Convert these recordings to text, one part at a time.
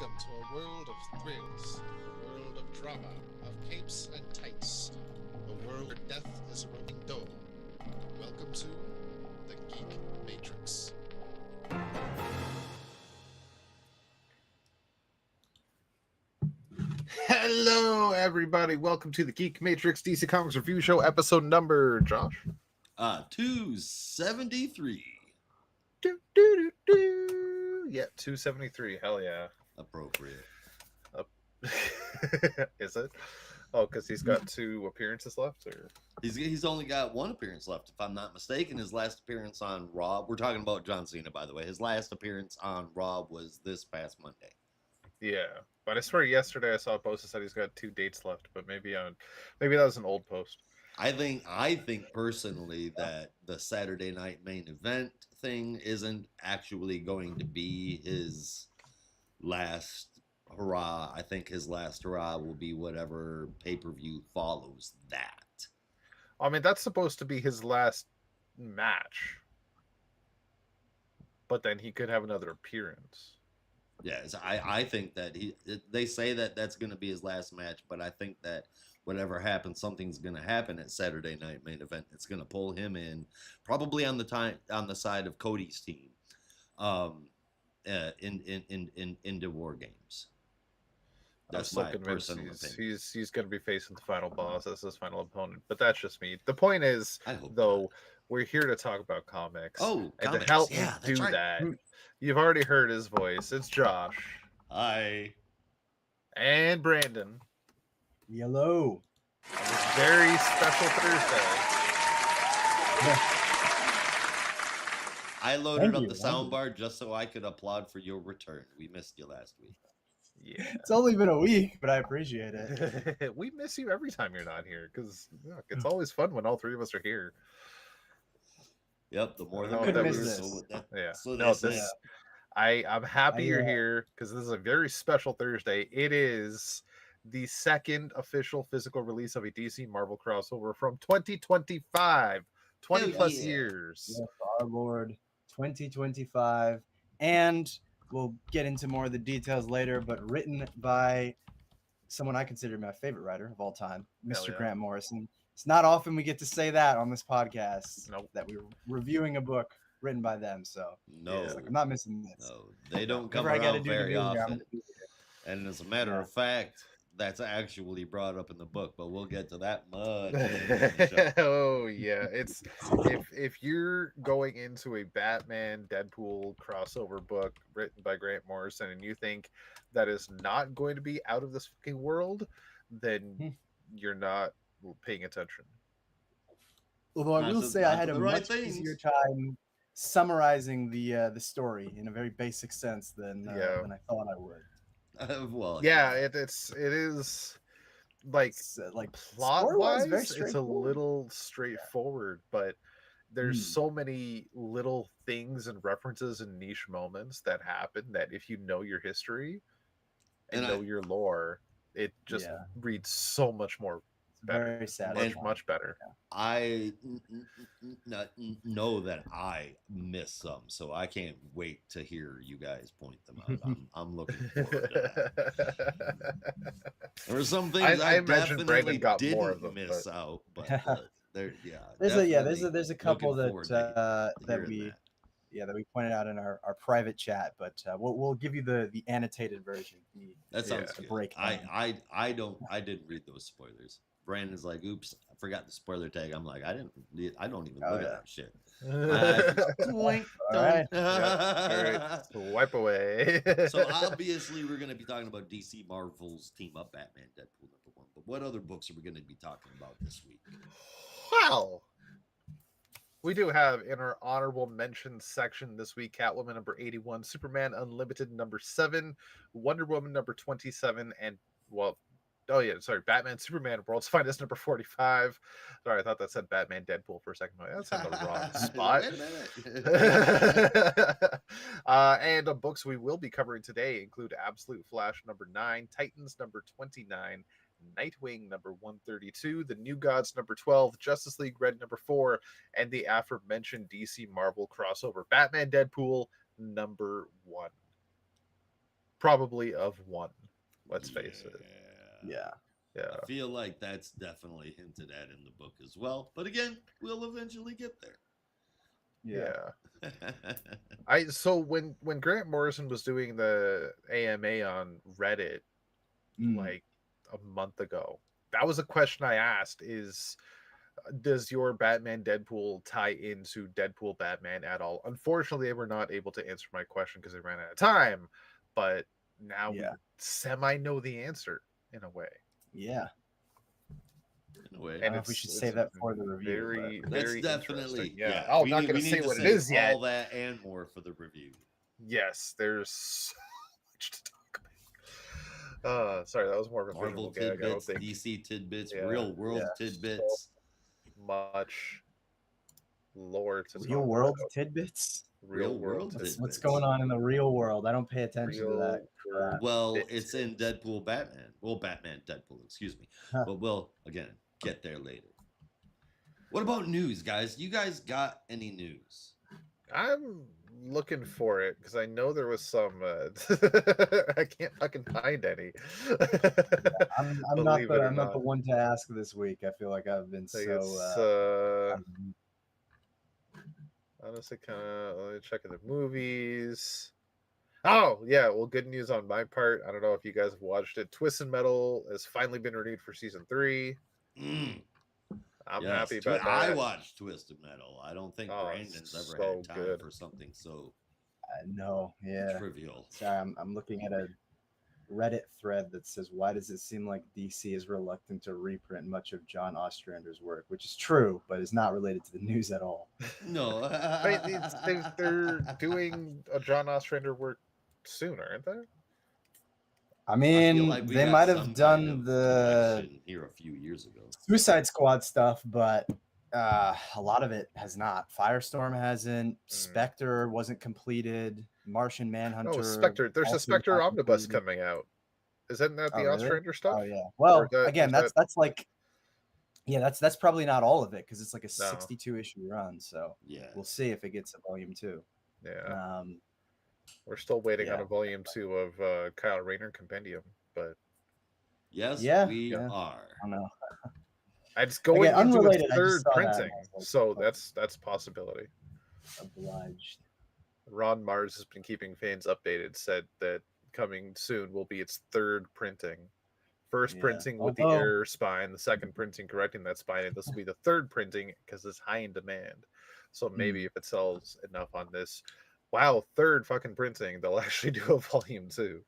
Welcome to a world of thrills, a world of drama, of capes and tights, a world where death is a rolling dome. Welcome to the Geek Matrix. Hello, everybody. Welcome to the Geek Matrix DC Comics Review Show, episode number, Josh? 273. Yeah, 273. Hell yeah. Appropriate. Is it? Oh, because he's got 2 appearances left, or He's only got 1 appearance left, if I'm not mistaken. His last appearance on Raw, we're talking about John Cena, by the way. His last appearance on Raw was this past Monday. Yeah, but I swear yesterday I saw a post that said he's got 2 dates left, but maybe that was an old post. I think personally that the Saturday night main event thing isn't actually going to be his last hurrah. I think his last hurrah will be whatever pay-per-view follows that. I mean, that's supposed to be his last match, but then he could have another appearance. Yes, I think that they say that that's going to be his last match, but I think that whatever happens, something's going to happen at Saturday night main event. It's going to pull him in, probably on the side of Cody's team, into War Games. That's my personal opinion. He's going to be facing the final boss as his final opponent, but that's just me. The point is, though, we're here to talk about comics. Oh, and comics. To help Yeah, me do that, you've already heard his voice. It's Josh. Hi. And Brandon. Hello. This very special Thursday. I loaded up the soundbar just so I could applaud for your return. We missed you last week. Yeah, it's only been a week, but I appreciate it. We miss you every time you're not here because it's always fun when all 3 of us are here. Yep, the more than I'm happy you're here because this is a very special Thursday. It is the second official physical release of a DC Marvel crossover from 2025, 20 plus years. Yes, our Lord, 2025, and we'll get into more of the details later, but written by someone I consider my favorite writer of all time, Mr. Grant Morrison. It's not often we get to say that on this podcast, that we're reviewing a book written by them. So I'm not missing this. No, they don't come around very often. And as a matter of fact, that's actually brought up in the book, but we'll get to that much. Oh yeah, it's if you're going into a Batman Deadpool crossover book written by Grant Morrison and you think that is not going to be out of this fucking world, then you're not paying attention. Although I will say I had a much easier time summarizing the story in a very basic sense than I thought I would. It is like plot wise, it's a little straightforward, but there's so many little things and references and niche moments that happen that if you know your history and know your lore, it just reads so much more better. Very sad. Much better. I know that I missed some, so I can't wait to hear you guys point them out. I'm looking forward to that. There were some things I definitely didn't miss out, but there's a couple that we pointed out in our private chat, but we'll give you the annotated version. That sounds good. I didn't read those spoilers. Brandon's like, "Oops, I forgot the spoiler tag." I'm like, I don't even look at that shit. All right. Wipe away. So obviously we're going to be talking about DC Marvel's team up Batman Deadpool #1. But what other books are we going to be talking about this week? Well, we do have in our honorable mentions section this week Catwoman #81, Superman Unlimited #7, Wonder Woman #27, and Batman Superman World's Finest #45. Sorry, I thought that said Batman Deadpool for a second. That's in the wrong spot. And books we will be covering today include Absolute Flash #9, Titans #29, Nightwing #132, The New Gods #12, Justice League Red #4, and the aforementioned DC Marvel crossover Batman Deadpool #1. probably of one. Let's face it. Yeah. I feel like that's definitely hinted at in the book as well. But again, we'll eventually get there. Yeah. So when Grant Morrison was doing the AMA on Reddit like a month ago, that was a question I asked: is does your Batman Deadpool tie into Deadpool Batman at all? Unfortunately, they were not able to answer my question because they ran out of time. But now we semi know the answer in a way. Yeah. In a way. I don't know if we should save that for the review. Very, but very that's definitely yeah. I'm not going to say what it is yet. All that and more for the review. Yes, there's so much to talk about. Sorry, that was more of a Marvel tidbits, DC tidbits, real world tidbits. So much lore to real world tidbits. Real world tidbits. What's going on in the real world? I don't pay attention to that. Well, it's in Deadpool Batman. Well, Batman Deadpool, excuse me. But we'll, again, get there later. What about news, guys? You guys got any news? I'm looking for it because I know there was some. I can't fucking find any. I'm not the one to ask this week. I feel like I've been honestly, kind of. Let me check in the movies. Oh yeah, well, good news on my part. I don't know if you guys have watched it. Twisted Metal has finally been renewed for season 3. I'm happy about that. I watched Twisted Metal. I don't think Brandon's ever had time for something so trivial. Sorry, I'm looking at a Reddit thread that says, "Why does it seem like DC is reluctant to reprint much of John Ostrander's work?" Which is true, but is not related to the news at all. No, they're doing a John Ostrander work soon, aren't they? I mean, they might have done the here a few years ago Suicide Squad stuff, but a lot of it has not. Firestorm hasn't. Spectre wasn't completed. Martian Manhunter. Oh, Spectre. There's a Spectre omnibus coming out. Isn't that the Ostrander stuff? Oh yeah. Well, again, that's like, that's probably not all of it because it's like a 62 issue run. So we'll see if it gets a volume 2. Yeah. We're still waiting on a volume 2 of Kyle Rayner Compendium, but yes, we are. I don't know. It's going into its third printing, so that's a possibility. Obliged. Ron Mars has been keeping fans updated. Said that coming soon will be its third printing. First printing with the error spine, the second printing correcting that spine, and this will be the third printing because it's high in demand. So maybe if it sells enough on this, third fucking printing, they'll actually do a volume 2.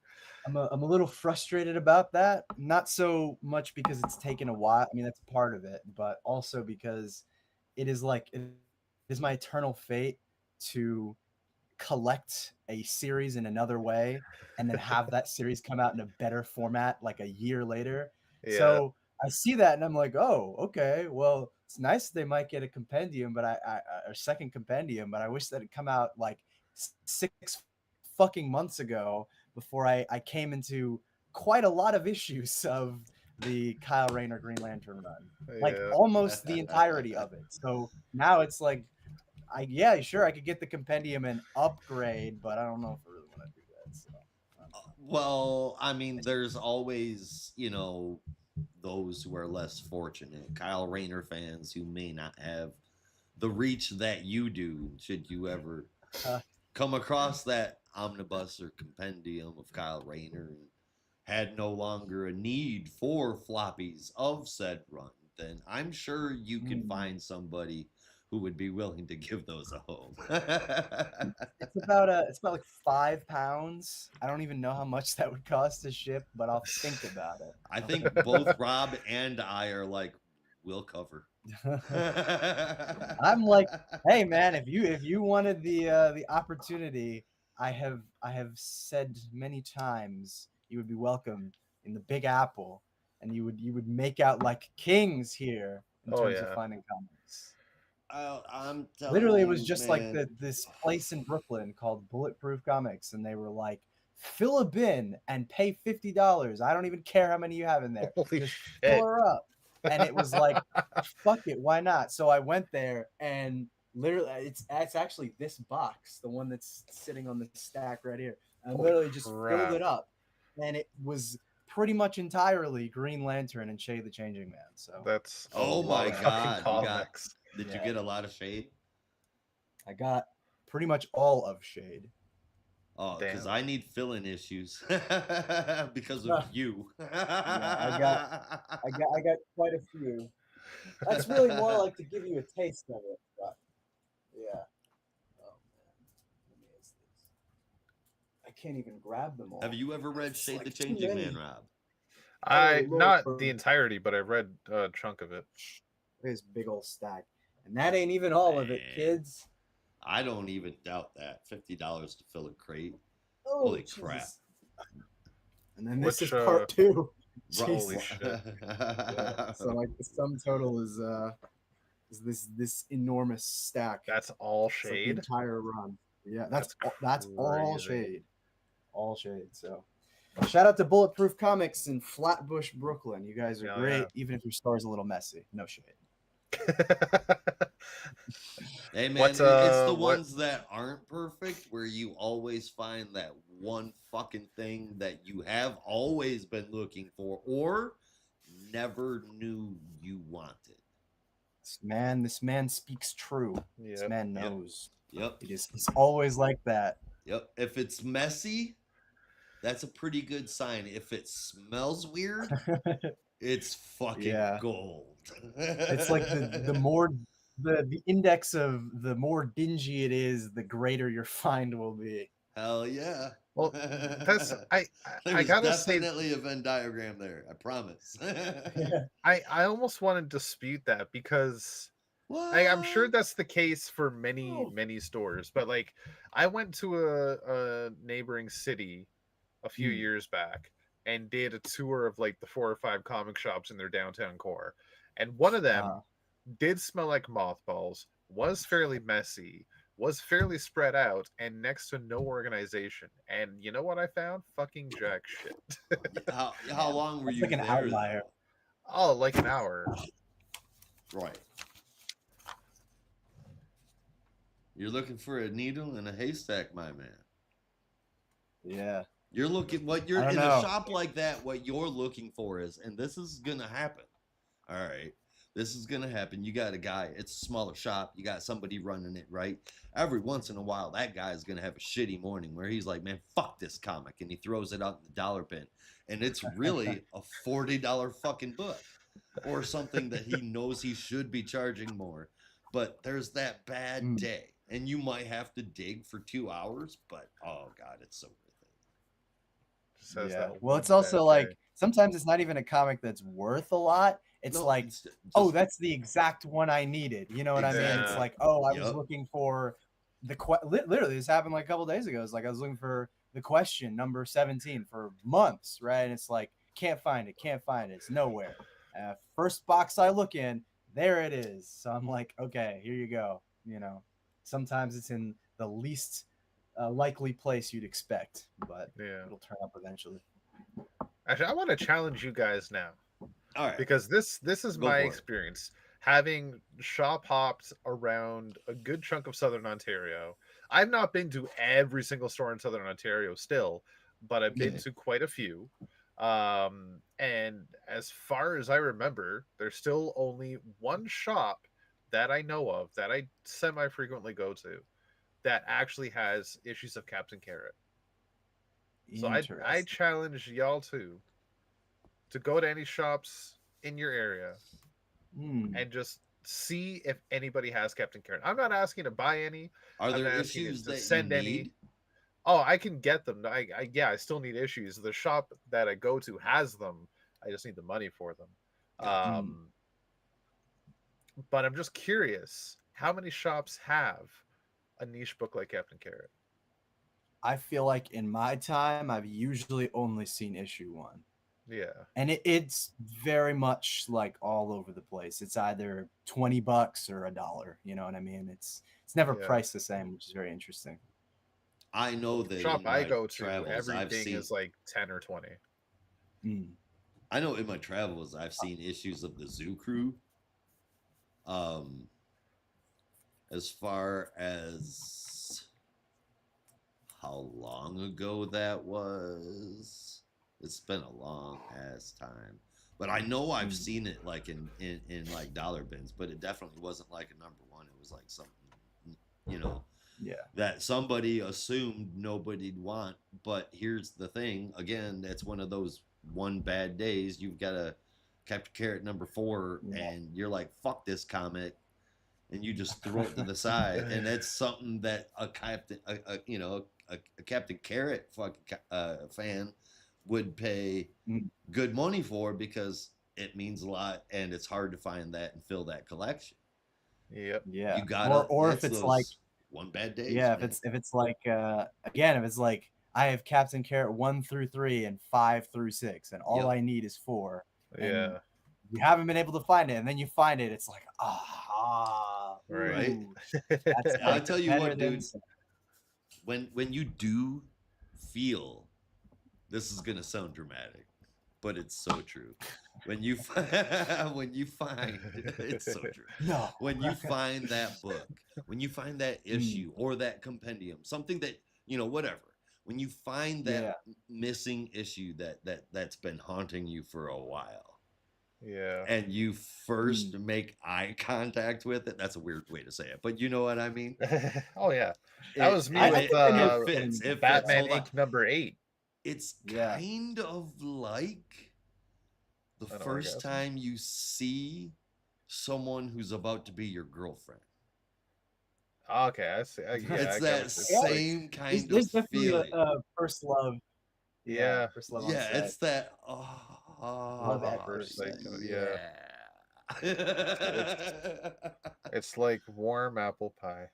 I'm a little frustrated about that. Not so much because it's taken a while. I mean, that's part of it, but also because it is my eternal fate to collect a series in another way and then have that series come out in a better format like a year later. So I see that and I'm like, oh, okay, well, it's nice they might get a compendium, but a second compendium, but I wish that had come out like 6 fucking months ago before I came into quite a lot of issues of the Kyle Rayner Green Lantern run, like almost the entirety of it. So now it's like, I could get the compendium and upgrade, but I don't know if I really want to do that. So, well, I mean, there's always, those who are less fortunate, Kyle Rayner fans who may not have the reach that you do, should you ever come across that omnibus or compendium of Kyle Rayner and had no longer a need for floppies of said run, then I'm sure you can find somebody who would be willing to give those a home. It's about like £5. I don't even know how much that would cost to ship, but I'll think about it. I think both Rob and I are like, we'll cover. I'm like, hey man, if you wanted the opportunity, I have said many times you would be welcome in the Big Apple, and you would make out like kings here in terms of finding comics. I'm literally, it was just like this place in Brooklyn called Bulletproof Comics, and they were like, fill a bin and pay $50. I don't even care how many you have in there. Just fill her up. And it was like, fuck it, why not? So I went there, and literally, it's actually this box, the one that's sitting on the stack right here. I Holy literally just crap. filled it up, and it was pretty much entirely Green Lantern and Shade the Changing Man. So That's Oh my God! comics. Did you get a lot of Shade? I got pretty much all of Shade. Oh, because Damn. I need fill-in issues because of you. Yeah, I got quite a few. That's really more like to give you a taste of it, but yeah. Oh man, let me ask this. I can't even grab them all. Have you ever read It's Shade like the too Changing many. Man, Rob? I Oh, not Lord. the entirety, but I've read a chunk of it. This big old stack, and that ain't even all of it, Man. kids. I don't even doubt that. $50 to fill a crate. Oh, Holy Jesus. crap. And then this Which, is part 2. holy Jesus. shit. Yeah. So like the sum total is this enormous stack. That's all It's like the Shade? entire run. Yeah, that's That's all crazy. Shade. All Shade. So shout out to Bulletproof Comics in Flatbush, Brooklyn. You guys are Yeah, great, yeah. even if your store's a little messy. No shade. Hey man, What's, it's the what- ones that aren't perfect where you always find that one fucking thing that you have always been looking for or never knew you wanted. This man speaks true. This Yep. man knows. Yep. He's always like that. Yep. If it's messy, that's a pretty good sign. If it smells weird, it's fucking Yeah. gold. It's like the more the index of the more dingy it is, the greater your find will be. Hell yeah. Well, that's I There's gotta say, definitely a Venn diagram there. I promise. I almost want to dispute that because What? I'm sure that's the case for many Oh. many stores, but like I went to a neighboring city a few years back and did a tour of like the 4 or 5 comic shops in their downtown core, and one of them did smell like mothballs, was fairly messy, was fairly spread out, and next to no organization. And you know what I found? Fucking jack shit. How long were That's you like an there? outlier. Oh, like an hour. Right. You're looking for a needle in a haystack, my man. Yeah. You're looking what you're in a shop like that. What you're looking for is, and this is gonna happen. All right, this is gonna happen. You got a guy. It's a smaller shop. You got somebody running it, right? Every once in a while, that guy is gonna have a shitty morning where he's like, "Man, fuck this comic," and he throws it out in the dollar bin, and it's really a $40 fucking book, or something that he knows he should be charging more. But there's that bad day, and you might have to dig for 2 hours. But oh god, it's so worth it. Yeah. Well, it's also like sometimes it's not even a comic that's worth a lot. It's like, oh, that's the exact one I needed. You know what I mean? It's like, oh, I was looking for literally this happened like a couple days ago. It's like I was looking for the question number 17 for months, right? And it's like can't find it. It's nowhere. First box I look in, there it is. So I'm like, okay, here you go. You know, sometimes it's in the least likely place you'd expect, but it'll turn up eventually. Actually, I want to challenge you guys now. All right. Because this is my experience. Having shop hopped around a good chunk of Southern Ontario. I've not been to every single store in Southern Ontario still, but I've been to quite a few. And as far as I remember, there's still only one shop that I know of that I semi-frequently go to that actually has issues of Captain Carrot. So I challenge y'all to go to any shops in your area and just see if anybody has Captain Carrot. I'm not asking to buy any. Are there issues that send you any. need? Oh, I can get them. I still need issues. The shop that I go to has them. I just need the money for them. But I'm just curious, how many shops have a niche book like Captain Carrot? I feel like in my time, I've usually only seen issue 1. Yeah. And it's very much like all over the place. It's either $20 or $1. You know what I mean? It's never priced the same, which is very interesting. I know that shop I go to, travels, everything is like 10 or 20. I know in my travels, I've seen issues of the Zoo Crew. as far as how long ago that was, it's been a long ass time. But I know I've seen it like in like dollar bins, but it definitely wasn't like a number one. It was like something, you know, that somebody assumed nobody'd want. But here's the thing, again, that's one of those one bad days. You've got a Captain Carrot number 4, and you're like, fuck this comic, and you just throw it to the side. And that's something that a Captain, a Captain Carrot fan would pay good money for, because it means a lot, and it's hard to find that and fill that collection. Yep. Yeah. You got or if it's like one bad day. Yeah, if it's like again, if it's like I have Captain Carrot 1 through 3 and 5 through 6, and all I need is 4. Yeah. You haven't been able to find it, and then you find it. It's like, right. I'll tell you what, dude. When you do feel, this is gonna sound dramatic, but it's so true. When you find, it's so true. No. When you find that book, when you find that issue or that compendium, something that, whatever. When you find that missing issue that's been haunting you for a while. Yeah. And you first make eye contact with it. That's a weird way to say it, but you know what I mean? Oh yeah. That was me with Batman Inc. number 8. It's kind of like the first time you see someone who's about to be your girlfriend. Okay, I see. It's that same kind of feeling. First love. Yeah. First love. Yeah, it's that. Love at first sight. Yeah. It's like warm apple pie.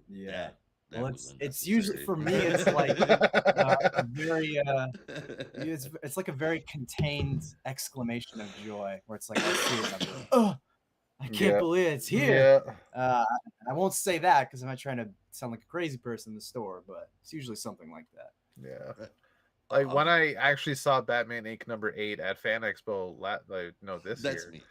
Yeah. Well, it's usually, for me, it's like a very it's like a very contained exclamation of joy, where it's like, I see it, I'm like, oh, I can't believe it's here. I won't say that because I'm not trying to sound like a crazy person in the store, but it's usually something like that. Yeah. Like when I actually saw Batman Inc. number 8 at Fan Expo this year. Me.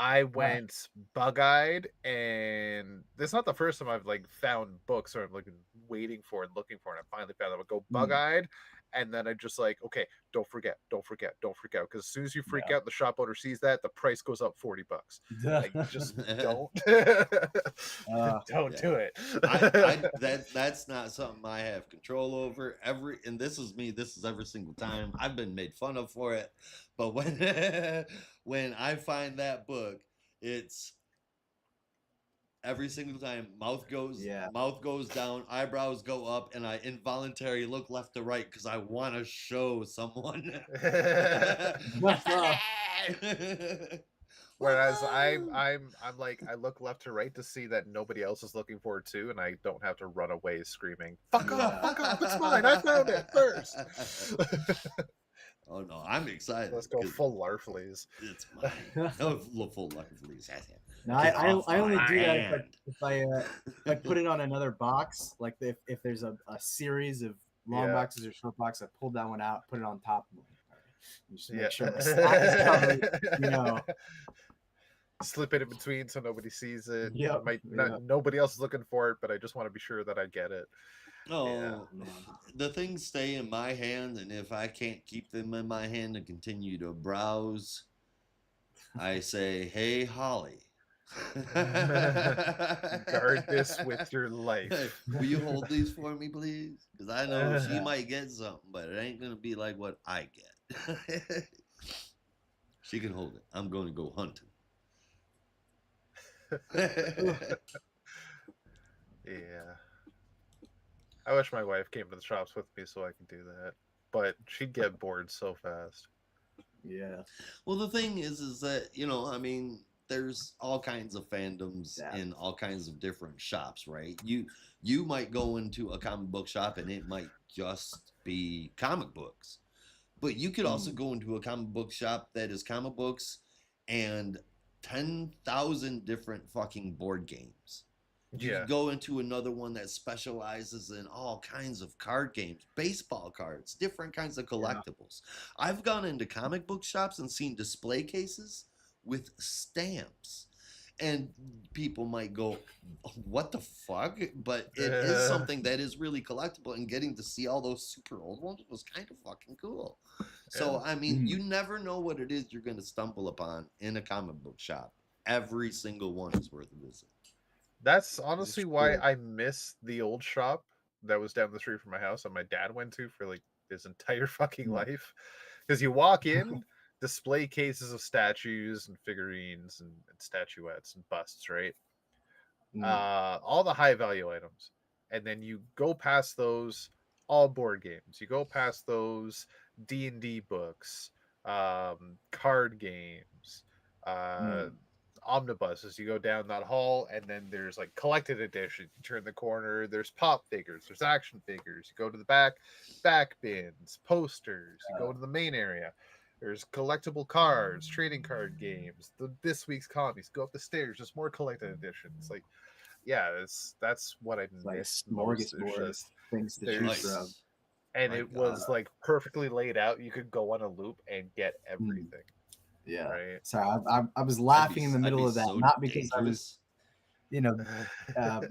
I went bug-eyed, and this is not the first time I've like found books or I'm like waiting for and looking for, and I finally found them. I go bug-eyed, and then I just like, okay, don't forget, because as soon as you freak out, the shop owner sees that, the price goes up $40. Like, just don't do it. That's not something I have control over. And this is me. This is every single time. I've been made fun of for it, but when I find that book, it's every single time mouth goes down, eyebrows go up, and I involuntarily look left to right because I want to show someone. Whereas I'm like, I look left to right to see that nobody else is looking for it too, and I don't have to run away screaming, fuck off, it's mine, I found it first. Oh no, I'm excited. Let's go full Larfleeze. It's mine. No, full Larfleeze. No, I only do that if I put it on another box. Like if there's a series of long boxes or short boxes, I pulled that one out, put it on top. Just make sure my stack is covered, Slip it in between so nobody sees it. Yep. Nobody else is looking for it, but I just want to be sure that I get it. The things stay in my hand, and if I can't keep them in my hand and continue to browse, I say, hey, Holly. Guard this with your life. Will you hold these for me, please? Because I know she might get something, but it ain't going to be like what I get. She can hold it. I'm going to go hunting. Yeah. I wish my wife came to the shops with me so I could do that, but she'd get bored so fast. Yeah. Well, the thing is that, there's all kinds of fandoms in all kinds of different shops, right? You might go into a comic book shop and it might just be comic books, but you could also go into a comic book shop that is comic books and 10,000 different fucking board games. You could go into another one that specializes in all kinds of card games, baseball cards, different kinds of collectibles. I've gone into comic book shops and seen display cases with stamps. and people might go, what the fuck? But it is something that is really collectible, and getting to see all those super old ones was kind of fucking cool. So, I mean, you never know what it is you're going to stumble upon in a comic book shop. Every single one is worth a visit. That's honestly why I miss the old shop that was down the street from my house and my dad went to for like his entire fucking life. Because you walk in, display cases of statues and figurines and statuettes and busts, right? All the high value items. And then you go past those, all board games. You go past those, D&D books, card games, omnibuses. You go down that hall, and then there's like collected edition. You turn the corner, there's pop figures, there's action figures. You go to the back bins, posters. You go to the main area, there's collectible cards, trading card games, this week's comics. Go up the stairs, just more collected editions. Like, yeah, that's what I miss most. Smorgasbord things to choose from. And it was like perfectly laid out. You could go on a loop and get everything. Yeah. Right. So I was laughing in the middle of that, so not because I was,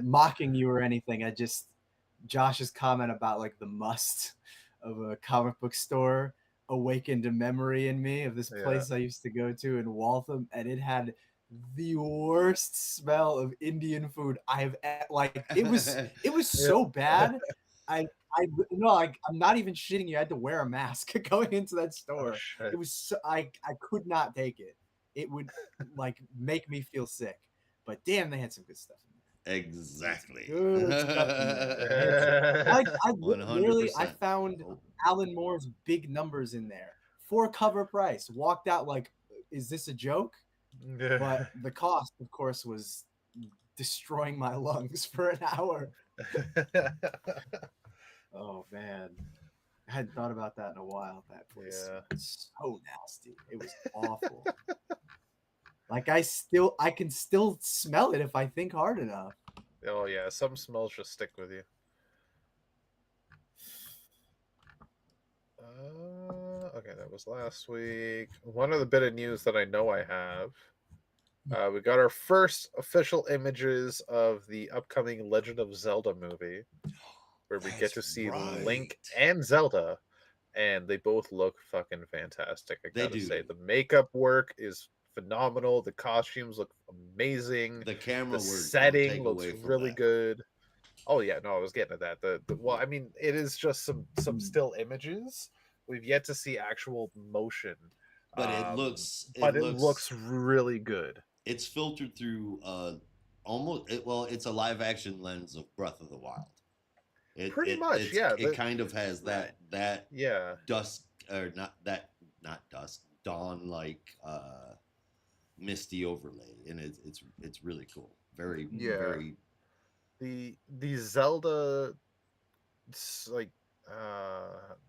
mocking you or anything. I just Josh's comment about like the must of a comic book store awakened a memory in me of this place I used to go to in Waltham, and it had the worst smell of Indian food I have like. It was so bad. I'm not even shitting you. I had to wear a mask going into that store. It was so, I could not take it. It would like make me feel sick. But damn, they had some good stuff in there. Exactly. Good stuff in there. I found Alan Moore's big numbers in there for cover price. Walked out like, is this a joke? But the cost, of course, was destroying my lungs for an hour. Oh man, I hadn't thought about that in a while. That place was so nasty. It was awful. Like I can still smell it if I think hard enough. Oh yeah, some smells just stick with you. Okay, that was last week. One other bit of news that I know I have. We got our first official images of the upcoming Legend of Zelda movie, where we get to see Link and Zelda, and they both look fucking fantastic. I gotta say, the makeup work is phenomenal. The costumes look amazing. The camera work, setting looks really good. Oh yeah, no, I was getting at that. Well, I mean, it is just some still images. We've yet to see actual motion, but it looks really good. It's filtered through it's a live action lens of Breath of the Wild. Pretty much. It kind of has that dusk, or not dusk, dawn like misty overlay, and it's really cool. Very very. The Zelda like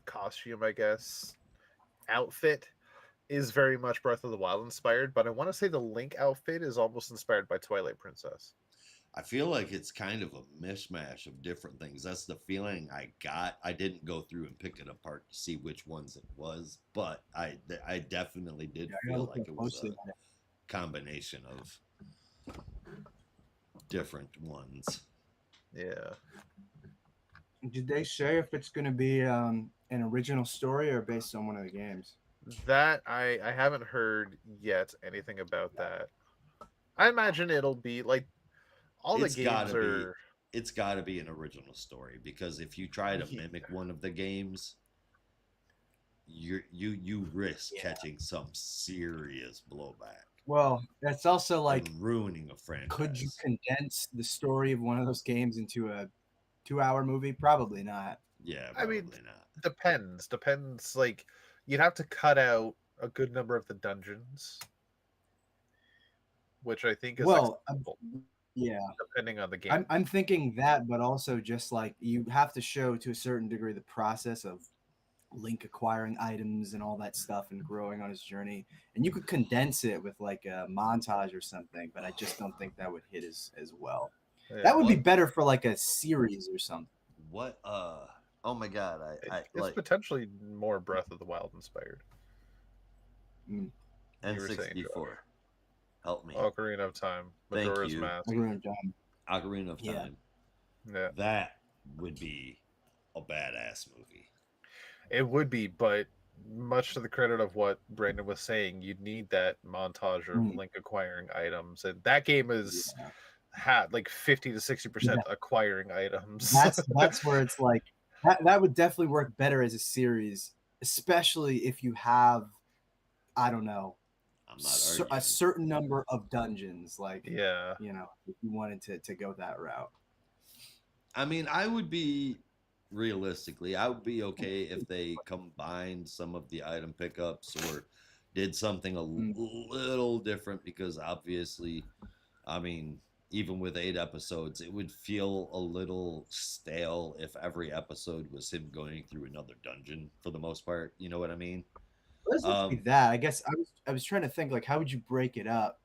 costume, I guess, outfit is very much Breath of the Wild inspired, but I want to say the Link outfit is almost inspired by Twilight Princess. I feel like it's kind of a mishmash of different things. That's the feeling I got. I didn't go through and pick it apart to see which ones it was, but I definitely did feel like it was a combination of different ones. Yeah. Did they say if it's going to be an original story or based on one of the games? That I haven't heard yet anything about that. I imagine it'll be like all the games are. It's got to be an original story, because if you try to mimic one of the games, you risk catching some serious blowback. Well, that's also like and ruining a franchise. Could you condense the story of one of those games into a 2-hour movie? Probably not. Yeah, probably not. Depends. Like, you'd have to cut out a good number of the dungeons, which I think is acceptable. Yeah, depending on the game. I'm thinking that, but also just like you have to show to a certain degree the process of Link acquiring items and all that stuff and growing on his journey, and you could condense it with like a montage or something, but I just don't think that would hit as well. Yeah, that would be better for like a series or something. What oh my god, it's potentially more Breath of the Wild inspired. And 64. Help me. Ocarina of Time. Thank Majora's you. Mask. Ocarina of Time. Yeah. That would be a badass movie. It would be, but much to the credit of what Brandon was saying, you'd need that montage of Link acquiring items, and that game is had like 50 to 60% acquiring items. That's where it's like that would definitely work better as a series, especially if you have, I don't know, a certain number of dungeons. Like, you know, if you wanted to go that route. I mean, I would be realistically, I would be okay if they combined some of the item pickups or did something a little different, because obviously, I mean, even with 8 episodes, it would feel a little stale if every episode was him going through another dungeon for the most part. You know what I mean? That I guess I was trying to think, like, how would you break it up?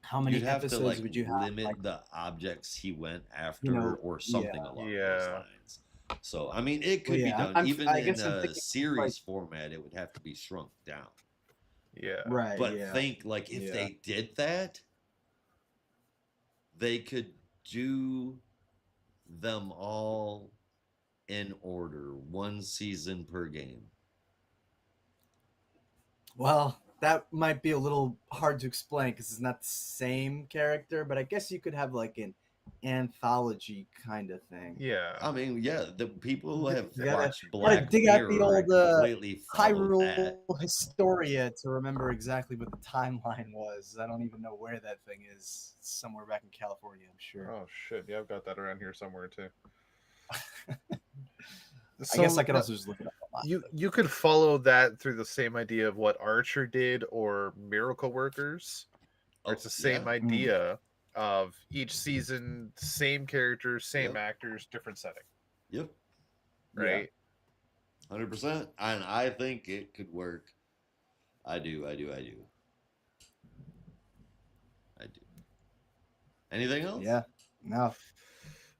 How many episodes would you have? Limit the objects he went after, or something along those lines. So I mean, it could be done even in a series format. It would have to be shrunk down. Yeah. Right. But think, like, if they did that, they could do them all in order, 1 season per game. Well, that might be a little hard to explain because it's not the same character, but I guess you could have like an anthology kind of thing. Yeah. I mean, the people who have watched Black Mirror dig out the old completely Hyrule Historia to remember exactly what the timeline was. I don't even know where that thing is. It's somewhere back in California, I'm sure. Oh shit! Yeah, I've got that around here somewhere too. I guess I could also just look it up. You could follow that through the same idea of what Archer did or Miracle Workers. Or it's the same idea of each season, same characters, same actors, different setting. Yep. Right? 100%. And I think it could work. I do. Anything else? Yeah. No.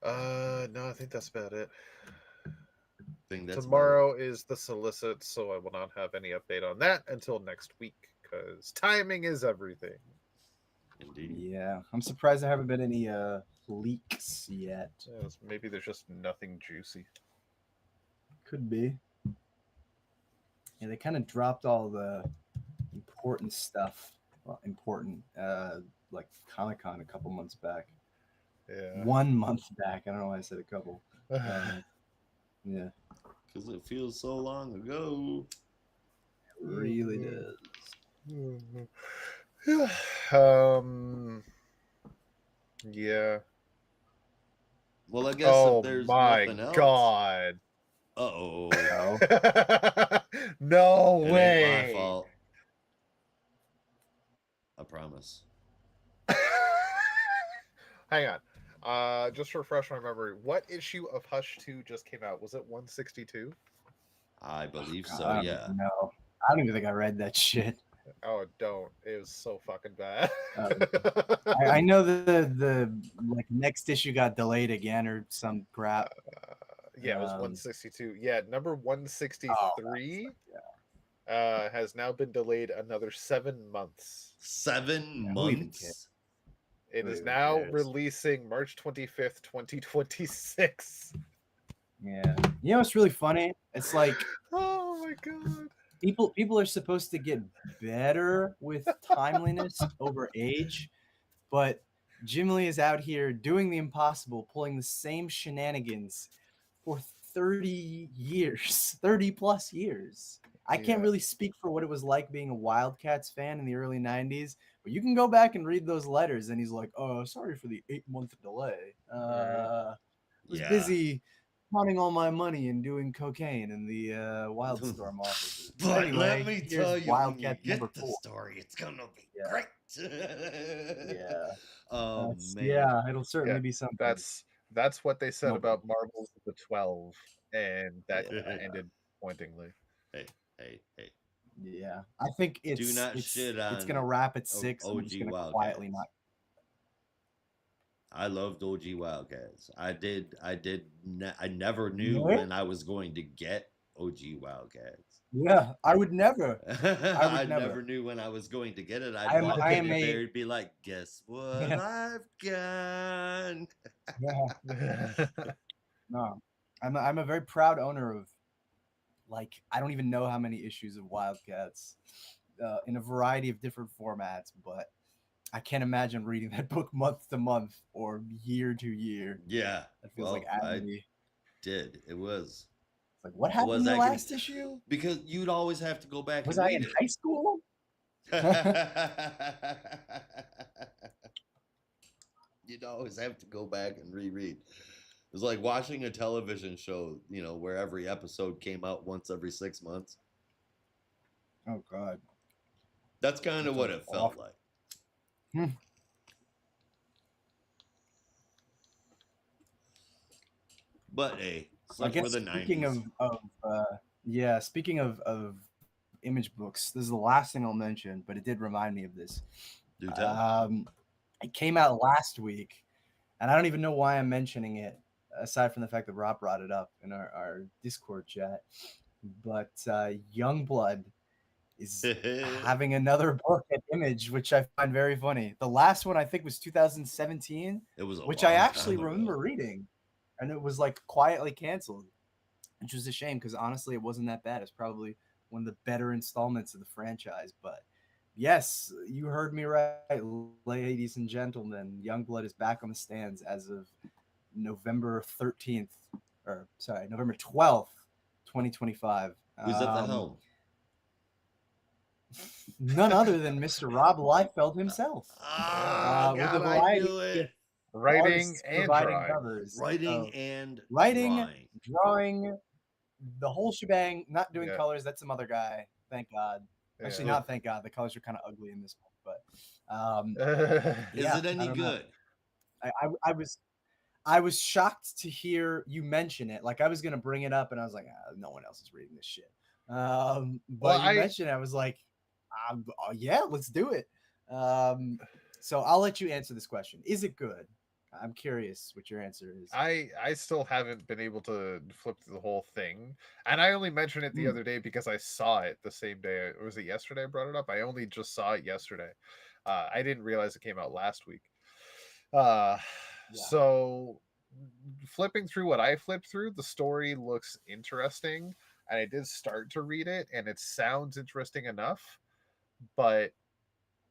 No, I think that's about it. That's Tomorrow is the solicit, so I will not have any update on that until next week, because timing is everything. Indeed. Yeah, I'm surprised there haven't been any leaks yet. Maybe there's just nothing juicy. Could be. Yeah, they kind of dropped all the important stuff. Well, like Comic-Con a couple months back. Yeah. 1 month back. I don't know why I said a couple. Yeah. Because it feels so long ago. It really does. Yeah. Well, I guess if there's nothing else. God. Uh-oh. No it way. Ain't my fault. I promise. Hang on. Just to refresh my memory, what issue of Hush 2 just came out? Was it 162? I believe so, yeah. No. I don't even think I read that shit. Oh, don't. It was so fucking bad. I know the like next issue got delayed again or some crap. Yeah, it was 162. Yeah, number 163 has now been delayed another 7 months. 7 months? It is now releasing March 25th, 2026. Yeah. You know what's really funny? It's like, oh my god. People are supposed to get better with timeliness over age, but Jim Lee is out here doing the impossible, pulling the same shenanigans for 30 years, 30 plus years. I can't really speak for what it was like being a Wildcats fan in the early 90s, but you can go back and read those letters, and he's like, oh, sorry for the 8-month delay. I was busy counting all my money and doing cocaine in the Wildstorm offices. But anyway, let me tell you, Wildcat when you get the 4. story, it's gonna be great. Man. Yeah, it'll certainly be something. That's what they said about Marvels of the 12, and that ended pointingly. Hey. Yeah, I think it's gonna wrap at 6. OG I'm just gonna Wildcats. quietly not. I loved OG Wildcats. I never knew when I was going to get OG Wildcats. Yeah, I would never. I never knew when I was going to get it. I'd walk in there and be like, guess what Yeah. I've got? Yeah. No, I'm a very proud owner of, like, I don't even know how many issues of Wildcats in a variety of different formats, but I can't imagine reading that book month to month or year to year. Yeah. That feels like agony. Did. It was. It's like, what It happened was in the agony. last issue? Because you'd always have to go back Was and I read in it. high school? You'd always have to go back and reread. It was like watching a television show, you know, where every episode came out once every 6 months. Oh God. That's kind of what it felt like. But hey, such were the 90s. Speaking of image books, this is the last thing I'll mention, but it did remind me of this. Do tell. It came out last week, and I don't even know why I'm mentioning it, aside from the fact that Rob brought it up in our Discord chat. But Youngblood is having another book at Image, which I find very funny. The last one I think was 2017. It was which I actually remember reading, and it was like quietly canceled, which was a shame because honestly, it wasn't that bad. It's probably one of the better installments of the franchise. But yes, you heard me right, ladies and gentlemen. Youngblood is back on the stands as of November 13th, November 12th, 2025. Who's at the helm? None other than Mr. Rob Liefeld himself. God, with a variety I knew it. Writing and drawing. Covers. Writing and drawing, the whole shebang. Not doing colors. That's some other guy. Thank God. Actually, not thank God. The colors are kind of ugly in this one, but is it any good? I was shocked to hear you mention it. Like I was gonna bring it up, and I was like, no one else is reading this shit. But you mentioned it. I was like, yeah, let's do it. So I'll let you answer this question. Is it good? I'm curious what your answer is. I still haven't been able to flip through the whole thing, and I only mentioned it the other day because I saw it the same day. Or was it yesterday I brought it up? I only just saw it yesterday. I didn't realize it came out last week. So flipping through what I flipped through, the story looks interesting, and I did start to read it, and it sounds interesting enough, but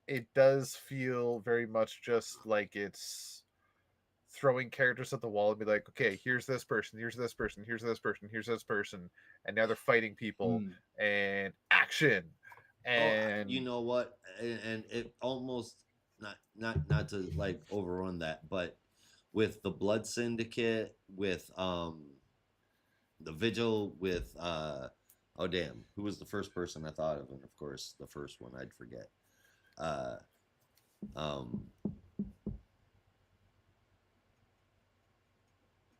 it does feel very much just like it's throwing characters at the wall and be like, okay, here's this person, here's this person, here's this person, here's this person, and now they're fighting people and action. And you know what? And it almost not to like overrun that, but with the Blood Syndicate, with the Vigil, with oh damn, who was the first person I thought of? And of course, the first one I'd forget.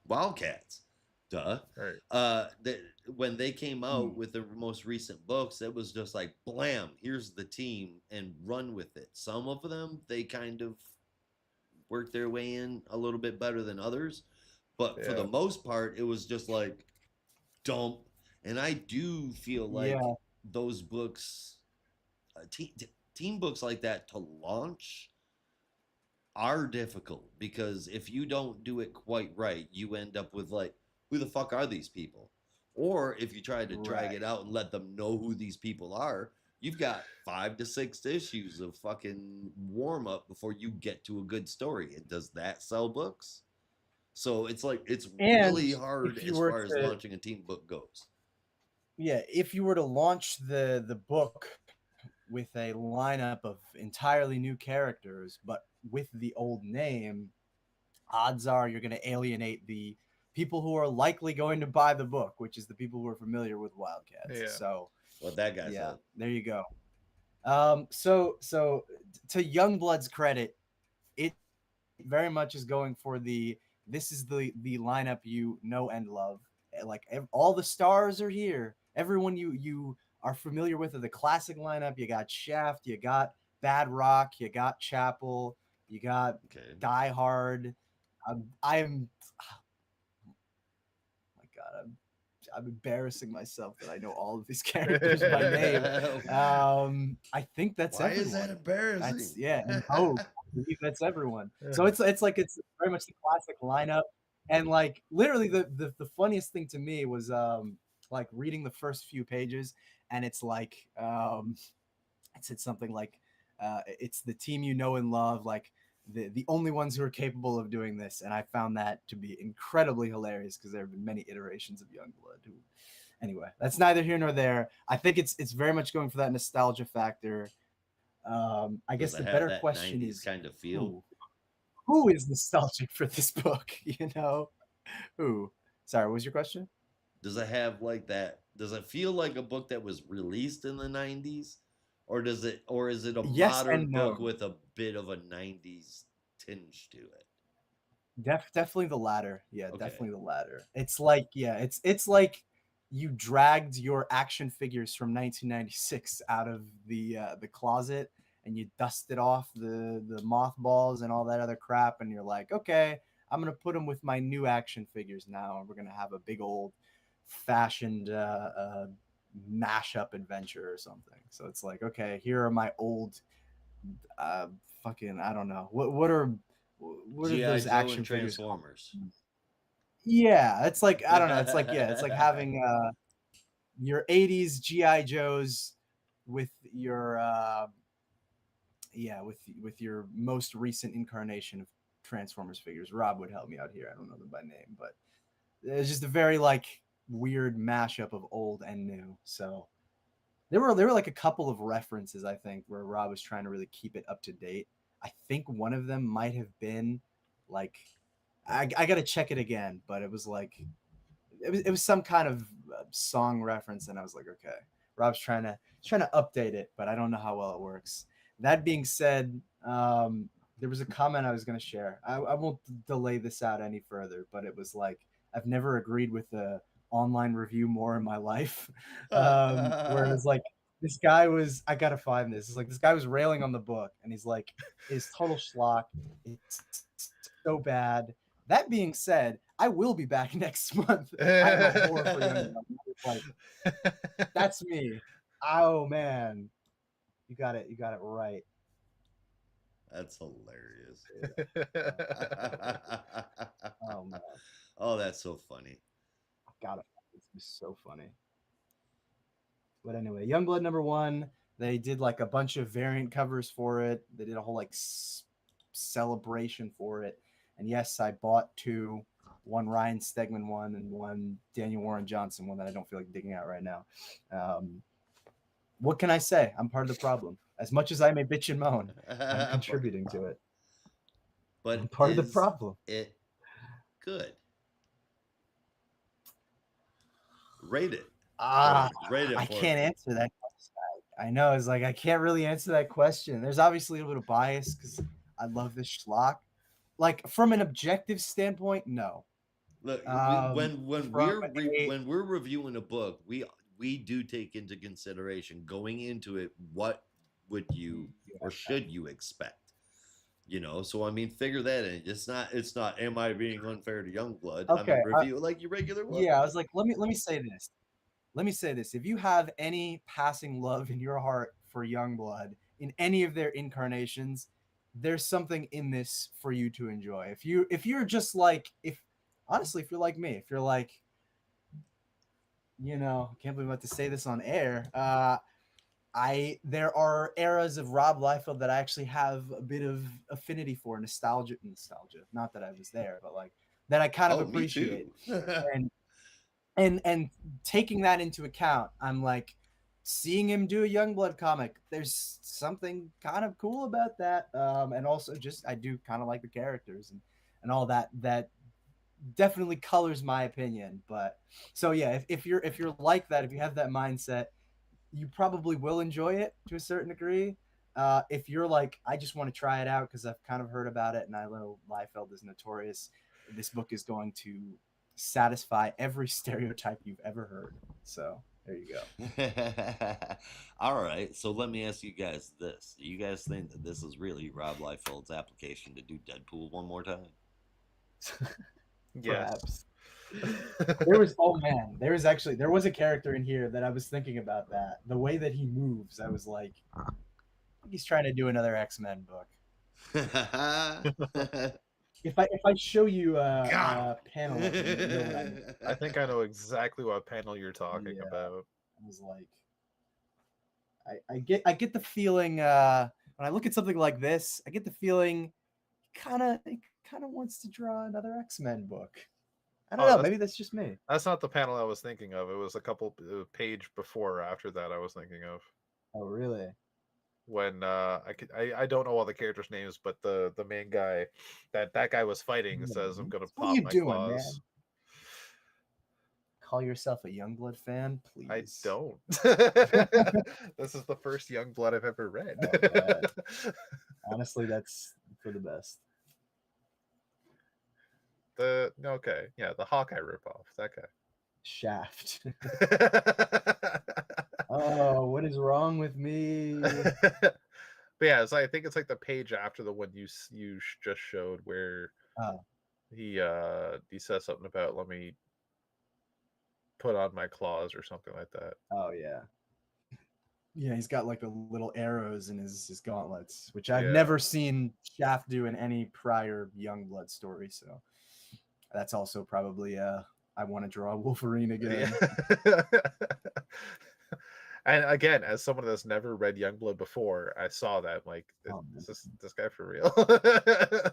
Wildcats, duh. Right. When they came out with the most recent books, it was just like, blam, here's the team and run with it. Some of them, they kind of worked their way in a little bit better than others, but for the most part, it was just like, dump. And I do feel like those books, team books like that to launch are difficult, because if you don't do it quite right, you end up with like, who the fuck are these people? Or if you try to drag it out and let them know who these people are, you've got 5 to 6 issues of fucking warm up before you get to a good story. And does that sell books? So it's like, it's really hard as far as launching a team book goes. Yeah, if you were to launch the book with a lineup of entirely new characters, but with the old name, odds are you're going to alienate the people who are likely going to buy the book, which is the people who are familiar with Wildcats. Yeah. So what that guy said. There you go. So to Youngblood's credit, it very much is going for this is the lineup you know and love. Like all the stars are here. Everyone you are familiar with the classic lineup. You got Shaft, you got Bad Rock, you got Chapel, you got Die Hard. I'm I'm embarrassing myself that I know all of these characters by name. I think that's Why everyone. is that embarrassing? That's and I believe that's everyone. So it's like it's very much the classic lineup. And like literally the funniest thing to me was like reading the first few pages, and it's like it said something like it's the team you know and love, like the only ones who are capable of doing this. And I found that to be incredibly hilarious because there have been many iterations of Youngblood who, anyway, that's neither here nor there. I think it's very much going for that nostalgia factor. I guess the better question is kind of feel. Who is nostalgic for this book? You know, who? Sorry, what was your question? Does it have like that? Does it feel like a book that was released in the 90s? Or is it a modern book with a bit of a 90s tinge to it? Definitely the latter. Yeah, okay. Definitely the latter. It's like, yeah, it's like you dragged your action figures from 1996 out of the closet, and you dusted off the mothballs and all that other crap, and you're like, okay, I'm gonna put them with my new action figures now, and we're gonna have a big old fashioned mashup adventure or something. So it's like, okay, here are my old fucking, I don't know, what are those action figures? Transformers. Yeah, it's like, I don't know, it's like, yeah, it's like having your 80s GI Joes with your with your most recent incarnation of Transformers figures. Rob would help me out here. I don't know them by name, but it's just a very like weird mashup of old and new. So there were like a couple of references, I think, where Rob was trying to really keep it up to date. I think one of them might have been like, I gotta check it again, but it was like it was some kind of song reference, and I was like, okay, Rob's trying to update it, but I don't know how well it works. That being said, there was a comment I was going to share. I won't delay this out any further, but it was like, I've never agreed with the online review more in my life. Where it was like, this guy was, I got to find this. It's like, this guy was railing on the book, and he's like, it's total schlock. It's so bad. That being said, I will be back next month. I have a horror for young adults. Like, that's me. Oh man, you got it right. That's hilarious. Oh man. Oh, that's so funny. I got it. It's so funny. But anyway, Youngblood #1. They did like a bunch of variant covers for it. They did a whole like celebration for it. And yes, I bought 2. One Ryan Stegman one, and one Daniel Warren Johnson one that I don't feel like digging out right now. What can I say? I'm part of the problem. As much as I may bitch and moan, I'm contributing to it. But I'm part of the problem. It good. Rate it. Rate it. I can't answer that question. I know. It's like I can't really answer that question. There's obviously a little bit of bias because I love this schlock. Like from an objective standpoint, no. Look, when we're reviewing a book, we do take into consideration going into it, what would you or should you expect? You know, so I mean, figure that in. It's not. Am I being unfair to Youngblood? Okay, I'm gonna review it like your regular one. Yeah, I was like, let me say this. Let me say this. If you have any passing love in your heart for Youngblood in any of their incarnations, there's something in this for you to enjoy. If you're just like, honestly, if you're like me, if you're like, you know, I can't believe I'm about to say this on air. There are eras of Rob Liefeld that I actually have a bit of affinity for, nostalgia. Not that I was there, but like that I kind of appreciate. and taking that into account, I'm like, seeing him do a Youngblood comic, there's something kind of cool about that. And also just I do kind of like the characters and all that definitely colors my opinion. But so yeah, if you're like that, if you have that mindset, you probably will enjoy it to a certain degree. If you're like, I just want to try it out because I've kind of heard about it and I know Liefeld is notorious, this book is going to satisfy every stereotype you've ever heard. So there you go. All right. So let me ask you guys this. Do you guys think that this is really Rob Liefeld's application to do Deadpool one more time? Yes. There was there was a character in here that I was thinking about that. The way that he moves, I was like, he's trying to do another X-Men book. If I show you a panel of it, you know what I mean. I think I know exactly what panel you're talking about. I was like, I get the feeling when I look at something like this, I get the feeling he kind of wants to draw another X-Men book. I don't know. Maybe that's just me. That's not the panel I was thinking of. It was a couple page before or after that I was thinking of. Oh, really? When I don't know all the characters' names, but the main guy that guy was fighting says, "I'm gonna pop my claws." Man? Call yourself a Youngblood fan, please? I don't. This is the first Youngblood I've ever read. Honestly, that's for the best. The Hawkeye ripoff. That guy. Shaft. Oh, what is wrong with me? But yeah, so I think it's like the page after the one you just showed where he says something about let me put on my claws or something like that. Oh yeah. Yeah, he's got like the little arrows in his gauntlets, which I've never seen Shaft do in any prior Youngblood story. So that's also probably I want to draw Wolverine again. Yeah. And again, as someone that's never read Youngblood before, I saw that. I'm like, is this guy for real?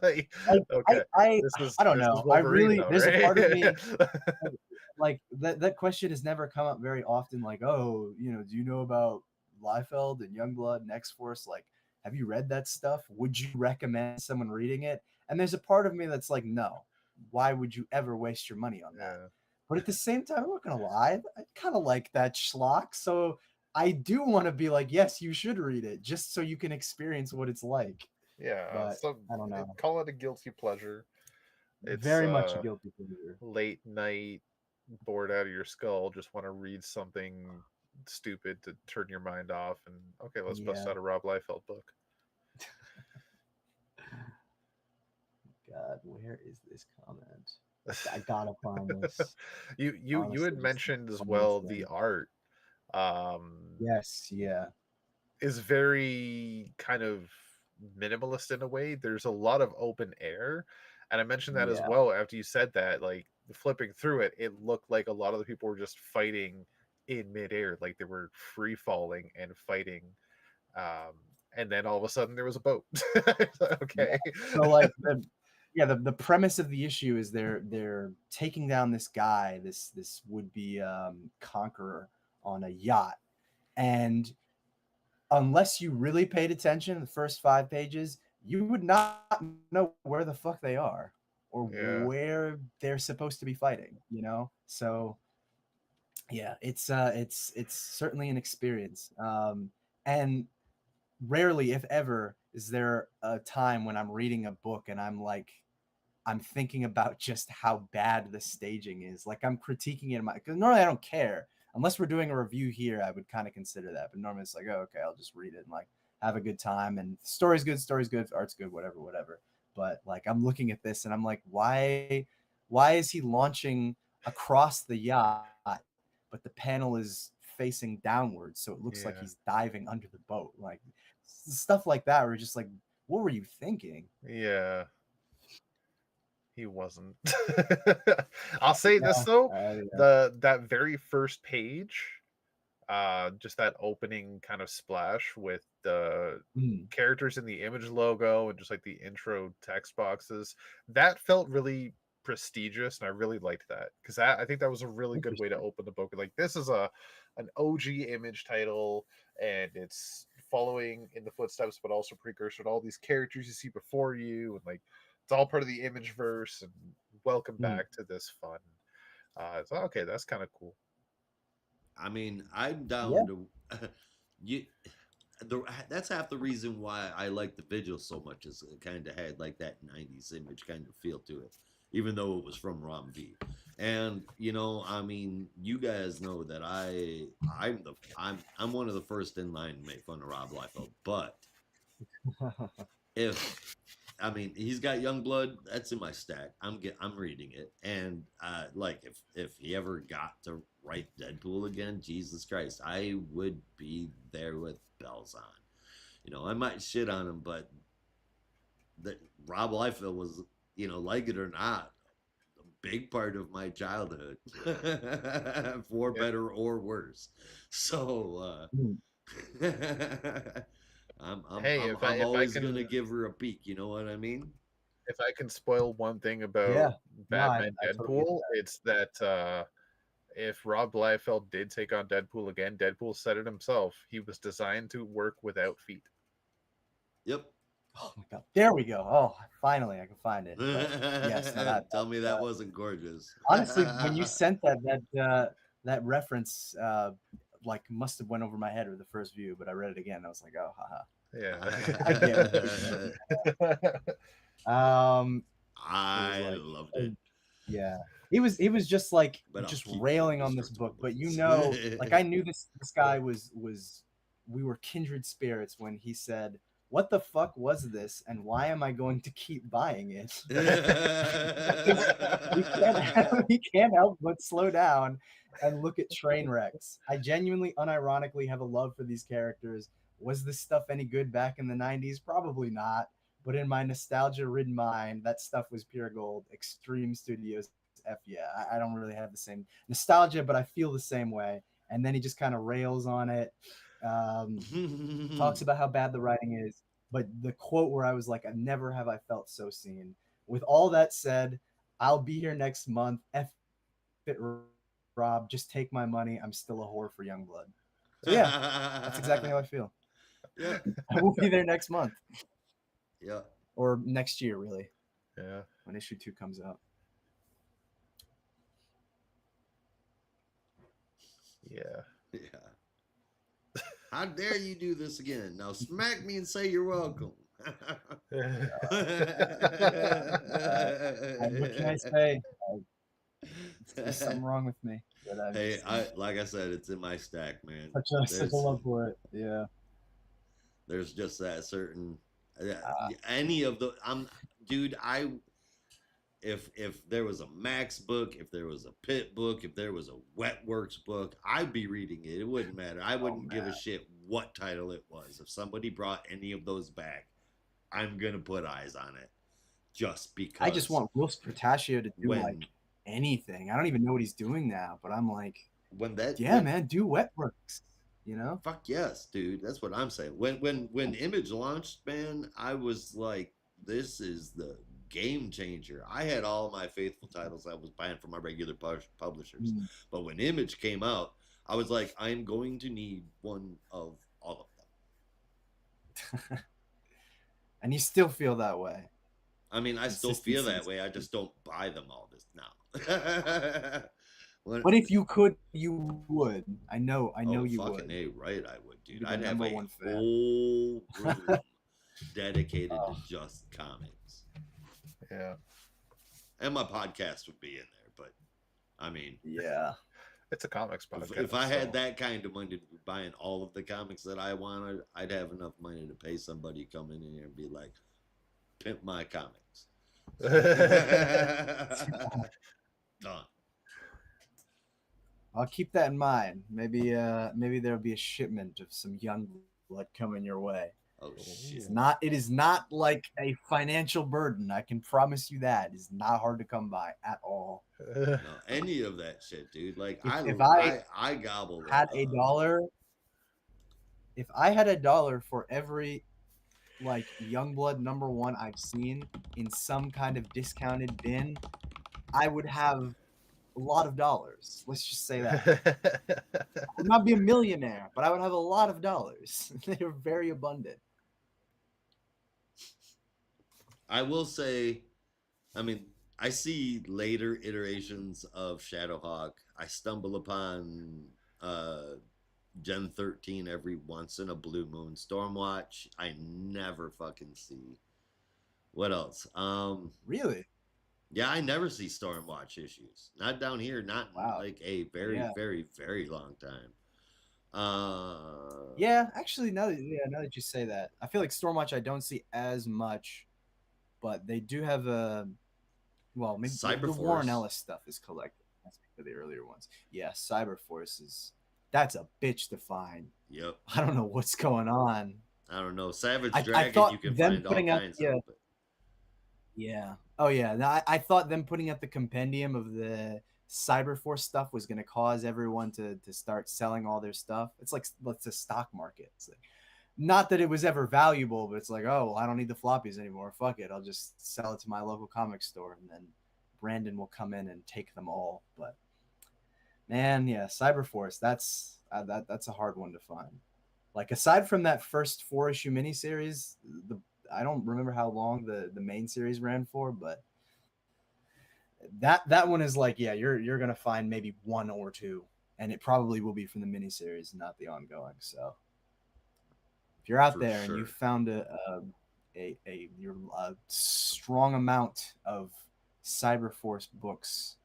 Like, okay, I don't know. I really though, there's right? a part of me like that question has never come up very often. Like, oh, do you know about Liefeld and Youngblood and X-Force? Like, have you read that stuff? Would you recommend someone reading it? And there's a part of me that's like, no. Why would you ever waste your money on that? But at the same time, I'm not gonna lie, I kind of like that schlock. So I do want to be like, yes, you should read it, just so you can experience what it's like. Yeah, but so I don't know. Call it a guilty pleasure. It's very much a guilty pleasure. Late night, bored out of your skull, just want to read something stupid to turn your mind off, and okay, let's bust out a Rob Liefeld book. God, where is this comment? I gotta find this. You had mentioned as well the art. Yes, yeah, is very kind of minimalist in a way. There's a lot of open air, and I mentioned that as well after you said that. Like flipping through it, it looked like a lot of the people were just fighting in midair, like they were free falling and fighting. And then all of a sudden there was a boat. Okay, so like the premise of the issue is they're taking down this guy, this would-be conqueror on a yacht, and unless you really paid attention in the first 5 pages, you would not know where the fuck they are or where they're supposed to be fighting, So yeah, it's certainly an experience. And rarely, if ever, is there a time when I'm reading a book and I'm thinking about just how bad the staging is. Like I'm critiquing it because normally I don't care. Unless we're doing a review here, I would kind of consider that. But normally it's like, oh, okay, I'll just read it and like have a good time. And story's good, art's good, whatever. But like I'm looking at this and I'm like, why is he launching across the yacht, but the panel is facing downwards, so it looks like he's diving under the boat? Like stuff like that. We're just like, what were you thinking? Yeah. He wasn't. I'll say this though, that very first page, just that opening kind of splash with the characters in the image logo and just like the intro text boxes, that felt really prestigious, and I really liked that because I think that was a really good way to open the book. Like this is an OG image title, and it's following in the footsteps, but also precursor to all these characters you see before you, and like. It's all part of the image verse, and welcome back to this fun. So okay, that's kind of cool. I mean, I'm down to you. That's half the reason why I like the Vigil so much. Is it kind of had like that '90s image kind of feel to it, even though it was from Rom V. And I mean, you guys know that I'm one of the first in line to make fun of Rob Liefeld, but if I mean, he's got Youngblood. That's in my stack. I'm reading it, and like if he ever got to write Deadpool again, Jesus Christ, I would be there with bells on. You know, I might shit on him, but that Rob Liefeld was, you know, like it or not, a big part of my childhood, for better or worse. So I'm always gonna give her a peek. You know what I mean? If I can spoil one thing about Batman Deadpool, it's that if Rob Liefeld did take on Deadpool again, Deadpool said it himself. He was designed to work without feet. Yep. Oh my god! There we go. Oh, finally, I can find it. But yes, no, tell me that wasn't gorgeous. Honestly, when you sent that reference, like must have went over my head with the first view, but I read it again. And I was like, oh, haha. Yeah, I get it. I loved it. Yeah, he was just like just railing on this book, but you know, like I knew this guy was we were kindred spirits when he said, what the fuck was this, and why am I going to keep buying it? we can't help but slow down and look at train wrecks. I genuinely, unironically have a love for these characters. Was this stuff any good back in the 90s? Probably not. But in my nostalgia-ridden mind, that stuff was pure gold. Extreme Studios, F yeah. I don't really have the same nostalgia, but I feel the same way. And then he just kind of rails on it. Talks about how bad the writing is, but the quote where I was like, never have I felt so seen. With all that said, I'll be here next month. F it, Rob. Just take my money. I'm still a whore for Youngblood. So yeah, that's exactly how I feel. Yeah, I will be there next month. Yeah, or next year, really. Yeah, when issue 2 comes out. Yeah. How dare you do this again? Now smack me and say you're welcome. What can I say? There's something wrong with me. Hey, like I said, it's in my stack, man. Such a love for it. Yeah. There's just that certain any of the dude. If there was a Max book, if there was a Pitt book, if there was a Wetworks book, I'd be reading it. It wouldn't matter. I wouldn't give a shit what title it was. If somebody brought any of those back, I'm gonna put eyes on it. Just because I just want Will Portaccio to do like anything. I don't even know what he's doing now, but I'm like, man, do Wetworks. You know? Fuck yes, dude. That's what I'm saying. When Image launched, man, I was like, this is the game changer. I had all my faithful titles I was buying from my regular publishers. But when Image came out, I was like, I'm going to need one of all of them. And you still feel that way. I mean, I still feel that way. I just don't buy them all this now. But if you could, you would. I know you fucking would. A, right, I would, dude. I'd have a whole room dedicated to just comics. Yeah. And my podcast would be in there, but I mean, yeah, it's a comics podcast. If I had that kind of money to be buying all of the comics that I wanted, I'd have enough money to pay somebody to come in here and be like, pimp my comics. Done. I'll keep that in mind. Maybe there'll be a shipment of some Youngblood coming your way. Oh shit! It is not like a financial burden. I can promise you that. It's not hard to come by at all. No, any of that shit, dude. Like if I gobble. Had $1. If I had $1 for every like Youngblood #1 I've seen in some kind of discounted bin, I would have a lot of dollars. Let's just say that. I would not be a millionaire, but I would have a lot of dollars. They're very abundant. I will say, I mean, I see later iterations of Shadowhawk. I stumble upon Gen 13 every once in a blue moon. Stormwatch, I never fucking see. What else? Really? Yeah, I never see Stormwatch issues. Not down here. Not like a very, very, very long time. Yeah, actually, now that you say that, I feel like Stormwatch I don't see as much but they do have a maybe the Warren Ellis stuff is collected. That's for the earlier ones. Yeah, Cyberforce that's a bitch to find. Yep. I don't know what's going on. I don't know. Savage Dragon, you can find all kinds of. But... Yeah. Oh yeah. I thought them putting out the compendium of the Cyberforce stuff was going to cause everyone to start selling all their stuff. It's like a stock market. It's like, not that it was ever valuable, but it's like, oh, well, I don't need the floppies anymore. Fuck it. I'll just sell it to my local comic store, and then Brandon will come in and take them all. But man, yeah, Cyberforce, that's a hard one to find. Like, aside from that first 4-issue miniseries, I don't remember how long the main series ran for, but that one is like, yeah, you're gonna find maybe one or two, and it probably will be from the miniseries, not the ongoing. So if you're out there and you found a strong amount of Cyberforce books,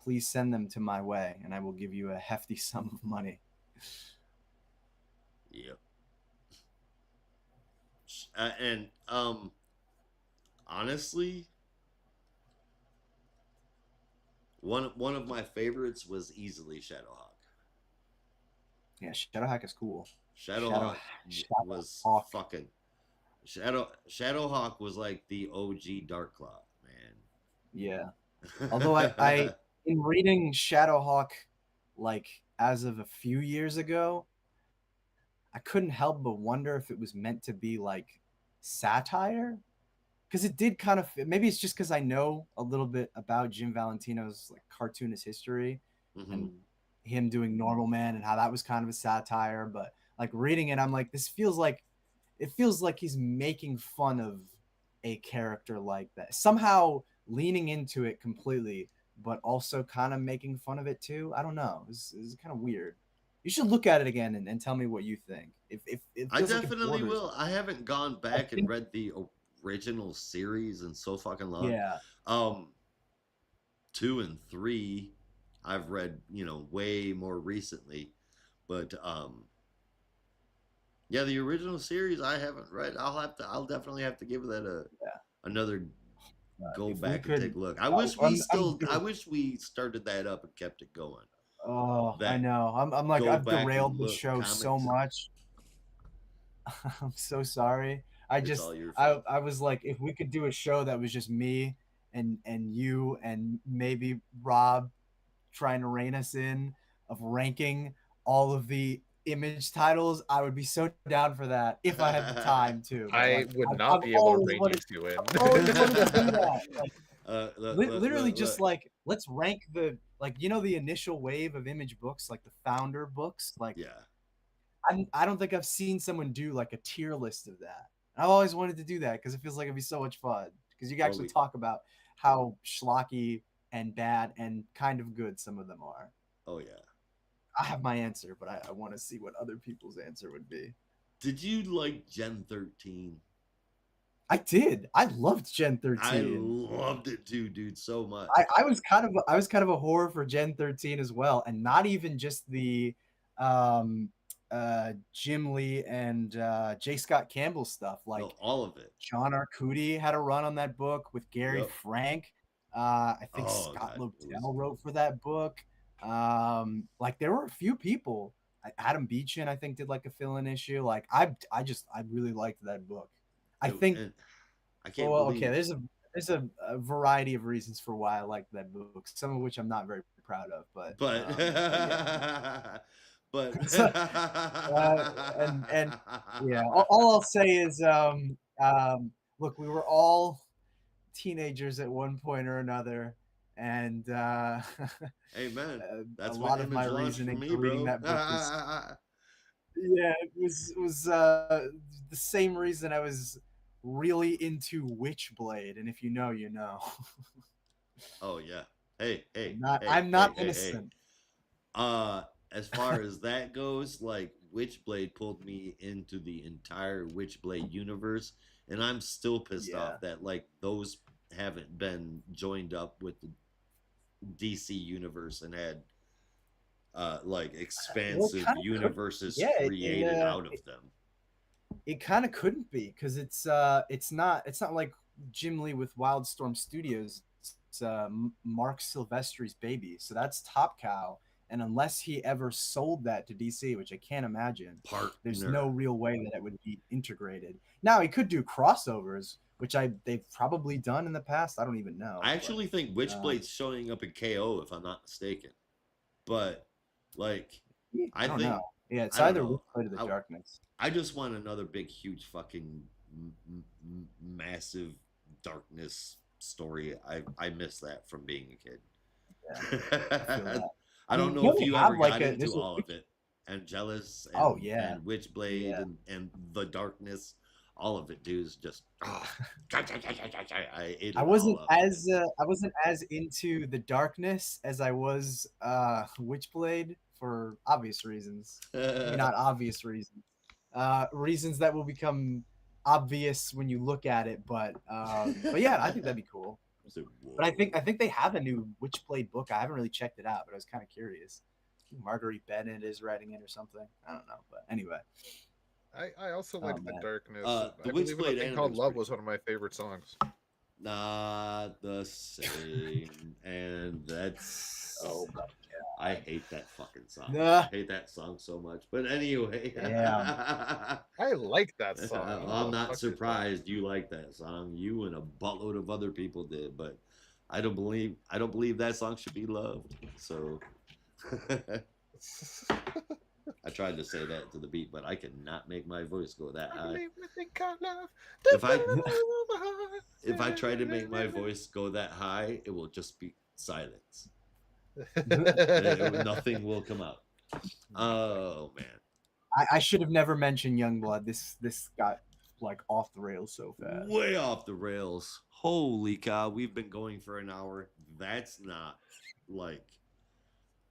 please send them to my way, and I will give you a hefty sum of money. Yep. And honestly, one of my favorites was easily Shadowhawk. Yeah, Shadowhawk is cool. Shadowhawk was fucking Shadowhawk was like the OG Darkclaw, man. Yeah. Although I in reading Shadowhawk, like, as of a few years ago, I couldn't help but wonder if it was meant to be like satire, because it did kind of, maybe it's just because I know a little bit about Jim Valentino's like cartoonist history, and him doing Normal Man and how that was kind of a satire. But like reading it, I'm like, it feels like he's making fun of a character like that, somehow leaning into it completely, but also kind of making fun of it too. I don't know. It's kind of weird. You should look at it again and tell me what you think. If I definitely will. I haven't gone back and read the original series in so fucking long. Yeah. 2 and 3, I've read, way more recently, but yeah, the original series I haven't read. I'll definitely have to give that another go back and take a look. I wish we started that up and kept it going. Oh, I know. I'm like, I've derailed the show so much. I'm so sorry. I was like, if we could do a show that was just me and you and maybe Rob trying to rein us in of ranking all of the Image titles, I would be so down for that if I had the time to. I would not be able to rein you two in. Literally, just like, let's rank the, like, the initial wave of Image books, like the founder books. Like, yeah, I don't think I've seen someone do like a tier list of that. I've always wanted to do that because it feels like it'd be so much fun, because you can actually talk about how schlocky and bad and kind of good some of them are. Oh yeah. I have my answer, but I want to see what other people's answer would be. Did you like Gen 13? I did. I loved Gen 13. I loved it too, dude, so much. I was kind of a whore for Gen 13 as well, and not even just the Jim Lee and J. Scott Campbell stuff. Like, all of it. John Arcudi had a run on that book with Gary Frank. I think Scott Lobdell wrote for that book. Like, there were a few people. Adam Beechin, I think, did like a fill-in issue. Like, I really liked that book. I think. I can't believe. Okay, there's a variety of reasons for why I liked that book. Some of which I'm not very proud of, but yeah. But and yeah, all I'll say is, look, we were all teenagers at one point or another. And amen. That's a lot of my reasoning for reading that book was, it was the same reason I was really into Witchblade, and if you know, you know. Oh yeah. Hey. I'm not innocent. As far as that goes, like, Witchblade pulled me into the entire Witchblade universe, and I'm still pissed off that, like, those haven't been joined up with the DC universe and had like expansive universes created out of them. It kind of couldn't be, because it's not like Jim Lee with Wildstorm Studios. It's Mark Silvestri's baby, so that's Top Cow. And unless he ever sold that to DC, which I can't imagine, there's no real way that it would be integrated. Now he could do crossovers, which they've probably done in the past. I don't even know. I actually think Witchblade's showing up in KO, if I'm not mistaken. But like, I don't think know. Yeah, it's either Witchblade or the Darkness. I just want another big, huge, fucking massive Darkness story. I miss that from being a kid. Yeah, I don't know if you ever got into all of it. Angelus and, and Witchblade and the Darkness, all of it, dudes. Just I wasn't as into the Darkness as I was Witchblade for obvious reasons. Not obvious reasons. Reasons that will become obvious when you look at it, but yeah, I think that'd be cool. But I think they have a new Witchblade book. I haven't really checked it out, but I was kind of curious. Marguerite Bennett is writing it or something. I don't know, but anyway. I also like the Darkness. The Witchblade thing called Love was one of my favorite songs. Not the same, and that's I hate that fucking song. I hate that song so much. But anyway, I like that song. I'm not surprised you like that song. You and a buttload of other people did, but I don't believe that song should be loved. So I tried to say that to the beat, but I cannot make my voice go that high. If I try to make my voice go that high, it will just be silence. Nothing will come out. Oh man! I should have never mentioned Youngblood. This got like off the rails so fast. Way off the rails. Holy cow! We've been going for an hour. That's not like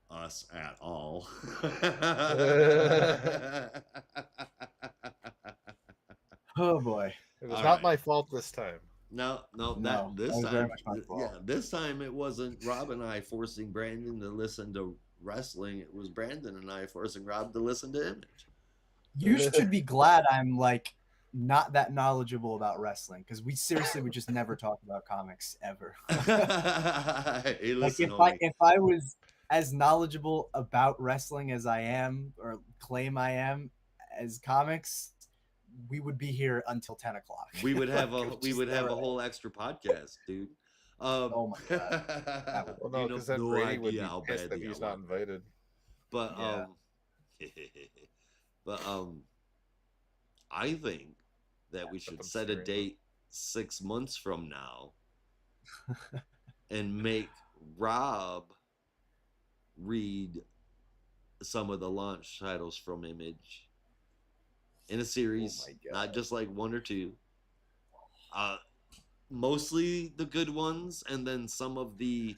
us at all. Oh boy! It was not my fault this time. No, this time it wasn't Rob and I forcing Brandon to listen to wrestling. It was Brandon and I forcing Rob to listen to Image. You should be glad I'm like not that knowledgeable about wrestling, because we seriously would just never talk about comics ever. Hey, listen, if I was as knowledgeable about wrestling as I am, or claim I am, as comics, we would be here until 10 o'clock. We would have a whole extra podcast, dude. Oh my god! Well, no, because then Brady would be pissed that he's not invited. But I think that we should set a date 6 months from now and make Rob read some of the launch titles from Image in a series, not just like one or two. Mostly the good ones, and then some of the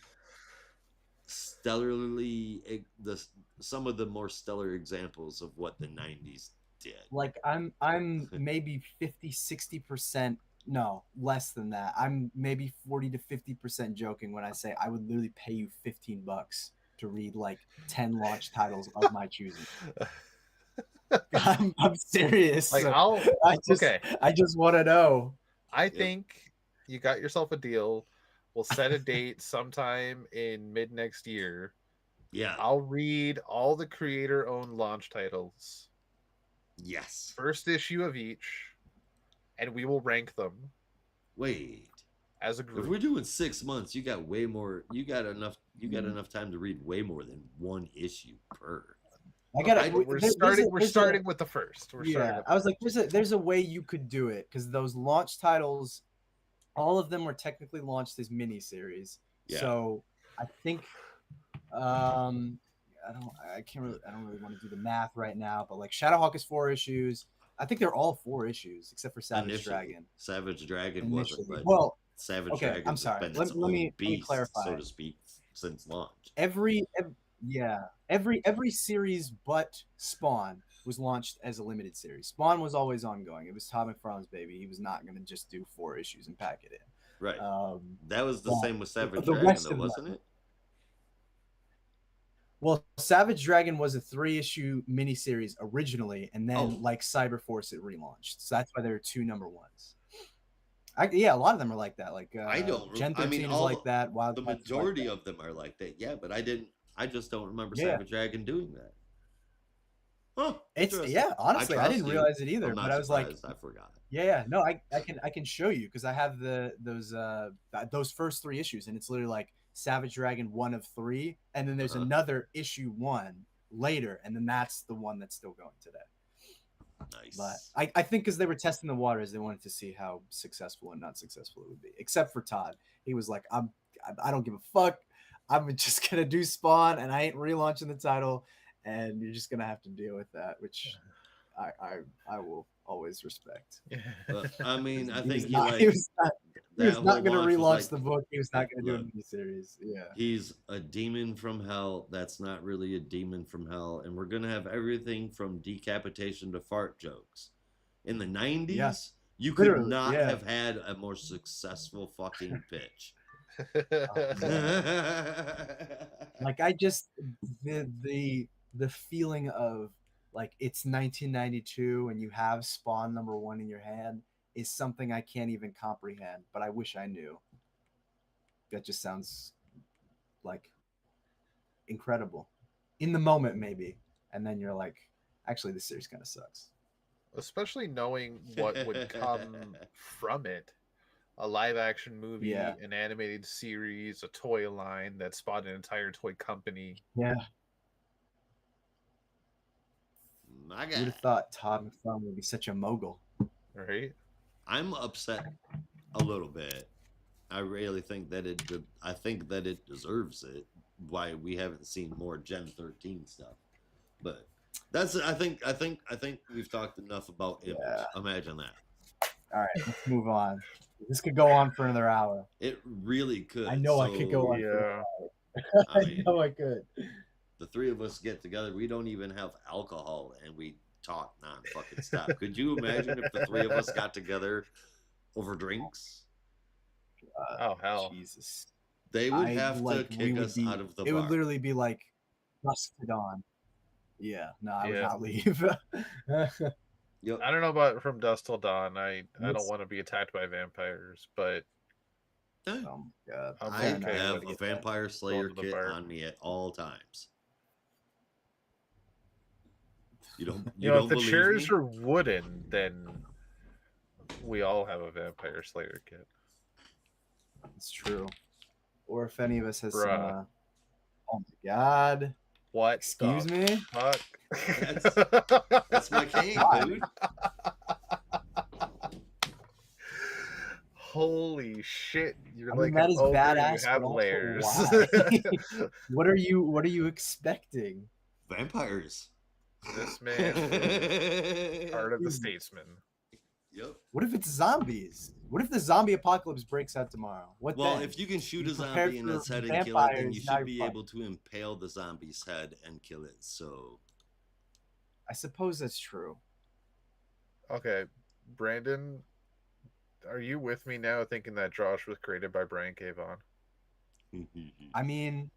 some of the more stellar examples of what the 90s did. Like I'm maybe 50-60%, no, less than that. I'm maybe 40 to 50% joking when I say I would literally pay you $15 to read like 10 launch titles of my choosing. I'm serious. Like I just want to know. I think you got yourself a deal. We'll set a date sometime in mid next year. Yeah. I'll read all the creator-owned launch titles. Yes. First issue of each, and we will rank them. Wait. As a group. If we're doing 6 months, you got way more. You got enough time to read way more than one issue per. We're starting with the first. I was like, there's a way you could do it, because those launch titles, all of them were technically launched as miniseries. Yeah. So I think I don't really want to do the math right now, but like Shadowhawk is 4 issues. I think they're all 4 issues except for Savage Dragon. Savage Dragon wasn't, but Savage Dragon. I'm sorry. Let me clarify, so to speak, since launch. Every series but Spawn was launched as a limited series. Spawn was always ongoing. It was Todd McFarlane's baby. He was not going to just do 4 issues and pack it in. Right. That was the same with Savage Dragon, though, wasn't it? Well, Savage Dragon was a 3-issue miniseries originally, and then like Cyberforce, it relaunched. So that's why there are 2 number 1s. Yeah, a lot of them are like that. Like I don't. Gen I 13 mean, is like that. the Wildcats majority like of them are like that. Yeah, but I didn't. I just don't remember that. Yeah, Savage Dragon doing that. Huh? it's Interesting. yeah. Honestly, I didn't trust you. realize it either. I'm But not I was like, surprised. I forgot. yeah. No, I can show you because I have those first 3 issues, and it's literally like Savage Dragon 1 of 3, and then there's another issue 1 later, and then that's the one that's still going today. Nice. But I think because they were testing the waters, they wanted to see how successful and not successful it would be. Except for Todd, he was like, I don't give a fuck. I'm just gonna do Spawn, and I ain't relaunching the title, and you're just gonna have to deal with that, which I will always respect. I mean, I think he was not going to relaunch like, the book. He was not going to do a miniseries. Yeah, he's a demon from hell. That's not really a demon from hell, and we're gonna have everything from decapitation to fart jokes. In the 90s, you could not have had a more successful fucking pitch. Like I just the feeling of like it's 1992 and you have Spawn #1 in your hand is something I can't even comprehend, but I wish I knew. That just sounds like incredible in the moment, maybe, and then you're like, actually, this series kind of sucks. Especially knowing what would come from it. A live-action movie, an animated series, a toy line that spawned an entire toy company. Yeah. My God. Who would have thought Todd McFarlane would be such a mogul? Right? I'm upset a little bit. I really think that it deserves it. Why we haven't seen more Gen 13 stuff. But that's I think we've talked enough about Image. Yeah. Imagine that. All right, let's move on. This could go on for another hour. It really could. I know I could go on for another hour. I know I could. The 3 of us get together. We don't even have alcohol, and we talk non-fucking stop. Could you imagine if the 3 of us got together over drinks? Oh, hell. Jesus. They would have to kick us out of the bar. It would literally be like dusk to dawn. Yeah, no, I would not leave. Yep. I don't know about From Dusk Till Dawn. I don't want to be attacked by vampires, but oh my God. I have a Vampire Slayer kit on me at all times. You don't if the chairs are wooden, then we all have a Vampire Slayer kit. It's true. Or if any of us has some oh my God. What? Excuse me? Fuck. That's my cane, dude. Holy shit! You're that is badass. You have layers. What are you expecting? Vampires. This man, part of the statesman. Yep. What if it's zombies? What if the zombie apocalypse breaks out tomorrow? Well, if you can shoot a zombie in its head and kill it, then you should be able to impale the zombie's head and kill it. So, I suppose that's true. Okay, Brandon, are you with me now thinking that Josh was created by Brian K. Vaughan? I mean,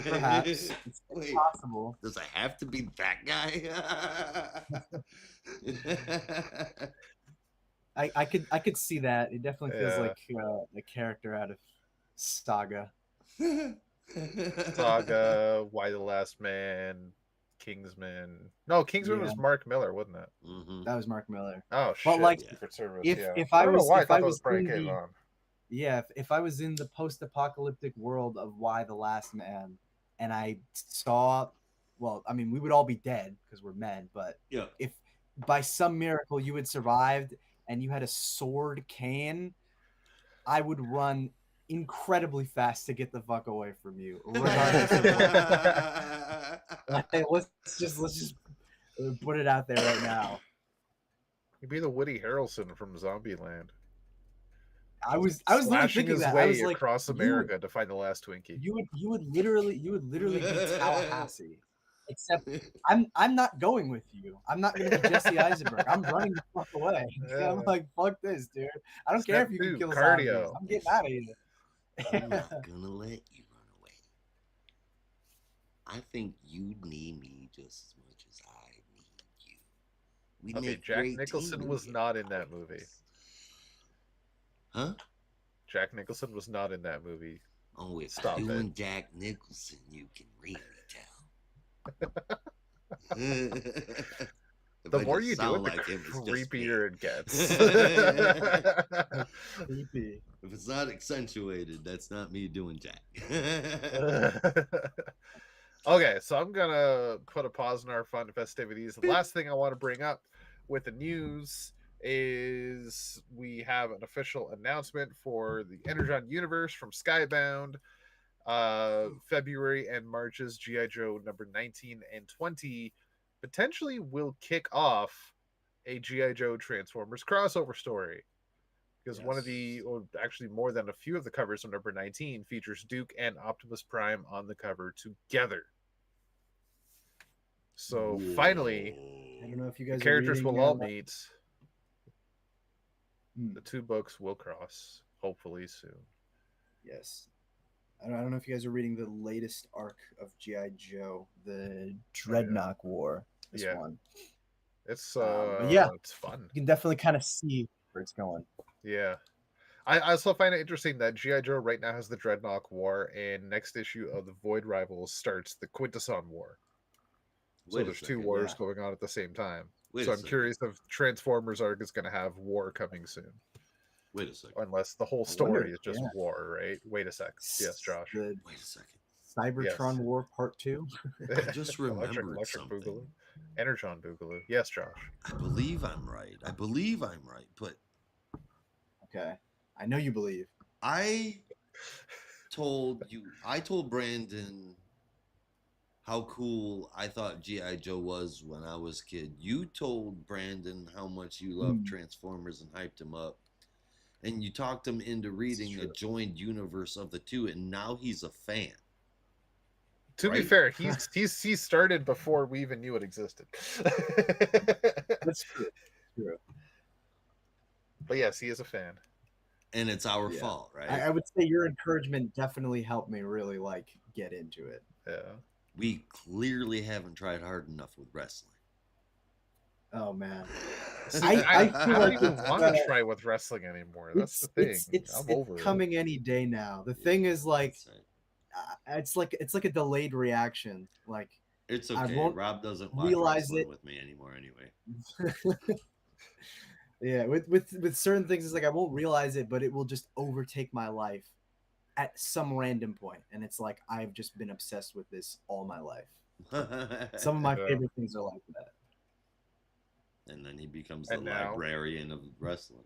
perhaps it's possible. Does it have to be that guy? I could see that. It definitely feels like a character out of Saga. Saga, Why the Last Man, Kingsman. No, Kingsman was Mark Miller, wasn't it? Mm-hmm. That was Mark Miller. Oh shit! But like, if I was in the post-apocalyptic world of Why the Last Man, and I saw, well, I mean, we would all be dead because we're men. But if by some miracle you had survived and you had a sword cane, I would run incredibly fast to get the fuck away from you. Regardless of what. Let's just put it out there right now. You'd be the Woody Harrelson from Zombieland. I was literally thinking his that. way I was like, across America to find the last Twinkie. You would literally be Tallahassee. Except I'm not going with you. I'm not going to be Jesse Eisenberg. I'm running the fuck away. Yeah. I'm like, fuck this, dude. I don't care if you can kill zombies. I'm getting out of here. I'm not gonna let you run away. I think you need me just as much as I need you. Jack Nicholson was not in that movie. Huh? Jack Nicholson was not in that movie. Oh, if Stop I'm doing it. Jack Nicholson, you can really tell. The more you do it, the creepier it gets. Creepy. If it's not accentuated, that's not me doing Jack. Okay, so I'm gonna put a pause in our fun festivities. The last thing I want to bring up with the news is we have an official announcement for the Energon universe from Skybound. February and March's G.I. Joe number 19 and 20 potentially will kick off a G.I. Joe Transformers crossover story. Because one of the, or actually more than a few of the covers of number 19 features Duke and Optimus Prime on the cover together. So finally, I don't know if you guys the characters will all meet. The 2 books will cross, hopefully soon. Yes. I don't know if you guys are reading the latest arc of G.I. Joe, the Dreadnought War. This one. It's but yeah, it's fun. You can definitely kind of see where it's going. Yeah. I also find it interesting that G.I. Joe right now has the Dreadnought War, and next issue of the Void Rivals starts the Quintesson War. So there's 2 wars going on at the same time. So I'm curious if Transformers arc is going to have war coming soon. Wait a second. Unless the whole story is just war, right? Wait a second. Yes, Josh. Wait a second. Cybertron War Part 2? I just remembered Electric something. Boogaloo. Energon Boogaloo. Yes, Josh. I believe I'm right, but... Okay. I know you believe. I told Brandon how cool I thought G.I. Joe was when I was a kid. You told Brandon how much you loved Transformers and hyped him up. And you talked him into reading a joined universe of the 2, and now he's a fan. To be fair, he started before we even knew it existed. That's true. But yes, he is a fan. And it's our fault, right? I would say your encouragement definitely helped me really get into it. Yeah. We clearly haven't tried hard enough with wrestling. Oh man. I don't even want to try with wrestling anymore. That's the thing. I'm over coming any day now. The thing is it's like a delayed reaction. Like it's okay. Rob doesn't watch wrestling with me anymore anyway. Yeah, with certain things, it's like I won't realize it, but it will just overtake my life at some random point, and it's like I've just been obsessed with this all my life. Some of my favorite things are like that. And then he becomes the librarian of wrestling.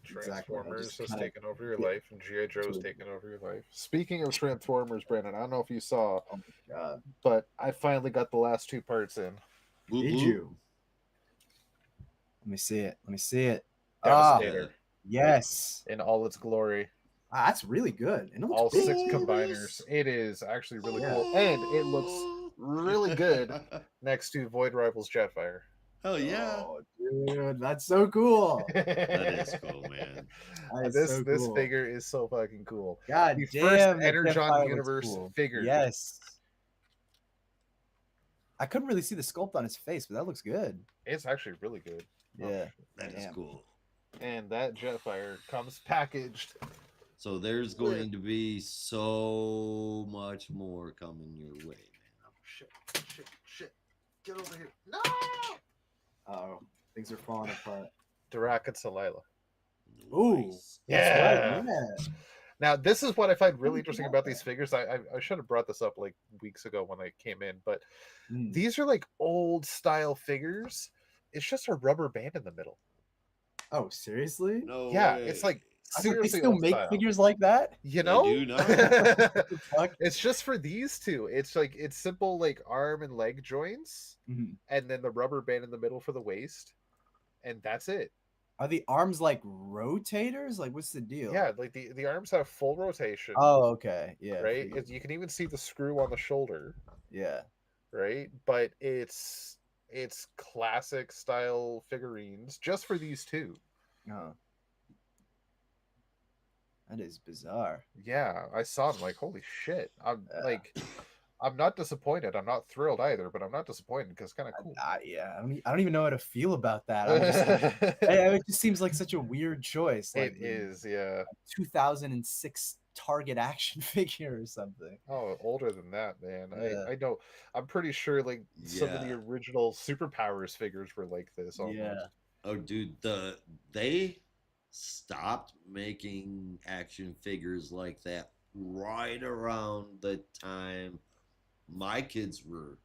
Transformers has taken over your life, and G.I. Joe has taken over your life. Speaking of Transformers, Brandon, I don't know if you saw, but I finally got the last 2 parts in. Did you? Let me see it. Devastator. Yes. In all its glory. That's really good. And it looks all big. 6 combiners. It is actually really cool. And it looks really good next to Void Rivals Jetfire. Hell yeah. Oh, dude, that's so cool. That is cool, man. This figure is so fucking cool. God the damn, first Energon Universe figure. Yes. I couldn't really see the sculpt on his face, but that looks good. It's actually really good. Yeah. That is cool. And that Jetfire comes packaged. So there's going to be so much more coming your way, man. Oh, shit. Get over here. No! Oh, things are falling apart. Dirac and Salila. Ooh. Yeah. Now, this is what I find really interesting about these figures. I should have brought this up like weeks ago when I came in, but these are like old style figures. It's just a rubber band in the middle. Oh, seriously? No yeah, way. It's like seriously. They still make figures like that? You know? They do now. It's just for these 2. It's like it's simple like arm and leg joints, and then the rubber band in the middle for the waist, and that's it. Are the arms like rotators? Like, what's the deal? Yeah, like the arms have full rotation. Oh, okay. Yeah. Right? You can even see the screw on the shoulder. Yeah. Right? But it's classic style figurines just for these 2. Oh. That is bizarre. Yeah, I saw them like, holy shit. I'm like, I'm not disappointed. I'm not thrilled either, but I'm not disappointed because it's kind of cool. Yeah, I don't even know how to feel about that. I'm just like, it just seems like such a weird choice. Like it is, yeah. 2006 Target action figure or something. Oh, older than that, man. I know. I'm pretty sure like some of the original Superpowers figures were like this almost. Yeah. Oh, dude, they stopped making action figures like that right around the time my kids were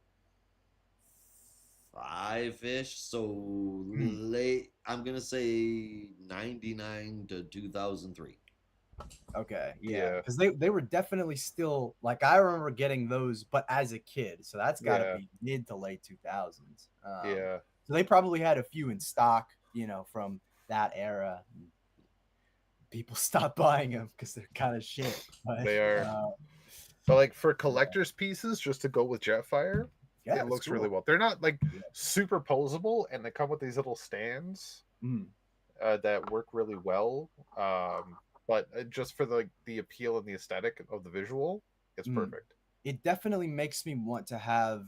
5-ish, so late. I'm gonna say 99 to 2003. Okay, yeah, because they were definitely still like I remember getting those, but as a kid, so that's got to be mid to late 2000s. Yeah. So they probably had a few in stock, from that era. People stopped buying them because they're kind of shit. But, they are. But like for collector's pieces, just to go with Jetfire, it looks really well. They're not like superposable, and they come with these little stands that work really well. But just for the appeal and the aesthetic of the visual, it's perfect. It definitely makes me want to have,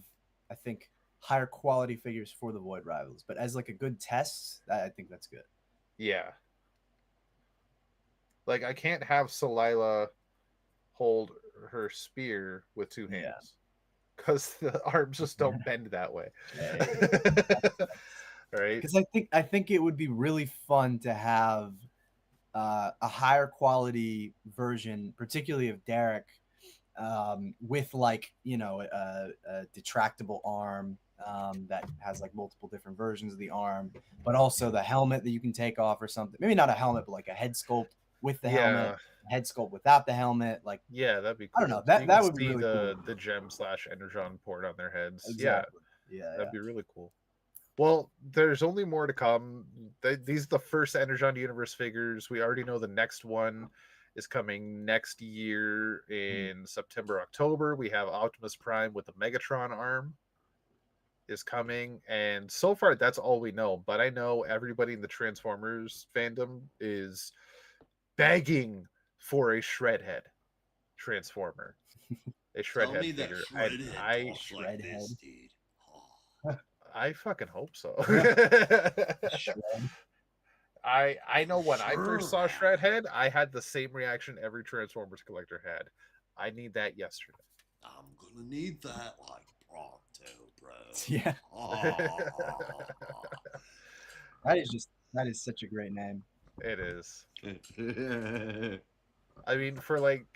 I think, higher quality figures for the Void Rivals. But as like a good test, I think that's good. Yeah. Like I can't have Celila hold her spear with two hands because the arms just don't bend that way. Right? Because I think it would be really fun to have a higher quality version, particularly of Derek, with like a detractable arm that has like multiple different versions of the arm, but also the helmet that you can take off or something. Maybe not a helmet, but like a head sculpt with the helmet, head sculpt without the helmet. Like that'd be cool. I don't know. That would be really cool. The gem/energon port on their heads. Exactly. That'd be really cool. Well, there's only more to come. These are the first Energon Universe figures. We already know the next one is coming next year in September, October. We have Optimus Prime with the Megatron arm is coming. And so far, that's all we know. But I know everybody in the Transformers fandom is begging for a Shredhead Transformer. A Shredhead figure. Shredhead. I fucking hope so. I know when I first saw Shredhead, I had the same reaction every Transformers collector had. I need that yesterday. I'm gonna need that like pronto, bro. Yeah. That is such a great name. It is. I mean, for like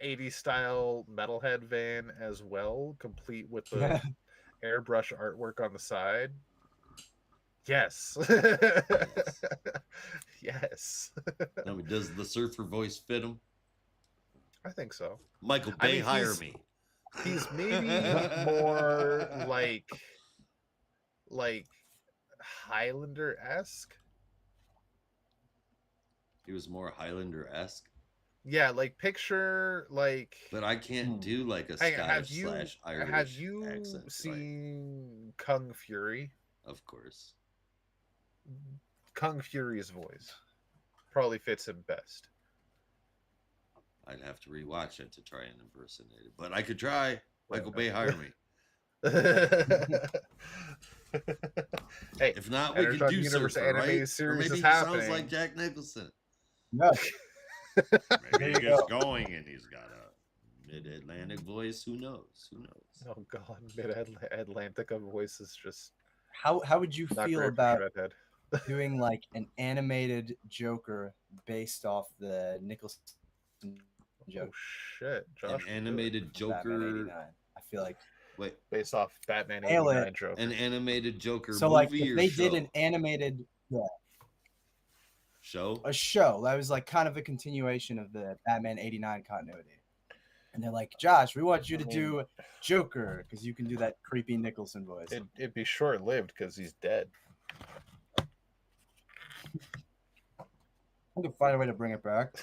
80s style metalhead van as well, complete with the airbrush artwork on the side. Yes. Yes. I mean, does the surfer voice fit him? I think so. Michael Bay, hire me. He's maybe more like Highlander-esque. He was more Highlander-esque. Yeah, like picture like. But I can't do like a Scottish/Irish. Have you seen Kung Fury? Of course. Kung Fury's voice probably fits him best. I'd have to rewatch it to try and impersonate it, but I could try. Michael Bay, hire me. Hey, if not, we can do Surfer, right? Series or maybe he happening. Sounds like Jack Nicholson. No. Maybe he gets going and he's got a mid-Atlantic voice. Who knows? Who knows? Oh God, mid-Atlantic voice is just. How would you feel about doing like an animated Joker based off the Nicholson Joker? Oh shit, Josh! An animated Joker. I feel like based off Batman 89 Joker. An animated Joker. So like if they did an animated show, a show that was like kind of a continuation of the Batman 89 continuity. And they're like, Josh, we want you to do Joker because you can do that creepy Nicholson voice. It'd be short-lived because he's dead. I can find a way to bring it back.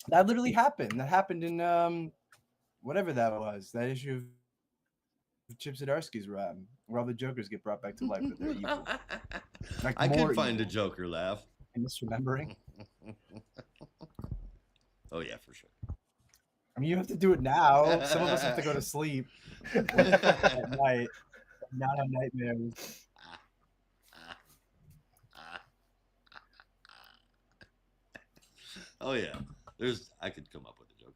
That literally happened. That happened in whatever that was. That issue of Chip Zdarsky's run, where all the Jokers get brought back to life, but they're evil. Like, I could find a Joker laugh. I'm misremembering. Oh yeah, for sure. I mean, you have to do it now. Some of us have to go to sleep at night, not have nightmares. Oh yeah, I could come up with a joke.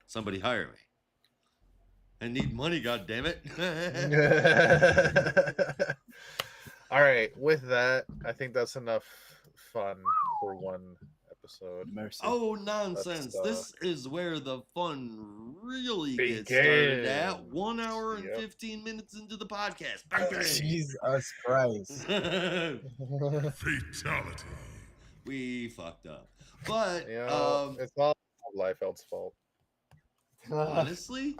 Somebody hire me. I need money, God damn it. All right, with that, I think that's enough fun for one episode. Mercy. Oh, nonsense. This is where the fun really gets started at 1 hour and 15 minutes into the podcast. Jesus Christ. Fatality. We fucked up. But it's all Liefeld's fault. Honestly,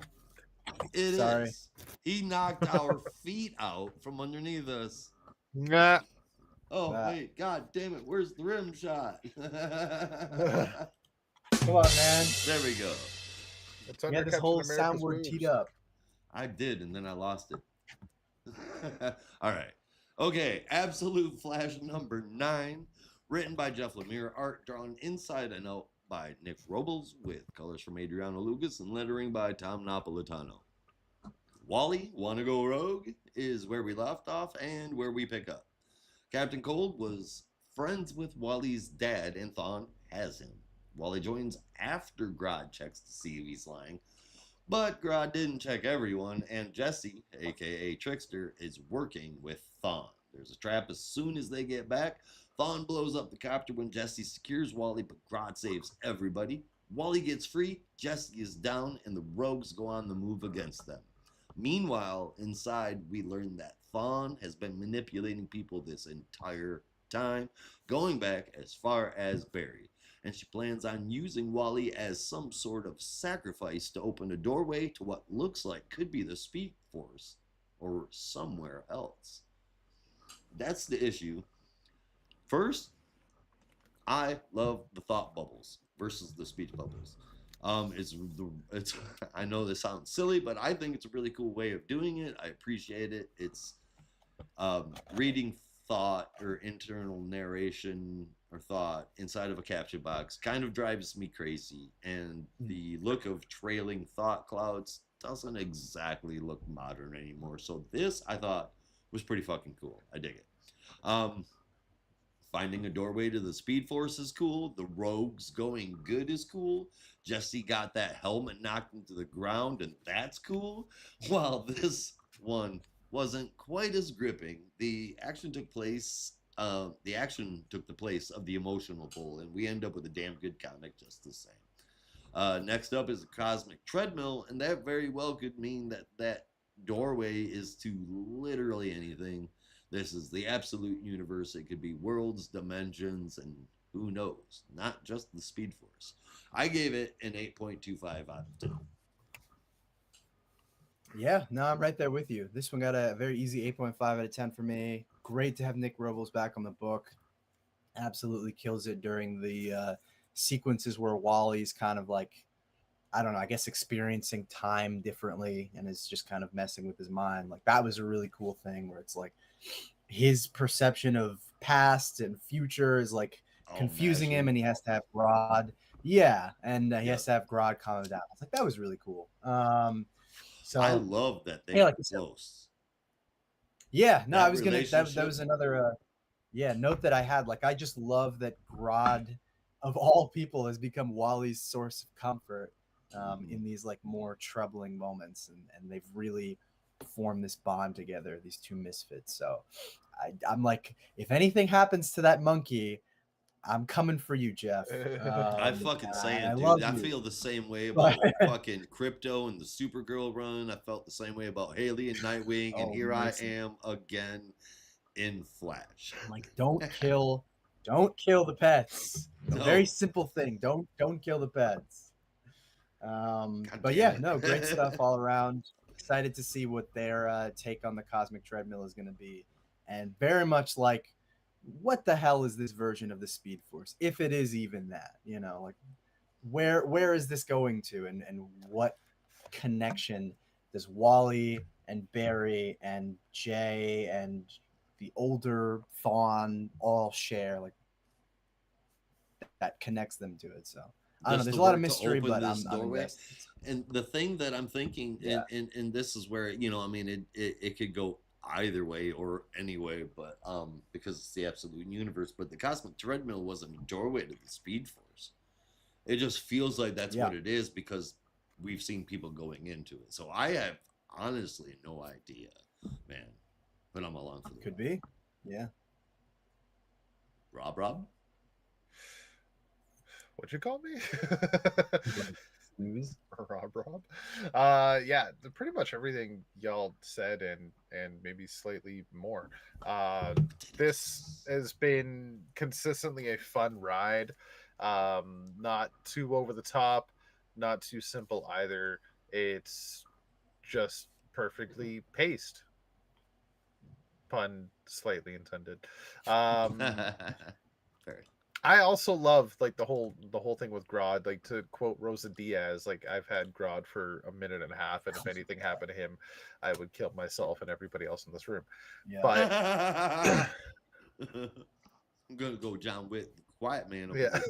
it is. He knocked our feet out from underneath us. Nah. Oh, wait. God damn it. Where's the rim shot? Come on, man. There we go. You had this whole soundboard teed up. I did, and then I lost it. All right. Okay. Absolute Flash number 9. Written by Jeff Lemire. Art drawn inside a note by Nick Robles with colors from Adriano Lucas and lettering by Tom Napolitano. Wally, Wanna Go Rogue is where we left off and where we pick up. Captain Cold was friends with Wally's dad and Thawne has him. Wally joins after Grodd checks to see if he's lying. But Grodd didn't check everyone, and Jesse, aka Trickster, is working with Thawne. There's a trap as soon as they get back. Thawne blows up the copter when Jesse secures Wally, but Grodd saves everybody. Wally gets free, Jesse is down, and the rogues go on the move against them. Meanwhile, inside, we learn that Thawne has been manipulating people this entire time, going back as far as Barry. And she plans on using Wally as some sort of sacrifice to open a doorway to what looks like could be the Speed Force or somewhere else. That's the issue. First, I love the thought bubbles versus the speech bubbles. It's I know this sounds silly, but I think it's a really cool way of doing it. I appreciate it. It's reading thought or internal narration or thought inside of a caption box kind of drives me crazy, and the look of trailing thought clouds doesn't exactly look modern anymore. So this, I thought, was pretty fucking cool. I dig it. Finding a doorway to the Speed Force is cool. The rogues going good is cool. Jesse got that helmet knocked into the ground, and that's cool. While this one wasn't quite as gripping, the action took the place of the emotional pull, and we end up with a damn good comic just the same. Next up is a cosmic treadmill, and that very well could mean that doorway is to literally anything. This is the absolute universe. It could be worlds, dimensions, and who knows? Not just the Speed Force. I gave it an 8.25 out of 10. Yeah, no, I'm right there with you. This one got a very easy 8.5 out of 10 for me. Great to have Nick Robles back on the book. Absolutely kills it during the sequences where Wally's kind of like, I don't know, I guess experiencing time differently and is just kind of messing with his mind. Like, that was a really cool thing where it's like his perception of past and future is like confusing him, and he has to have Grodd. Yeah, and he has to have Grodd calm him down. It's like, that was really cool. So I love that they were close. Yeah, no, I was gonna. That was another note that I had. Like, I just love that Grodd, of all people, has become Wally's source of comfort in these like more troubling moments, and they've really formed this bond together, these two misfits. So I'm like, if anything happens to that monkey, I'm coming for you, Jeff. I fucking say it, dude. I feel the same way about fucking Crypto and the Supergirl run. I felt the same way about Haley and Nightwing, and here I am again in Flash. I'm like, don't kill the pets. It's a very simple thing. Don't kill the pets. But yeah, no, great stuff all around. Excited to see what their take on the cosmic treadmill is going to be, and very much like, what the hell is this version of the Speed Force, if it is even that, you know, like where is this going to, and what connection does Wally and Barry and Jay and the older Thawne all share, like that connects them to it. So I don't know. There's a lot of mystery, but I'm invested. And the thing that I'm thinking, and this is where, you know, I mean, it could go either way or any way, but because it's the absolute universe. But the cosmic treadmill wasn't a doorway to the Speed Force. It just feels like that's what it is because we've seen people going into it. So I have honestly no idea, man. But I'm along for the could be, yeah. Rob. What'd you call me? Rob. Yeah, pretty much everything y'all said and maybe slightly more. This has been consistently a fun ride. Not too over the top, not too simple either. It's just perfectly paced. Pun slightly intended. I also love like the whole thing with Grodd. Like, to quote Rosa Diaz, like, I've had Grodd for a minute and a half, and if anything happened to him, I would kill myself and everybody else in this room. Yeah. But I'm gonna go John Wick, the quiet man. Yeah.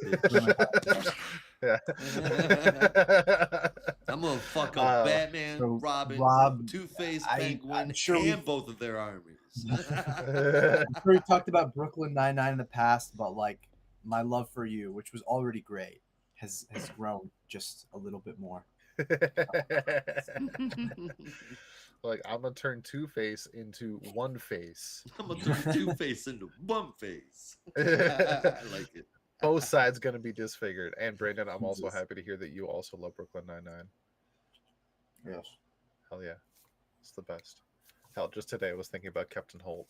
I'm gonna fuck up Batman, Robin, Two-Face, Penguin, and both of their armies. I'm sure we talked about Brooklyn Nine-Nine in the past, but like, my love for you, which was already great, has grown just a little bit more. Like, I'm gonna turn Two-Face into One Face. I'm gonna turn Two-Face into One Face. I like it. Both sides gonna be disfigured. And Brandon, I'm also happy to hear that you also love Brooklyn Nine-Nine. Yes. Hell yeah, it's the best. Hell, just today I was thinking about Captain Holt.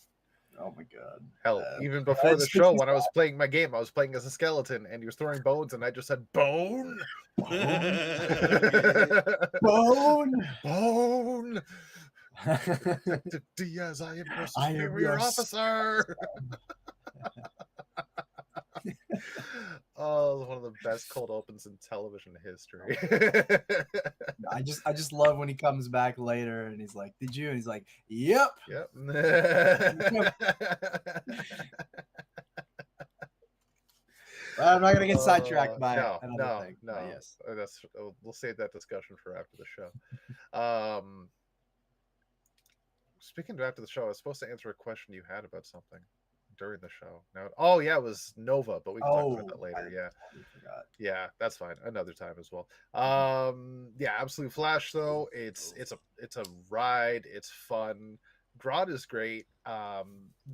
Oh my god. Hell, even before the show, when I was playing my game, I was playing as a skeleton, and he was throwing bones, and I just said, "Bone, bone." Diaz, I am your superior officer. Oh, one of the best cold opens in television history. I just love when he comes back later and he's like, "Did you?" And he's like, "Yep." I'm not gonna get sidetracked by another thing. No. Yes, we'll save that discussion for after the show. Speaking of after the show, I was supposed to answer a question you had about something during the show. Now, it was Nova, but we can talk about that later. Yeah, that's fine. Another time as well. Yeah, Absolute Flash though. It's a ride. It's fun. Grodd is great.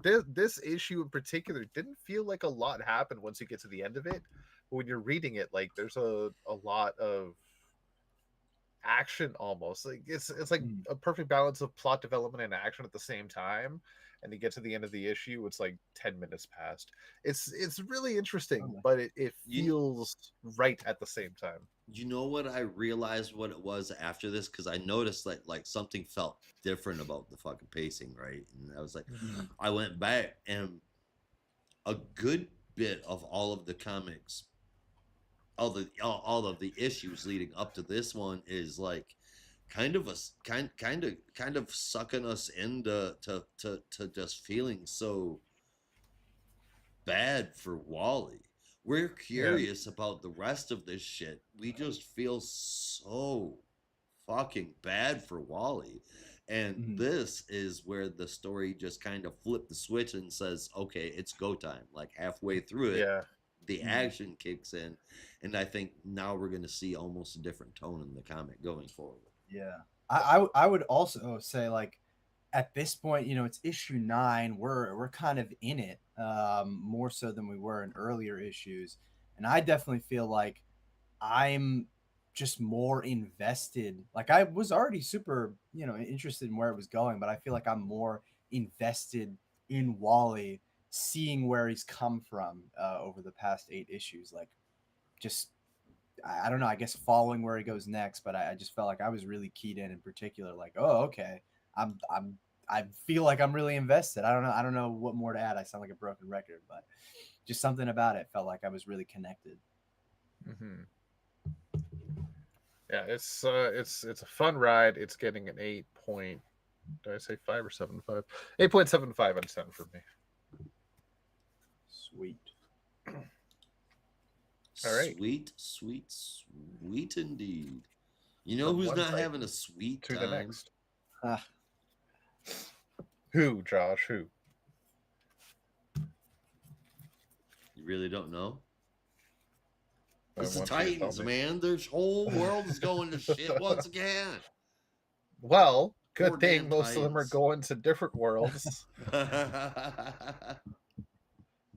This issue in particular didn't feel like a lot happened once you get to the end of it. But when you're reading it, like, there's a lot of action almost. Like, it's like a perfect balance of plot development and action at the same time. And you get to the end of the issue, it's like 10 minutes past. It's really interesting, but it feels right at the same time. You know what I realized what it was after this? Because I noticed that like something felt different about the fucking pacing, right? And I was like, I went back, and a good bit of all of the comics, all of the issues leading up to this one is like kind of sucking us into to just feeling so bad for Wally. We're curious about the rest of this shit. We just feel so fucking bad for Wally. And this is where the story just kind of flipped the switch and says, okay, it's go time. Like halfway through it, the action kicks in. And I think now we're going to see almost a different tone in the comic going forward. Yeah. I would also say, like, at this point, you know, it's issue 9. We're kind of in it, more so than we were in earlier issues. And I definitely feel like I'm just more invested. Like, I was already super, you know, interested in where it was going, but I feel like I'm more invested in Wally, seeing where he's come from over the past 8 issues. Like, just, I don't know, I guess following where he goes next, but I just felt like I was really keyed in particular. Like, oh, okay, I feel like I'm really invested. I don't know what more to add. I sound like a broken record, but just something about it felt like I was really connected. Yeah, it's a fun ride. It's getting an 8 point. Did I say 5 or 7.5? 8.75 out of 10 for me. Sweet. All right. Sweet, sweet, sweet indeed. You know From who's one not Titan having a sweet to time? the next. Ah, Who, Josh? Who? You really don't know? I It's the want you to tell Titans, me. man. Their whole world is going to shit once again. Well, Poor good thing damn most of them are Titans. going to different worlds.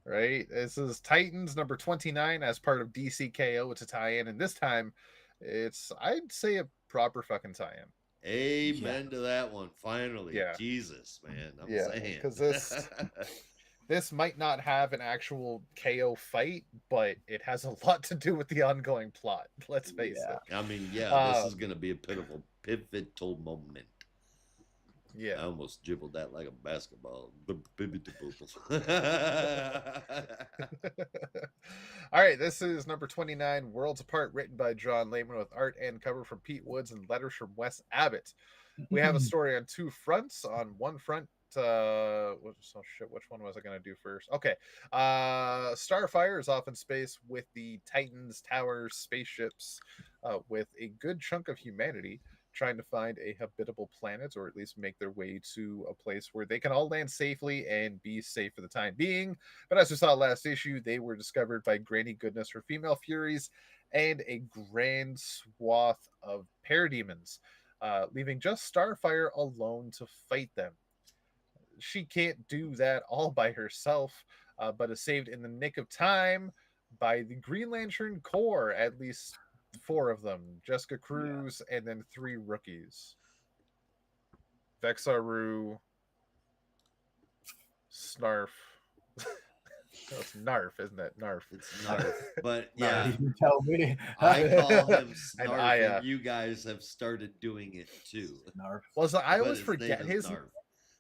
Right? This is Titans number 29 as part of DCKO. It's a tie-in, and this time it's, I'd say, a proper fucking tie-in. Amen to that one. Finally, Yeah. Jesus, man. I'm Yeah, saying because this might not have an actual KO fight, but it has a lot to do with the ongoing plot. Let's face it. I mean, yeah, this is gonna be a pivotal moment. Yeah. I almost dribbled that like a basketball. All right, this is number 29, Worlds Apart, written by John Layman with art and cover from Pete Woods and letters from Wes Abbott. We have a story on two fronts. On one front, which one was I going to do first? Okay. Starfire is off in space with the Titans, towers, spaceships, with a good chunk of humanity trying to find a habitable planet, or at least make their way to a place where they can all land safely and be safe for the time being. But as we saw last issue, they were discovered by Granny Goodness, her female Furies, and a grand swath of parademons, leaving just Starfire alone to fight them. She can't do that all by herself, but is saved in the nick of time by the Green Lantern Corps, at least 4 of them, Jessica Cruz, and then 3 rookies. Vexaru, Snarf. No, it's Narf, isn't it? Narf. It's Narf. But yeah, you tell me. I call him And Snarf, and you guys have started doing it too. Snarf. Well, so I But always his forget name is his. Narf.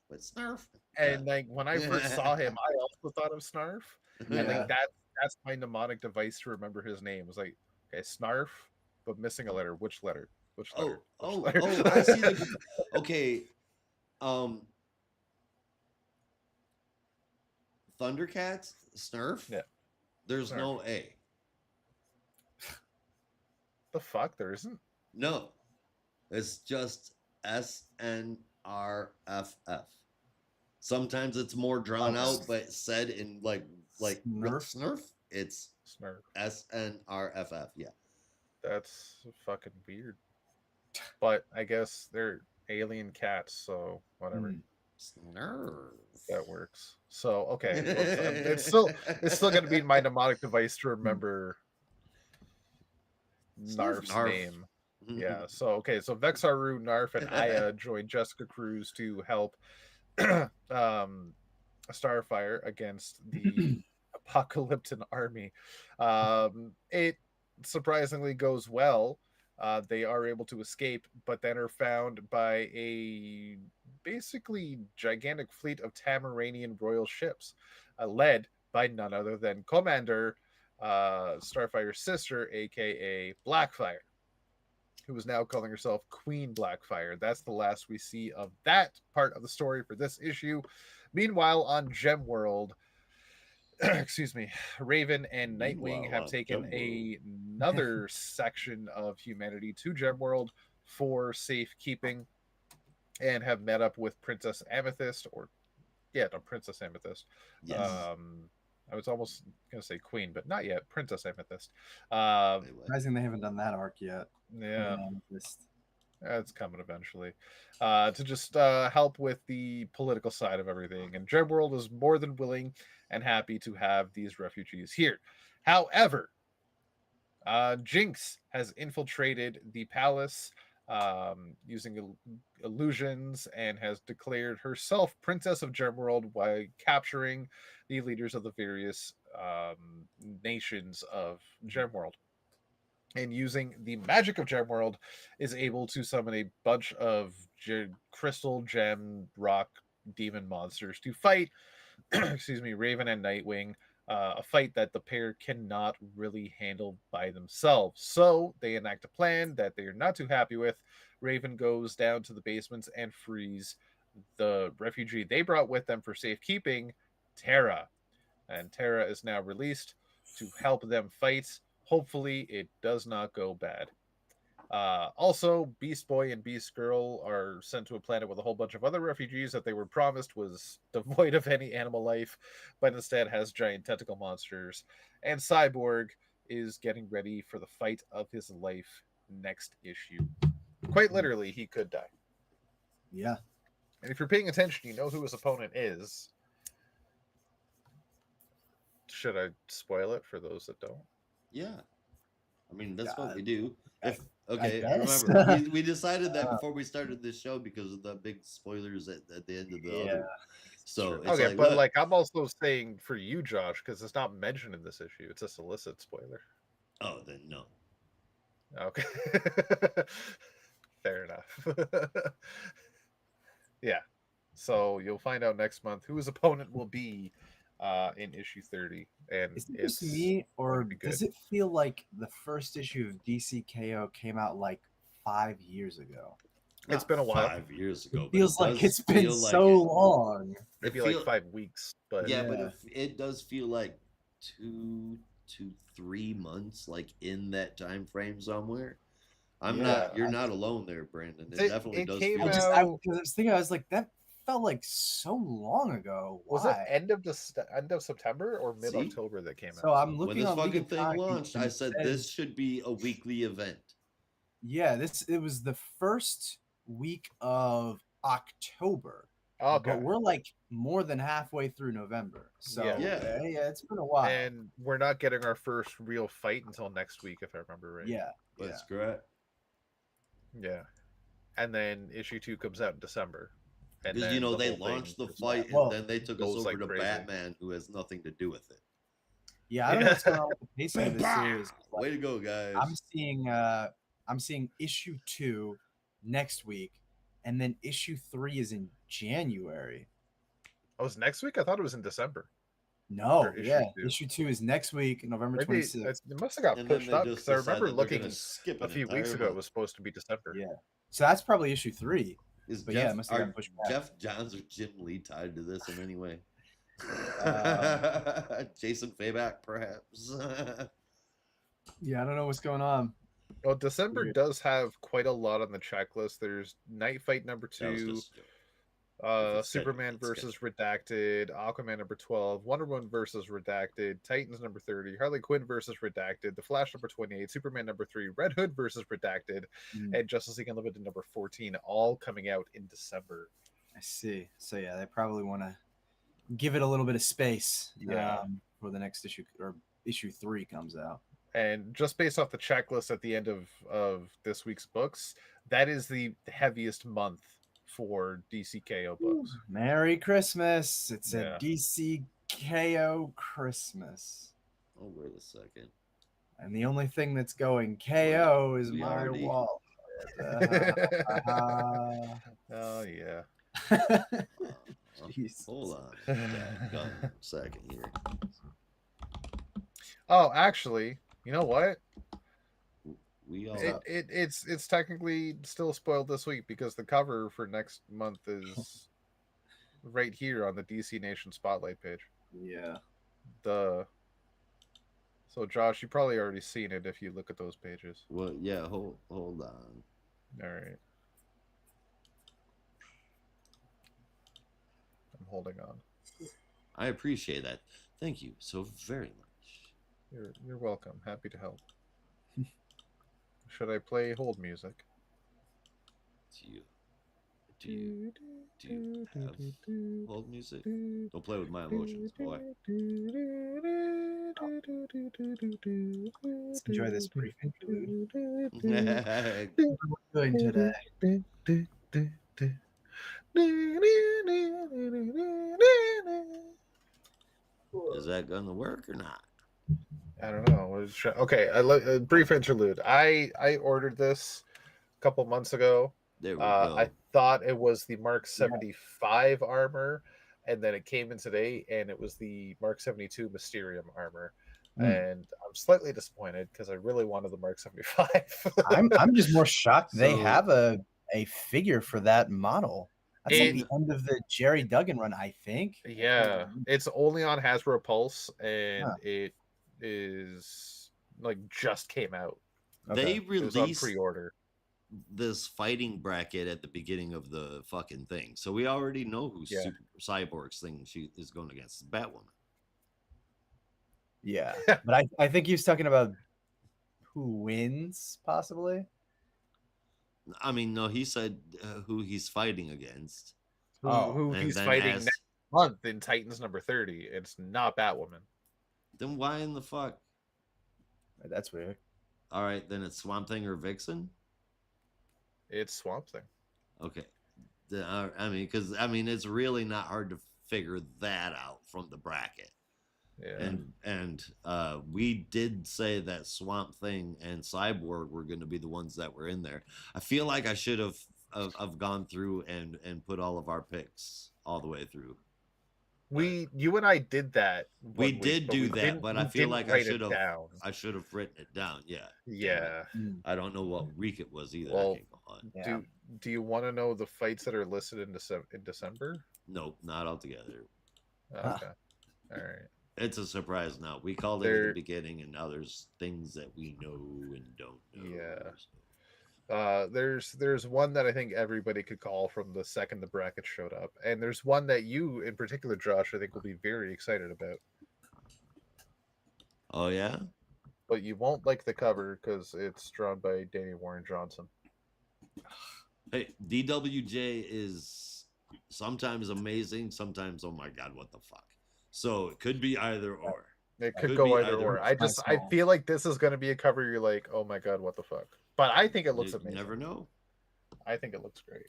But Snarf. And like when I first saw him, I also thought of Snarf. And like that's my mnemonic device to remember his name. It was like, okay, Snarf, but missing a letter. Which letter? Which letter? Which letter? I see the okay. Thundercats, Snarf? Yeah. There's Snarf. no A. The fuck? There isn't? No. It's just SNRFF. Sometimes it's more drawn out, but said in like Snurf. It's Snarf. SNRFF. Yeah. That's fucking weird. But I guess they're alien cats, so whatever. Snurf. That works. So okay, it's still gonna be my mnemonic device to remember Narf's name. Yeah. So okay. So Vexaru, Narf, and Aya join Jessica Cruz to help Starfire against the Apocalyptic army. It surprisingly goes well. They are able to escape, but then are found by a basically gigantic fleet of Tamaranian royal ships, led by none other than Commander Starfire's sister, aka Blackfire, who is now calling herself Queen Blackfire. That's the last we see of that part of the story for this issue. Meanwhile, on Gemworld, excuse me, Raven and Nightwing have taken another section of humanity to Gemworld for safekeeping and have met up with Princess Amethyst, Princess Amethyst. Yes. I was almost gonna say Queen, but not yet. Princess Amethyst. Surprising they haven't done that arc yet. Yeah. It's coming eventually. To just help with the political side of everything. And Gemworld is more than willing and happy to have these refugees here. However, Jinx has infiltrated the palace using illusions and has declared herself Princess of Gemworld while capturing the leaders of the various nations of Gemworld. And using the magic of Gemworld is able to summon a bunch of crystal, gem, rock, demon monsters to fight, Raven and Nightwing, a fight that the pair cannot really handle by themselves. So they enact a plan that they are not too happy with. Raven goes down to the basements and frees the refugee they brought with them for safekeeping, Terra. And Terra is now released to help them fight. Hopefully, it does not go bad. Also, Beast Boy and Beast Girl are sent to a planet with a whole bunch of other refugees that they were promised was devoid of any animal life, but instead has giant tentacle monsters. And Cyborg is getting ready for the fight of his life next issue. Quite literally, he could die. Yeah. And if you're paying attention, you know who his opponent is. Should I spoil it for those that don't? Yeah. I mean, that's what we do. Remember, we decided that before we started this show because of the big spoilers at the end of the other. So it's okay, but like I'm also saying for you, Josh, because it's not mentioned in this issue. It's a solicit spoiler. Oh, then no. Okay. Fair enough. Yeah. So you'll find out next month who his opponent will be in issue 30. And is it just me, or does it feel like the first issue of DCKO came out like 5 years ago? It's been a while. 5 years ago. It feels like it's been so long. Maybe like 5 weeks, but but it does feel like 2 to 3 months, like in that time frame somewhere. You're not alone there, Brandon. It definitely does feel like I was thinking, I was like, that felt like so long ago. Why? Was it end of September or mid October that came out? So I'm looking when this fucking thing launched. I said this should be a weekly event. Yeah, it was the first week of October. Okay. But we're like more than halfway through November. So yeah, it's been a while. And we're not getting our first real fight until next week, if I remember right. Yeah. That's correct. Yeah. And then issue 2 comes out in December. Because they launched the fight and then they took us over to Batman, who has nothing to do with it. Yeah, I don't know what's going on with the pacing of the series. Way to go, guys! I'm seeing issue 2 next week, and then issue 3 is in January. Oh, it's next week? I thought it was in December. No, issue 2 is next week, November 26th. It must have got pushed up because I remember looking a few weeks ago. It was supposed to be December. Yeah, so that's probably issue 3. It must have gotten pushed back. Jeff Johns or Jim Lee tied to this in any way? Jason Fayback, perhaps. Yeah, I don't know what's going on. Well, December does have quite a lot on the checklist. There's Night Fight number 2, Superman versus Redacted, Aquaman number 12, Wonder Woman versus Redacted, Titans number 30, Harley Quinn versus Redacted, The Flash number 28, Superman number 3, Red Hood versus Redacted, and Justice League Unlimited number 14, all coming out in December. I see. So yeah, they probably want to give it a little bit of space for the next issue, or issue 3 comes out. And just based off the checklist at the end of this week's books, that is the heaviest month for DCKO books. Merry Christmas. It's a DCKO Christmas. Oh, wait a second. And the only thing that's going KO is my wall. Oh, yeah. Hold on. A second here. Oh, actually, you know what? It's technically still spoiled this week because the cover for next month is right here on the DC Nation Spotlight page. Yeah. So Josh, you probably already seen it if you look at those pages. Well, yeah. Hold on. All right. I'm holding on. I appreciate that. Thank you so very much. You're welcome. Happy to help. Should I play hold music? Do you have hold music? Don't play with my emotions, boy. Let's enjoy this brief interlude. What are we doing today? Is that gonna work or not? I don't know. Okay, a brief interlude. I ordered this a couple months ago. There we go. I thought it was the Mark 75 armor, and then it came in today, and it was the Mark 72 Mysterium armor. And I'm slightly disappointed because I really wanted the Mark 75. I'm just more shocked they have a figure for that model. That's like the end of the Jerry Duggan run, I think. Yeah, it's only on Hasbro Pulse, and it is like just came out. They It was released on pre-order. this fighting bracket at the beginning of the fucking thing, so we already know who Super Cyborg's thing she is going against. Batwoman. Yeah, but I think he was talking about who wins, possibly. I mean, no, he said who he's fighting against. Who he's fighting next month in Titans number 30. It's not Batwoman. Then why in the fuck? That's weird. All right, then it's Swamp Thing or Vixen? It's Swamp Thing. Okay. I mean, it's really not hard to figure that out from the bracket. Yeah. And we did say that Swamp Thing and Cyborg were going to be the ones that were in there. I feel like I should have gone through and put all of our picks all the way through. You and I did that. We did do that, but I feel like I should have written it down. Yeah. Yeah. I don't know what week it was either. Well, do you want to know the fights that are listed in December? Nope, not altogether. Okay. All right. It's a surprise now. We called it at the beginning, and now there's things that we know and don't know. Yeah. There's one that I think everybody could call from the second the bracket showed up, and there's one that you in particular, Josh, I think will be very excited about. Oh yeah, but you won't like the cover because it's drawn by Danny Warren Johnson. Hey, DWJ is sometimes amazing, sometimes oh my god, what the fuck. So it could be either or. It could go either or. I feel like this is going to be a cover you're like, oh my god, what the fuck. But I think it looks amazing. You never know. I think it looks great.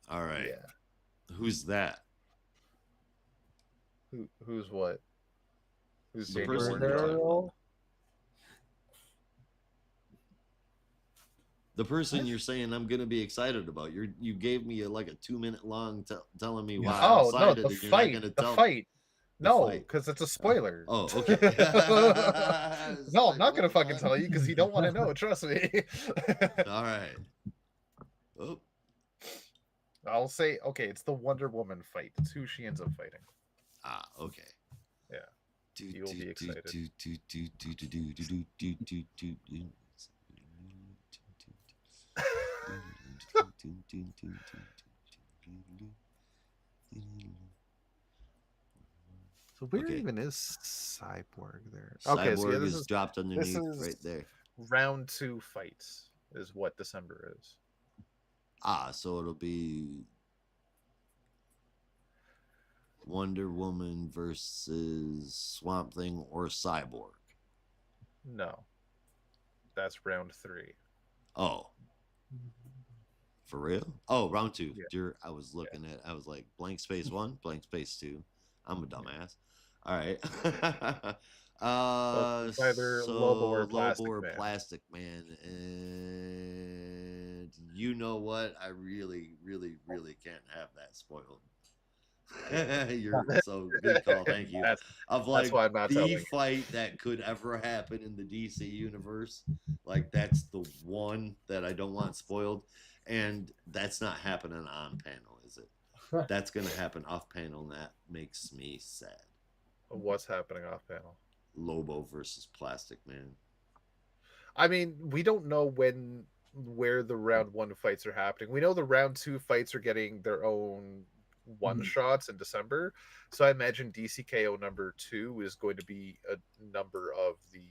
All right. Yeah. Who's that? Who's what? Who's the person you're talking about? The person you're saying I'm gonna be excited about. You gave me like a 2-minute long telling me why I'm excited. No, the fight. No, because it's a spoiler. Oh, okay. No, I'm not gonna fucking tell you because you don't want to know. Trust me. All right. Oh. I'll say okay. It's the Wonder Woman fight. It's who she ends up fighting. Ah, okay. Yeah. You'll be excited. So where even is Cyborg there? Okay, Cyborg is dropped underneath right there. Round 2 fights is what December is. Ah, so it'll be Wonder Woman versus Swamp Thing or Cyborg. No. That's round 3. Oh. For real? Oh, round 2. Yeah. I was looking at, I was like, blank space 1, blank space 2. I'm a dumbass. All right. Either Lobo or Plastic Man. And you know what? I really, really, really can't have that spoiled. You're so good call. Thank you. Of like the fight that could ever happen in the DC universe. Like that's the one that I don't want spoiled. And that's not happening on panel, is it? That's going to happen off panel, and that makes me sad. What's happening off panel? Lobo versus Plastic Man. I mean, we don't know where the round 1 fights are happening. We know the round 2 fights are getting their own one-shots in December. So I imagine DCKO number 2 is going to be a number of the,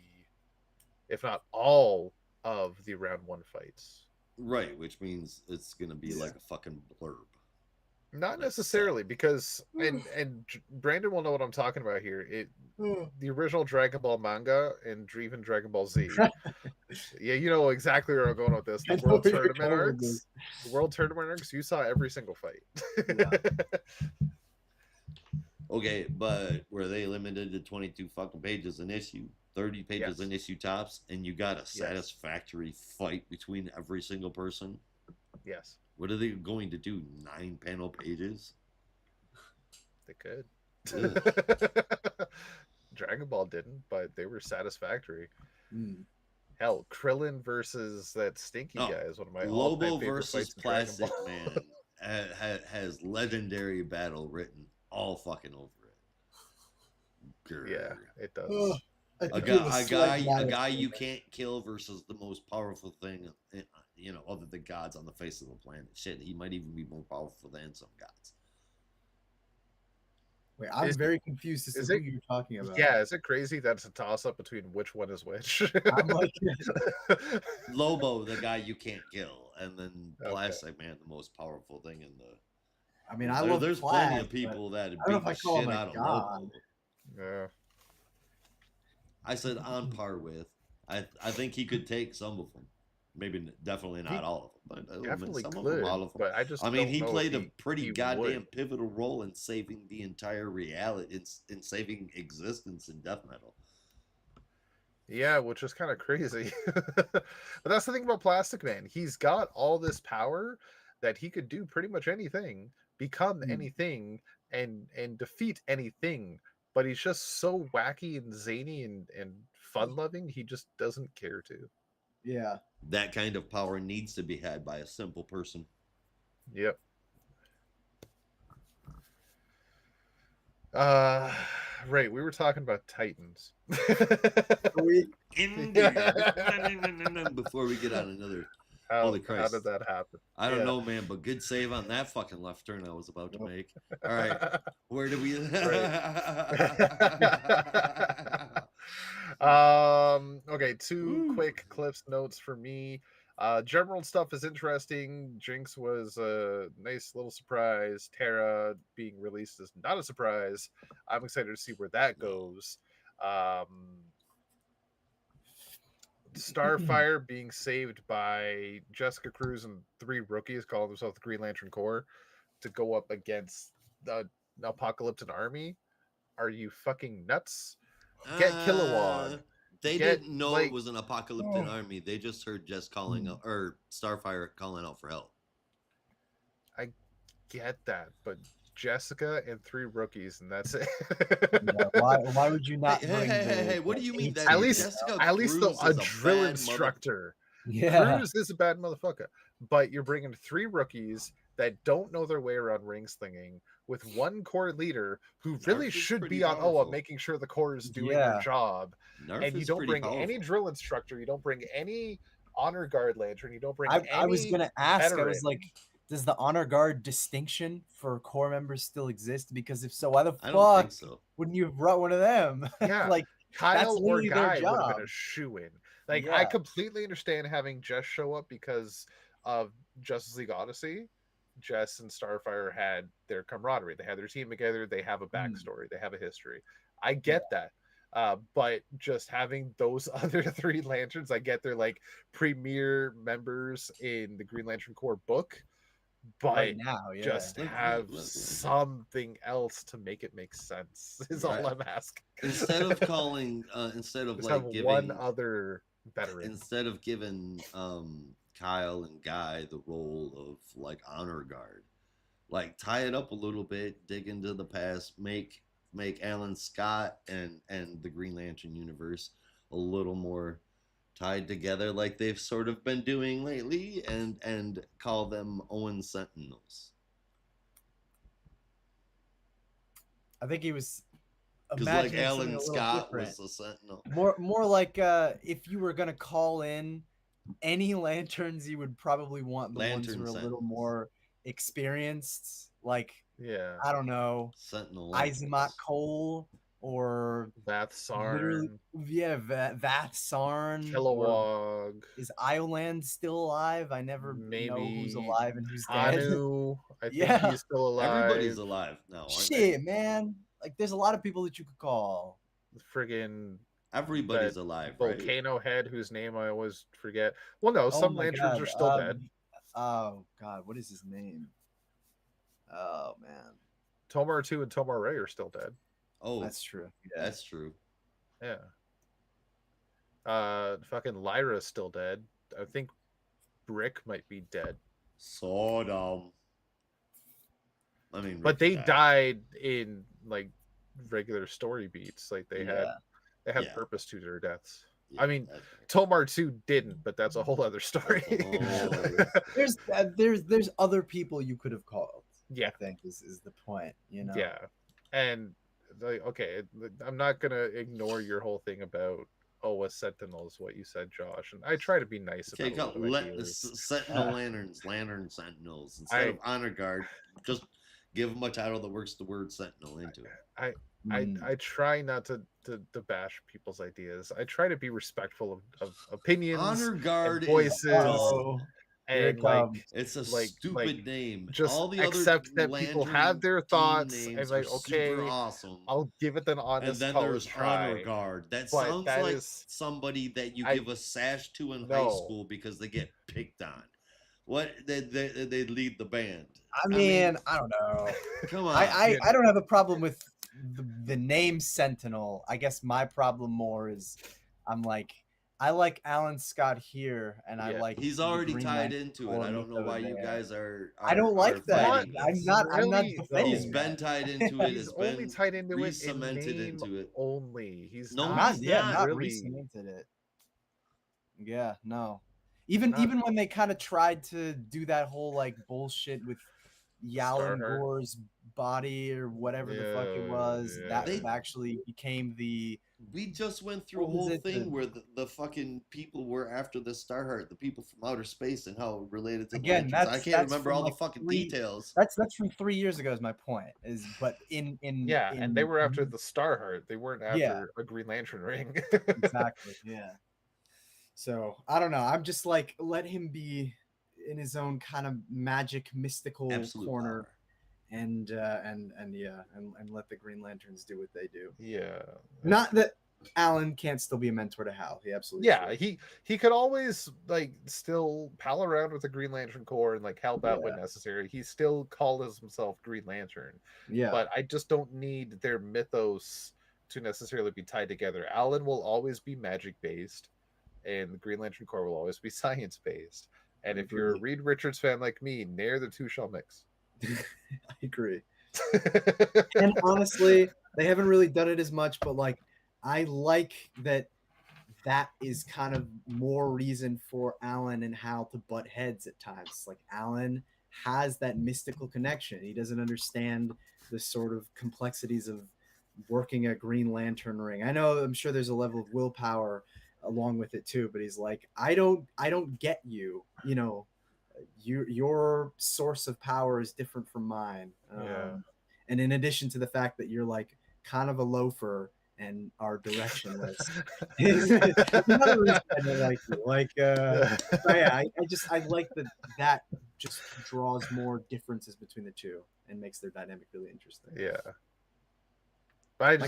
if not all of the round 1 fights. Right, which means it's going to be like a fucking blurb. Not necessarily, because and Brandon will know what I'm talking about here. The original Dragon Ball manga and even Dragon Ball Z. Yeah, you know exactly where I'm going with this. The World Tournament arcs. The World Tournament arcs. You saw every single fight. Okay, but were they limited to 22 fucking pages an issue? 30 pages an issue tops, and you got a satisfactory fight between every single person? Yes. What are they going to do? 9 panel pages? They could. Dragon Ball didn't, but they were satisfactory. Hell, Krillin versus that stinky guy is one of my Lobo versus Plastic Man has legendary battle written all fucking over it. Joker. Yeah, it does. A guy you can't kill versus the most powerful thing, other than gods on the face of the planet. Shit, he might even be more powerful than some gods. Wait, I'm very confused as to who you're talking about. Yeah, is it crazy that it's a toss-up between which one is which? I'm like, Lobo, the guy you can't kill, and then Plastic Man, the most powerful thing in the. I mean, I love. There's plenty of people that beat the shit out of Lobo. Yeah. I said on par with. I think he could take some of them. Maybe definitely not all of them, but definitely some could. of them, all of them. But I mean, he played a pretty goddamn pivotal role in saving the entire reality, in saving existence in death metal. Yeah, which is kind of crazy. But that's the thing about Plastic Man. He's got all this power that he could do pretty much anything, become anything, and defeat anything. But he's just so wacky and zany and fun-loving, he just doesn't care to. Yeah. That kind of power needs to be had by a simple person. Yep. Right, we were talking about Titans. Indeed. Before we get on another... Holy Christ. How did that happen? I don't know, man, but good save on that fucking left turn I was about to make. All right. Where do we... Okay, two quick clips notes for me. General stuff is interesting. Jinx was a nice little surprise. Terra being released is not a surprise. I'm excited to see where that goes. Starfire being saved by Jessica Cruz and 3 rookies calling themselves the Green Lantern Corps to go up against the Apocalyptic army. Are you fucking nuts? Get Kilowog. They didn't know it was an Apocalyptic army. They just heard Jess calling or Starfire calling out for help. I get that, but Jessica and 3 rookies, and that's it. Why would you not? Hey, what do you mean? That at least a drill instructor. Yeah, Cruz is a bad motherfucker, but you're bringing 3 rookies that don't know their way around ring slinging with 1 core leader who really should be on OA making sure the core is doing their job. Narf, and you don't bring any drill instructor, you don't bring any honor guard lantern, you don't bring any I was gonna ask, veteran. I was like, does the honor guard distinction for core members still exist? Because if so, why the fuck wouldn't you have brought one of them? Yeah, like Kyle or Guy would have been a shoe-in. Like, I completely understand having Jess show up because of Justice League Odyssey. Jess and Starfire had their camaraderie. They had their team together. They have a backstory. They have a history. I get that. But just having those other 3 lanterns, I get they're like premier members in the Green Lantern Corps book. But right now, just have something else to make it make sense is all I'm asking. Instead of calling, instead of just like have giving one other veteran, instead of giving Kyle and Guy the role of like honor guard, like tie it up a little bit, dig into the past, make Alan Scott and the Green Lantern universe a little more tied together like they've sort of been doing lately, and call them Owen Sentinels. I think he was because like Alan Scott was a Sentinel. More like if you were gonna call in any lanterns, you would probably want the ones who are a little more experienced, like I don't know, Sentinel Izamat Cole or Vath Sarn. Vath Sarn. Kilowog. Is Ioland still alive? I never know who's alive and who's dead. Anu, I think he's still alive. Everybody's alive now. Shit, man. Like, there's a lot of people that you could call. Friggin' everybody's alive. Volcano Head, whose name I always forget. Well, no, some lanterns are still dead. Oh God, what is his name? Oh man, Tomar 2 and Tomar Ray are still dead. Oh, that's true. Yeah. That's true. Yeah. Fucking Lyra's still dead. I think Brick might be dead. So dumb. I mean, but they died in like regular story beats. Like they had purpose to their deaths. Yeah, I mean, Tomar 2 didn't, but that's a whole other story. There's other people you could have called. Yeah, I think is the point. You know. Yeah, and like, okay, I'm not gonna ignore your whole thing about a Sentinel is what you said, Josh, and I try to be nice Okay, about a lot of my healers. Sentinel Lanterns, Lantern Sentinels. Instead I of Honor Guard, just give them a title that works the word Sentinel into it. I I try not to bash people's ideas. I try to be respectful of opinions Honor Guard and voices. Here And it like comes. it's a like stupid name. just All the other accept that people Lantern have their team thoughts and names are like, super okay, awesome. I'll give it an And honest then college there's Honor try. Guard. That But sounds that like is somebody that you I give a sash to in high no. school because they get picked on. What they lead the band. I mean, I don't know. Come on. I don't have a problem with the name Sentinel. I guess my problem more is I like Alan Scott here, and I like he's the already Green tied Lantern into it. I don't know why you guys are I don't like that. this. I'm not Really, defending He's been that. tied into it. He's It's only been tied into it in re-cemented name into it. only. He's No, not, he's not really re-cemented it. Yeah, no. Even not even when they kind of tried to do that whole like bullshit with Yalan Starheart. Gore's body or whatever the fuck it was, that They- actually became the We just went through a What was whole it, thing the- where the fucking people were after the Starheart, the people from outer space, and how it related to the Again, Lanterns. I that's can't remember from, all like, the fucking 3 details. That's from 3 years ago. Is my point. But in and they were after the Starheart. They weren't after Yeah. a Green Lantern ring. exactly, yeah. So I don't know. I'm just like, let him be in his own kind of magic mystical Absolute corner, power. and let the Green Lanterns do what they do. Yeah. Not that Alan can't still be a mentor to Hal. He absolutely Yeah, should. he could always like still pal around with the Green Lantern Corps and like help out when Yeah. necessary. He still calls himself Green Lantern. Yeah. But I just don't need their mythos to necessarily be tied together. Alan will always be magic based, and the Green Lantern Corps will always be science based. And if you're a Reed Richards fan like me, ne'er the two shall mix. I agree. And honestly, they haven't really done it as much, but like I like that is kind of more reason for Alan and Hal to butt heads at times. Like Alan has that mystical connection. He doesn't understand the sort of complexities of working a Green Lantern ring. I'm sure there's a level of willpower along with it too, but he's like, I don't get you. You know, your source of power is different from mine. And in addition to the fact that you're like kind of a loafer and are directionless, another reason I don't like you. I like that just draws more differences between the two and makes their dynamic really interesting. Yeah. But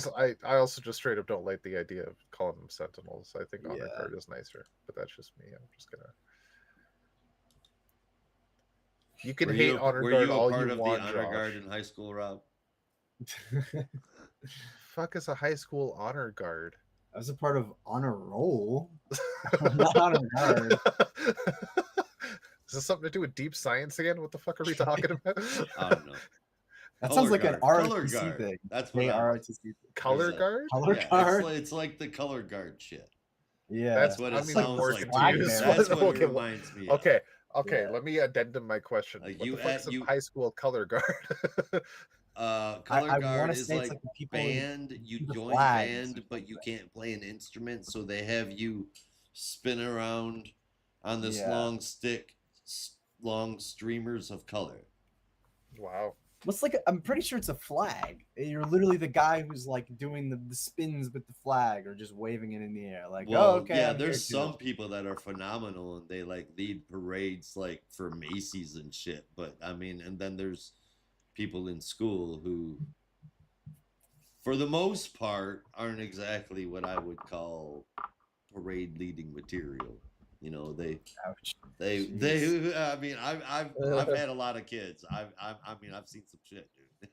I also just straight up don't like the idea of calling them Sentinels. I think Honor Guard is nicer, but that's just me. I'm just gonna. You can hate Honor Guard all you want. Were you a part of the Honor Guard in high school, Rob? Fuck is a high school Honor Guard? I was a part of Honor Roll. Not Honor Guard. Is this something to do with deep science again? What the fuck are we talking about? I don't know. That sounds like an ROTC thing. That's what Color Guard? Color Guard? It's like the Color Guard shit. Yeah. That's what it sounds like. That's what it reminds me of. Okay, let me addendum my question. What the fuck's a high school Color Guard? Color Guard is like band. You join band, but you can't play an instrument, so they have you spin around on this long stick, long streamers of color. Wow. I'm pretty sure it's a flag. You're literally the guy who's like doing the spins with the flag or just waving it in the air. Like, yeah, there's some people that are phenomenal and they like lead parades like for Macy's and shit. But I mean, and then there's people in school who, for the most part, aren't exactly what I would call parade leading material. You know, they. I mean, I've had a lot of kids. I mean, I've seen some shit, dude.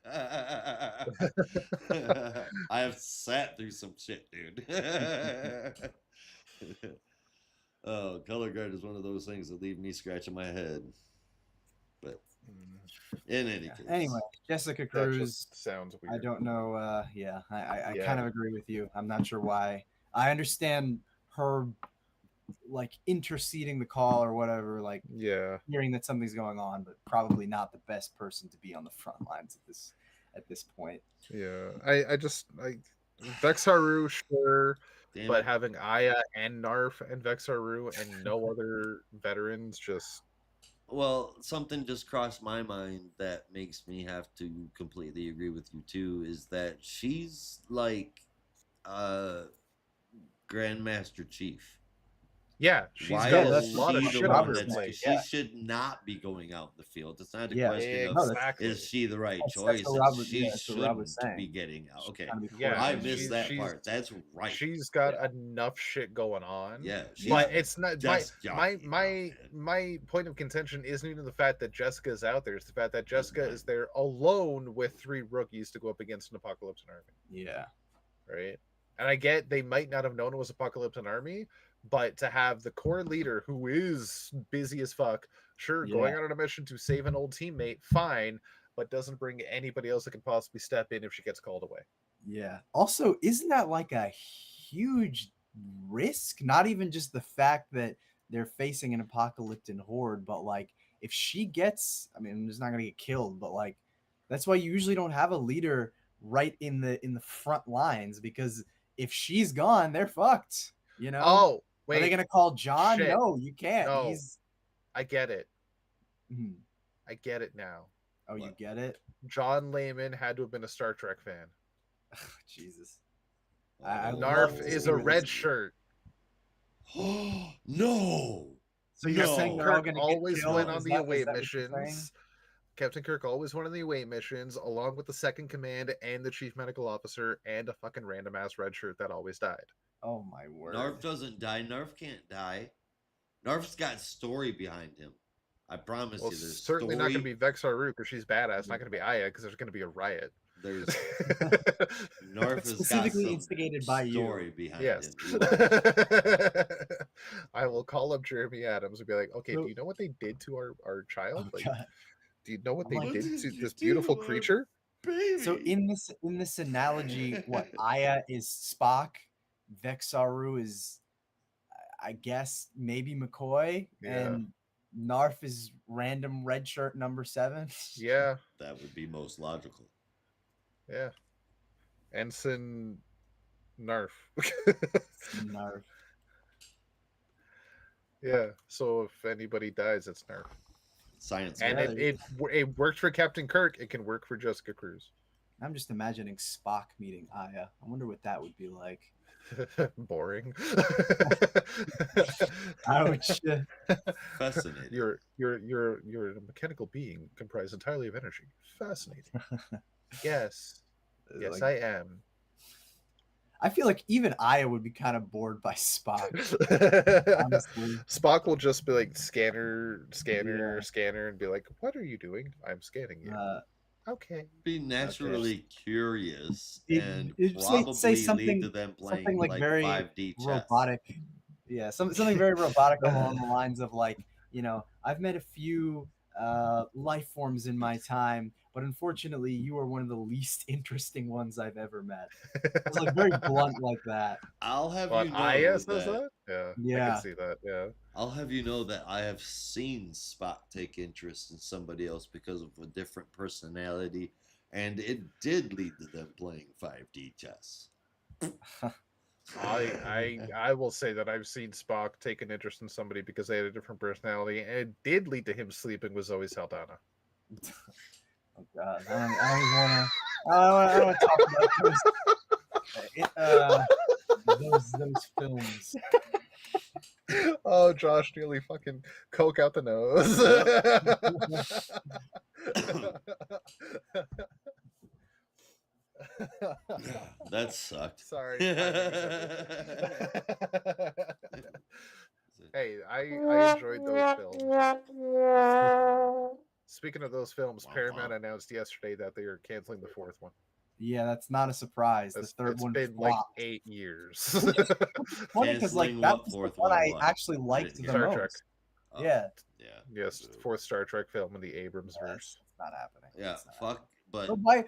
I have sat through some shit, dude. Oh, Color Guard is one of those things that leave me scratching my head. But in any case, anyway, Jessica Cruz sounds weird. I don't know. I kind of agree with you. I'm not sure why. I understand her like interceding the call or whatever, like hearing that something's going on, but probably not the best person to be on the front lines of this at this point. Yeah, I just Vexaru, sure, Damn but it. having Aya and Narf and Vexaru and no other veterans just Well, something just crossed my mind that makes me have to completely agree with you too is that she's like uh Grandmaster Chief. yeah, she's Why got a is lot of she the shit on one her that's plate. because she should not be going out in the field? It's not a Yeah, question of no, that's Exactly. is she the right that's choice. what It's Robert. she That's what Rob was shouldn't be saying. getting out. She's Okay, trying to be Yeah, I forward. missed that part. That's right. she's got Yeah. enough shit going on. Yeah, she's But it's not desk jockey now, man. my point of contention isn't even the fact that Jessica is out there. It's the fact that Doesn't Jessica is there alone with 3 rookies to go up against an Apocalypse army. Yeah. Right? And I get they might not have known it was Apocalypse army, but to have the core leader who is busy as fuck, sure, going out on a mission to save an old teammate, fine, but doesn't bring anybody else that can possibly step in if she gets called away. Yeah. Also, isn't that like a huge risk? Not even just the fact that they're facing an apocalyptic horde, but like if she gets, I mean, she's not gonna get killed, but like that's why you usually don't have a leader right in the front lines, because if she's gone, they're fucked. You know? Oh, wait. Are they gonna call John? Shit. No, you can't. No. He's I get it. Mhm. I get it now. Oh, you get it? John Layman had to have been a Star Trek fan. Jesus. Narf is a red shirt. No. So you're saying they're all Kirk gonna always get killed? went on Is the that away what you're saying? missions. Captain Kirk always went on the away missions, along with the second command and the chief medical officer and a fucking random ass red shirt that always died. Oh my word. Narf doesn't die. Narf can't die. Narf's got story behind him. I promise you, there's certainly story. not going to be Vexaru because she's badass. Not going to be Aya because there's going to be a riot. There's Narf has specifically got some instigated by story you. behind Yes. him. I will call up Jeremy Adams and be like, okay, So- do you know what they did to our child? Oh, Like, God. do you know what they What did did to you this do beautiful to our creature? Baby. So in this analogy, what Aya is Spock, Vexaru is, I guess, maybe McCoy, Yeah. and Narf is random red shirt number 7. Yeah, That would be most logical. yeah. Ensign Narf. Narf. Yeah. So if anybody dies, it's Narf. Science. And Yeah, it worked for Captain Kirk. It can work for Jessica Cruz. I'm just imagining Spock meeting Aya. I wonder what that would be like. Boring. Ouch. Fascinating. You're a mechanical being comprised entirely of energy. Fascinating. Yes. Yes, I am. I feel like even Aya would be kind of bored by Spock. Honestly. Spock will just be like scanner, and be like, "What are you doing? I'm scanning you." Okay. Be naturally curious It- and it- probably say something- lead to them playing something like very 5D chess. robotic. Yeah, something very robotic along the lines of like, you know, I've met a few life forms in my time, but unfortunately you are one of the least interesting ones I've ever met. It's like very blunt like that. I'll have But you know Aya says that. that? I Yeah. can see that. Yeah. I'll have you know that I have seen Spock take interest in somebody else because of a different personality, and it did lead to them playing 5D chess. I will say that I've seen Spock take an interest in somebody because they had a different personality, and it did lead to him sleeping with Zoe Saldana. Oh God, I don't want to talk about those films. Oh, Josh nearly fucking coke out the nose. That sucked. Sorry. Hey, I enjoyed those films. Speaking of those films, Paramount announced yesterday that they are canceling the 4th one. Yeah, that's not a surprise. The third It's one been flopped. like 8 years. Funny because like Canceling that what was the fourth one one I was? actually I liked didn't the hear. Star most. Trek. Oh, Yeah. Yeah. Yes, 4th Star Trek film in the Abrams verse. It's not happening. Yeah. It's not Fuck. But happening.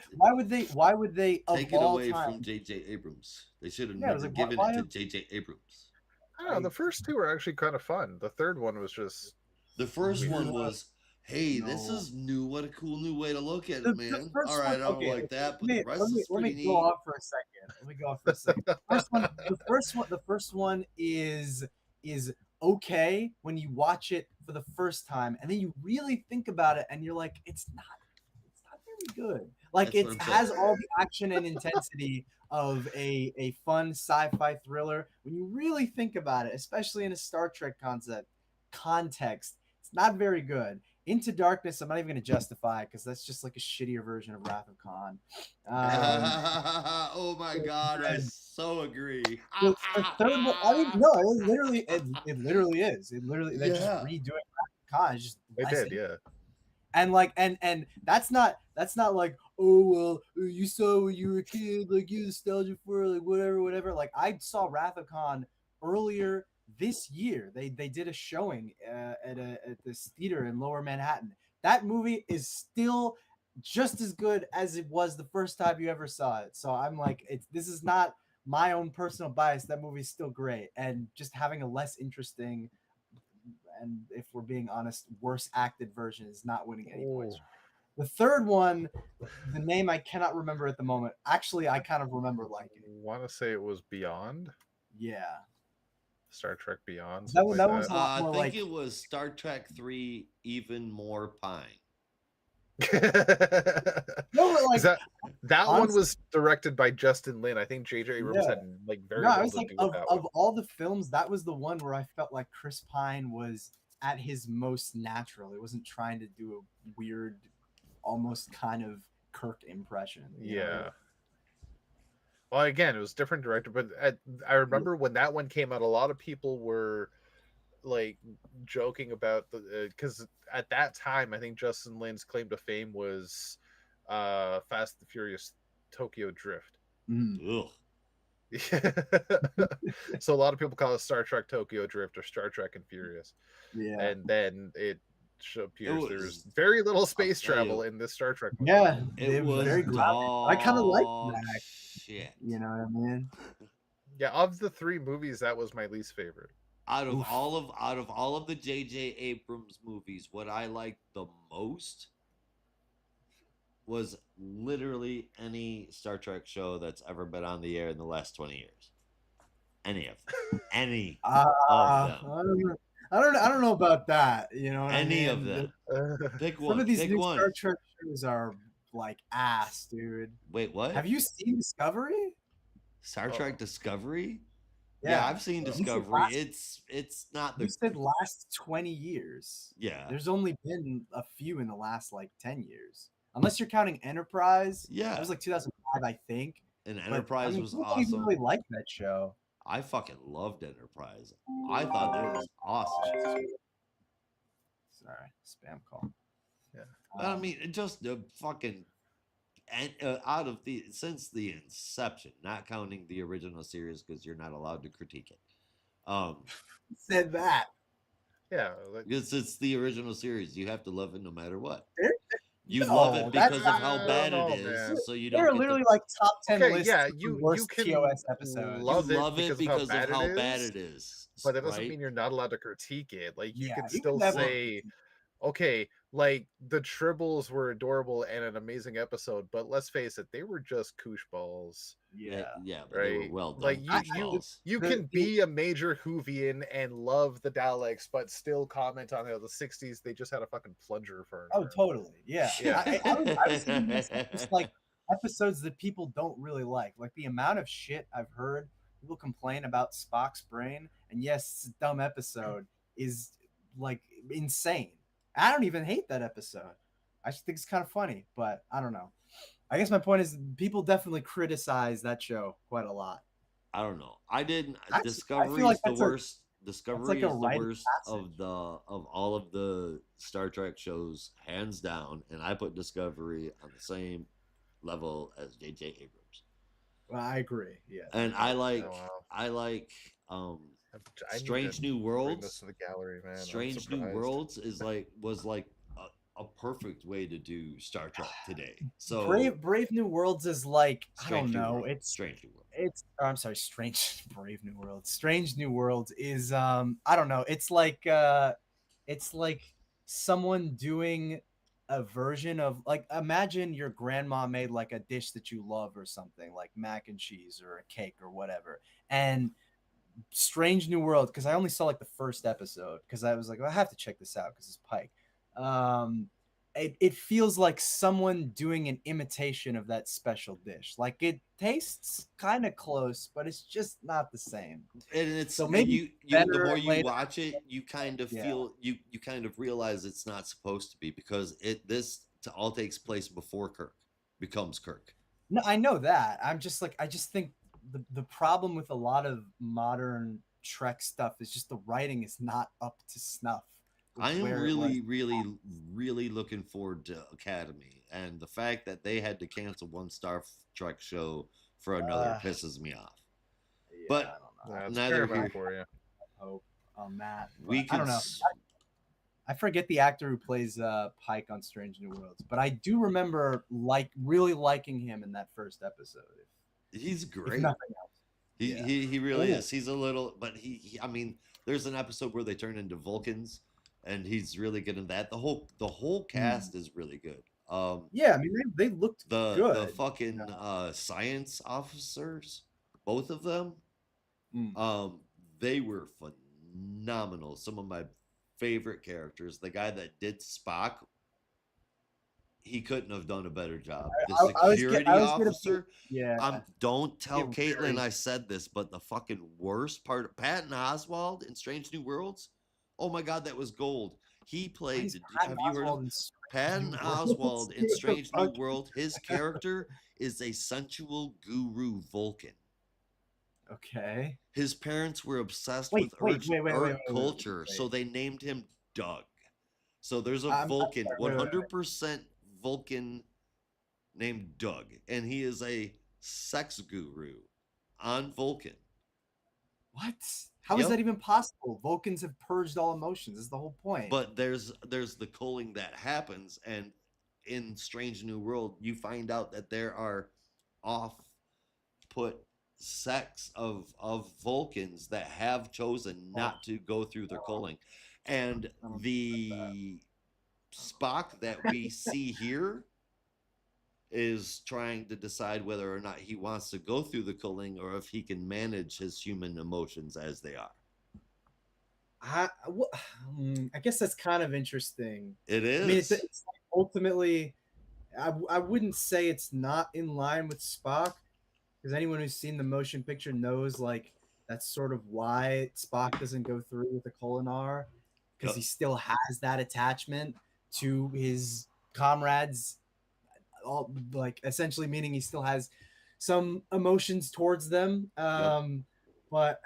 Why would they of take it all away time? from J.J. Abrams. They should have Yeah, I was never like, given why it to have- J.J. Abrams. I don't know, the first 2 were actually kind of fun. The third one was just The first Weird. one was Hey, this is new. What a cool new way to look at it, man. All right, I don't like that, but the rest is pretty neat. Let me go off for a second. The first one is okay when you watch it for the first time, and then you really think about it, and you're like, it's not very good. Like it has all the action and intensity of a fun sci-fi thriller. When you really think about it, especially in a Star Trek context, it's not very good. Into Darkness, I'm not even going to justify because that's just like a shittier version of Wrath of Khan. Oh my god, I so agree. The third one, I mean, no, it literally is. They're just redoing Wrath of Khan. It's just they did, yeah. And like, and that's not like, oh well, you saw when you were a kid, like you nostalgia for like whatever. Like I saw Wrath of Khan earlier this year. They did a showing at this theater in Lower Manhattan. That movie is still just as good as it was the first time you ever saw it. So I'm like, this is not my own personal bias. That movie is still great, and just having a less interesting, and if we're being honest, worse acted version is not winning any points. The third one, the name I cannot remember at the moment. Actually, I kind of remember liking it. Want to say it was Beyond? Yeah. Star Trek Beyond. That was a lot more I think it was Star Trek 3 Even More Pine. No, like that one was directed by Justin Lin. I think J.J. Abrams had like very little to do with that of all the films, that was the one where I felt like Chris Pine was at his most natural. He wasn't trying to do a weird, almost kind of Kirk impression. Yeah. Well, again, it was different director, but I remember when that one came out, a lot of people were like joking about because at that time I think Justin Lin's claim to fame was Fast and Furious Tokyo Drift. So a lot of people call it Star Trek Tokyo Drift or Star Trek and Furious. Yeah. And then it appears there's very little space travel in this Star Trek movie. Yeah, it was very I kind of like that. Shit. You know what I mean? Yeah, of the three movies, that was my least favorite. Out of all of the J.J. Abrams movies, what I liked the most was literally any Star Trek show that's ever been on the air in the last 20 years. Any of them. Any of them. I don't know about that. You know, any of them. Pick one. Some of these new Star Trek shows are like ass, dude. Wait, what? Have you seen Discovery? Star Trek Discovery? Yeah, I've seen Discovery. It's not the. You said last 20 years. Yeah. There's only been a few in the last like 10 years, unless you're counting Enterprise. Yeah. That was like 2005, I think. And Enterprise was awesome. I really liked that show. I fucking loved Enterprise. I thought that was awesome. Sorry, spam call. Yeah. I mean, just the fucking out of since the inception, not counting the original series because you're not allowed to critique it. Said that. Yeah, because it's the original series. You have to love it no matter what. You love it because of how bad it is, man. So you don't. They're literally like top 10 lists. Yeah, you can TOS episode. Love it because of how bad it is. But that doesn't mean you're not allowed to critique it. Like you can still say, okay, like the Tribbles were adorable and an amazing episode, but let's face it, they were just koosh balls. Yeah, right. They were well done. Like you can be a major Whovian and love the Daleks, but still comment on how the '60s they just had a fucking plunger for. Oh, totally. Yeah. I was thinking this, just like episodes that people don't really like the amount of shit I've heard people complain about Spock's brain, and yes, it's a dumb episode, is like insane. I don't even hate that episode. I just think it's kind of funny, but I don't know. I guess my point is people definitely criticize that show quite a lot. I don't know. I didn't. Discovery is the worst. Discovery is the worst of all of the Star Trek shows, hands down. And I put Discovery on the same level as J.J. Abrams. Well, I agree. Yeah. And I like Strange New Worlds. To the gallery, man. Strange New Worlds was like a perfect way to do Star Trek today. So Brave New Worlds is like Strange I don't know. New It's Strange New Worlds. I'm sorry, Brave New Worlds. Strange New Worlds is I don't know. It's like someone doing a version of, like, imagine your grandma made like a dish that you love or something, like mac and cheese or a cake or whatever, and Strange New World, because I only saw like the first episode because I was like, well, I have to check this out because it's Pike. It feels like someone doing an imitation of that special dish. Like, it tastes kind of close, but it's just not the same. And it's so maybe the more you watch it, you kind of feel you kind of realize it's not supposed to be, because this all takes place before Kirk becomes Kirk. No, I know that. I'm just like, I just think the problem with a lot of modern Trek stuff is just the writing is not up to snuff. I am really looking forward to Academy, and the fact that they had to cancel one Star Trek show for another pisses me off. Yeah, but neither here for you. Hope on that. I don't know. I forget the actor who plays Pike on Strange New Worlds, but I do remember really liking him in that first episode. He's great. If nothing else. He really is. He's a little, but he I mean, there's an episode where they turn into Vulcans, and he's really good in that. The whole cast is really good. Yeah, I mean, they looked good. The fucking science officers, both of them, they were phenomenal. Some of my favorite characters. The guy that did Spock, he couldn't have done a better job. The security officer. Don't tell Caitlin I said this, but the fucking worst part, Patton Oswalt in Strange New Worlds. Oh my God, that was gold. He played. Have you heard of Patton Oswalt in Strange New World? His character is a sensual guru Vulcan. Okay. His parents were obsessed with Earth culture, so they named him Doug. So there's a Vulcan, 100% Vulcan named Doug, and he is a sex guru on Vulcan. What? How is that even possible? Vulcans have purged all emotions. Is the whole point. But there's the culling that happens, and in Strange New World, you find out that there are off-put sects of Vulcans that have chosen not to go through their culling, and the Spock that we see here is trying to decide whether or not he wants to go through the culling or if he can manage his human emotions as they are. I guess that's kind of interesting. It is. I mean, it's ultimately, I wouldn't say it's not in line with Spock, because anyone who's seen the motion picture knows, like, that's sort of why Spock doesn't go through with the Kolinar, because he still has that attachment to his comrades, all, like, essentially meaning he still has some emotions towards them. But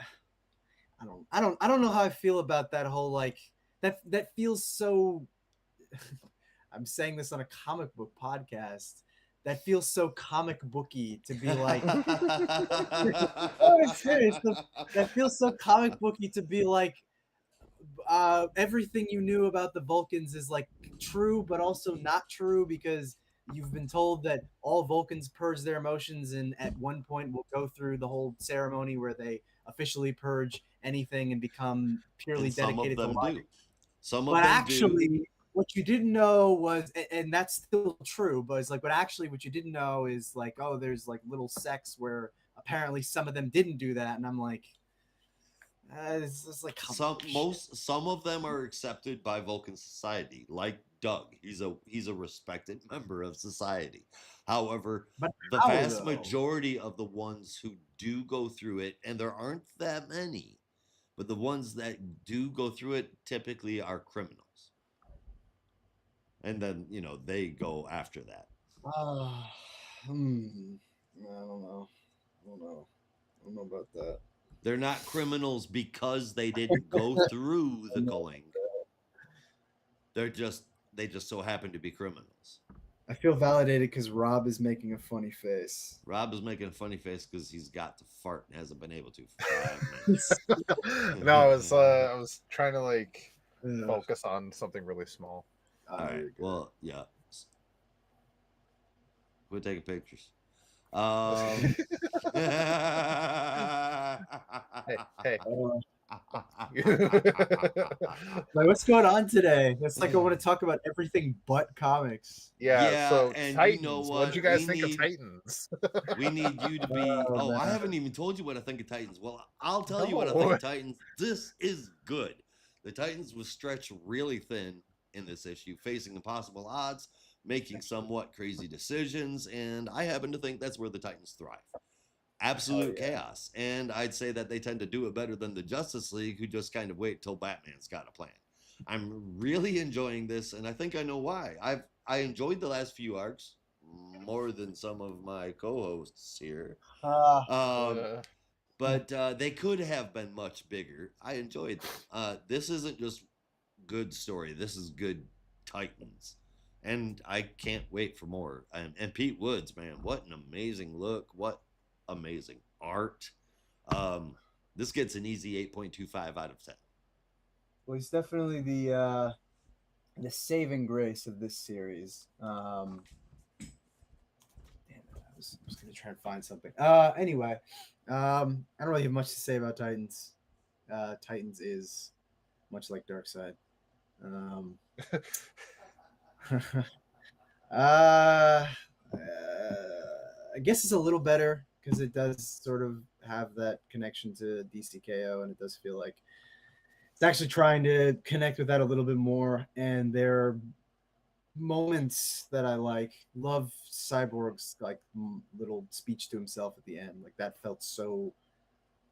I don't know how I feel about that whole, like, that feels so I'm saying this on a comic book podcast. That feels so comic booky to be like oh, it's serious. That feels so comic booky to be like everything you knew about the Vulcans is like true but also not true, because you've been told that all Vulcans purge their emotions and at one point will go through the whole ceremony where they officially purge anything and become purely dedicated to life. Some of them actually what you didn't know was, and that's still true, but it's like, but actually what you didn't know is like, oh, there's like little sects where apparently some of them didn't do that, and I'm like, it's like some of them are accepted by Vulcan society, like Doug. He's a respected member of society. However, the vast majority of the ones who do go through it, and there aren't that many, but the ones that do go through it typically are criminals. And then, they go after that. I don't know. I don't know about that. They're not criminals because they didn't go through the culling. They just so happen to be criminals. I feel validated because Rob is making a funny face. Rob is making a funny face because he's got to fart and hasn't been able to for 5 minutes. No, I was trying to like focus on something really small. All right. Well, yeah. We're taking pictures. Hey. Like, what's going on today? It's like I want to talk about everything but comics. Yeah, so and Titans. You know what did you guys think of Titans? We need you to be. Oh, I man. haven't even told you what I think of Titans. Well, I'll tell you what I think of Titans. This is good. The Titans was stretched really thin in this issue, facing impossible odds, making somewhat crazy decisions, and I happen to think that's where the Titans thrive. Absolute chaos. And I'd say that they tend to do it better than the Justice League, who just kind of wait till Batman's got a plan. I'm really enjoying this, and I think I know why. I enjoyed the last few arcs more than some of my co-hosts here. But they could have been much bigger. I enjoyed them. This isn't just good story. This is good Titans. And I can't wait for more. And Pete Woods, man, what an amazing look. What amazing art. This gets an easy 8.25 out of 10. Well, he's definitely the saving grace of this series. Damn it, I was going to try and find something. Anyway, I don't really have much to say about Titans. Titans is much like Darkseid. I guess it's a little better because it does sort of have that connection to DCKO, and it does feel like it's actually trying to connect with that a little bit more. And there are moments that I like. Love Cyborg's like little speech to himself at the end. Like that felt so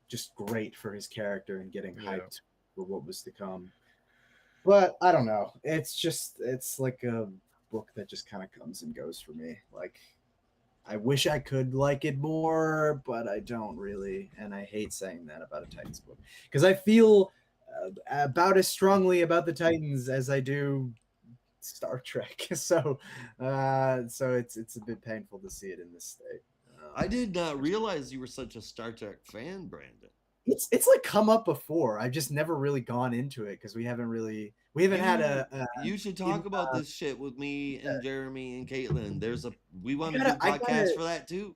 just great for his character and getting hyped for what was to come. But I don't know. It's like a book that just kind of comes and goes for me. Like I wish I could like it more, but I don't really. And I hate saying that about a Titans book because I feel about as strongly about the Titans as I do Star Trek. So it's a bit painful to see it in this state. I did not realize you were such a Star Trek fan, Brandon. It's like come up before. I've just never really gone into it because we haven't had a you should talk about this shit with me and Jeremy and Caitlin. We want to do podcasts for that too.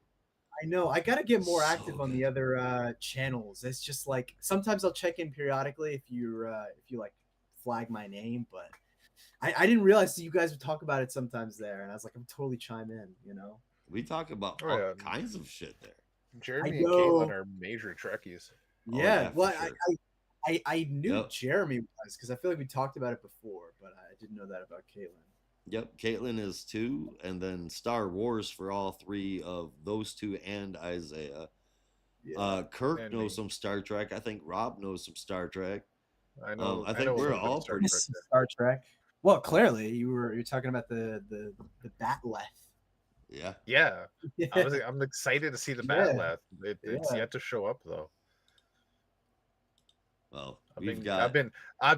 I know. I gotta get more active on the other channels. It's just like sometimes I'll check in periodically if you like flag my name, but I didn't realize that you guys would talk about it sometimes there, and I was like, I'm totally chime in, you know. We talk about all kinds of shit there. Jeremy and Caitlin are major Trekkies. Yeah, well, sure. I knew Jeremy was because I feel like we talked about it before, but I didn't know that about Caitlin. Yep, Caitlin is too, and then Star Wars for all three of those two and Isaiah. Yeah, Kirk knows some Star Trek. I think Rob knows some Star Trek. I know. I think we're all pretty Star Trek. Well, clearly you're talking about the Batleth. Yeah. I'm excited to see the Batleth. It's yet to show up though. Well, I've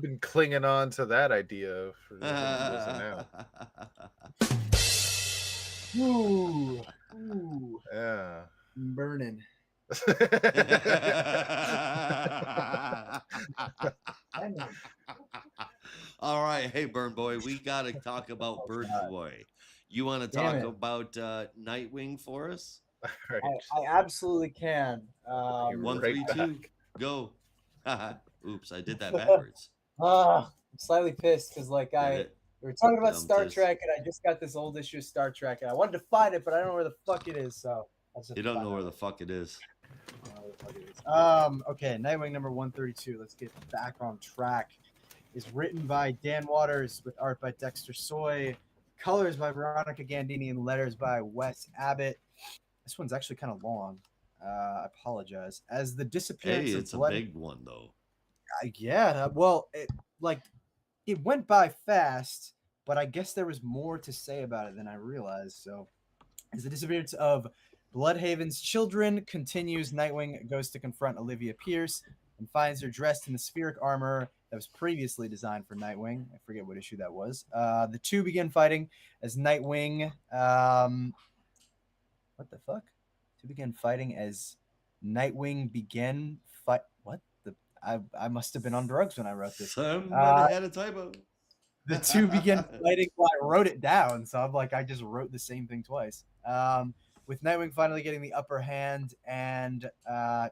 been clinging on to that idea for years now. Ooh. Yeah. Burning. All right, hey Burn Boy, we gotta talk about Burn Boy. You want to talk about Nightwing for us? Right. I absolutely can. 1, 3, 2, go. Oops, I did that backwards. I'm slightly pissed because we were talking about Star Trek, and I just got this old issue of Star Trek, and I wanted to find it, but I don't know where the fuck it is. So you don't know where the fuck it is. Okay, Nightwing number 132. Let's get back on track. Is written by Dan Waters with art by Dexter Soy, colors by Veronica Gandini, and letters by Wes Abbott. This one's actually kind of long. I apologize. As the disappearance it's a big one though. Well, it went by fast, but I guess there was more to say about it than I realized. So, as the disappearance of Bloodhaven's children continues, Nightwing goes to confront Olivia Pierce and finds her dressed in the spheric armor that was previously designed for Nightwing. I forget what issue that was. The two begin fighting as Nightwing. What the fuck? To begin fighting as Nightwing began fight. What the? I must have been on drugs when I wrote this. Somebody had a typo. The two begin fighting. Well, I wrote it down, so I'm like, I just wrote the same thing twice. With Nightwing finally getting the upper hand and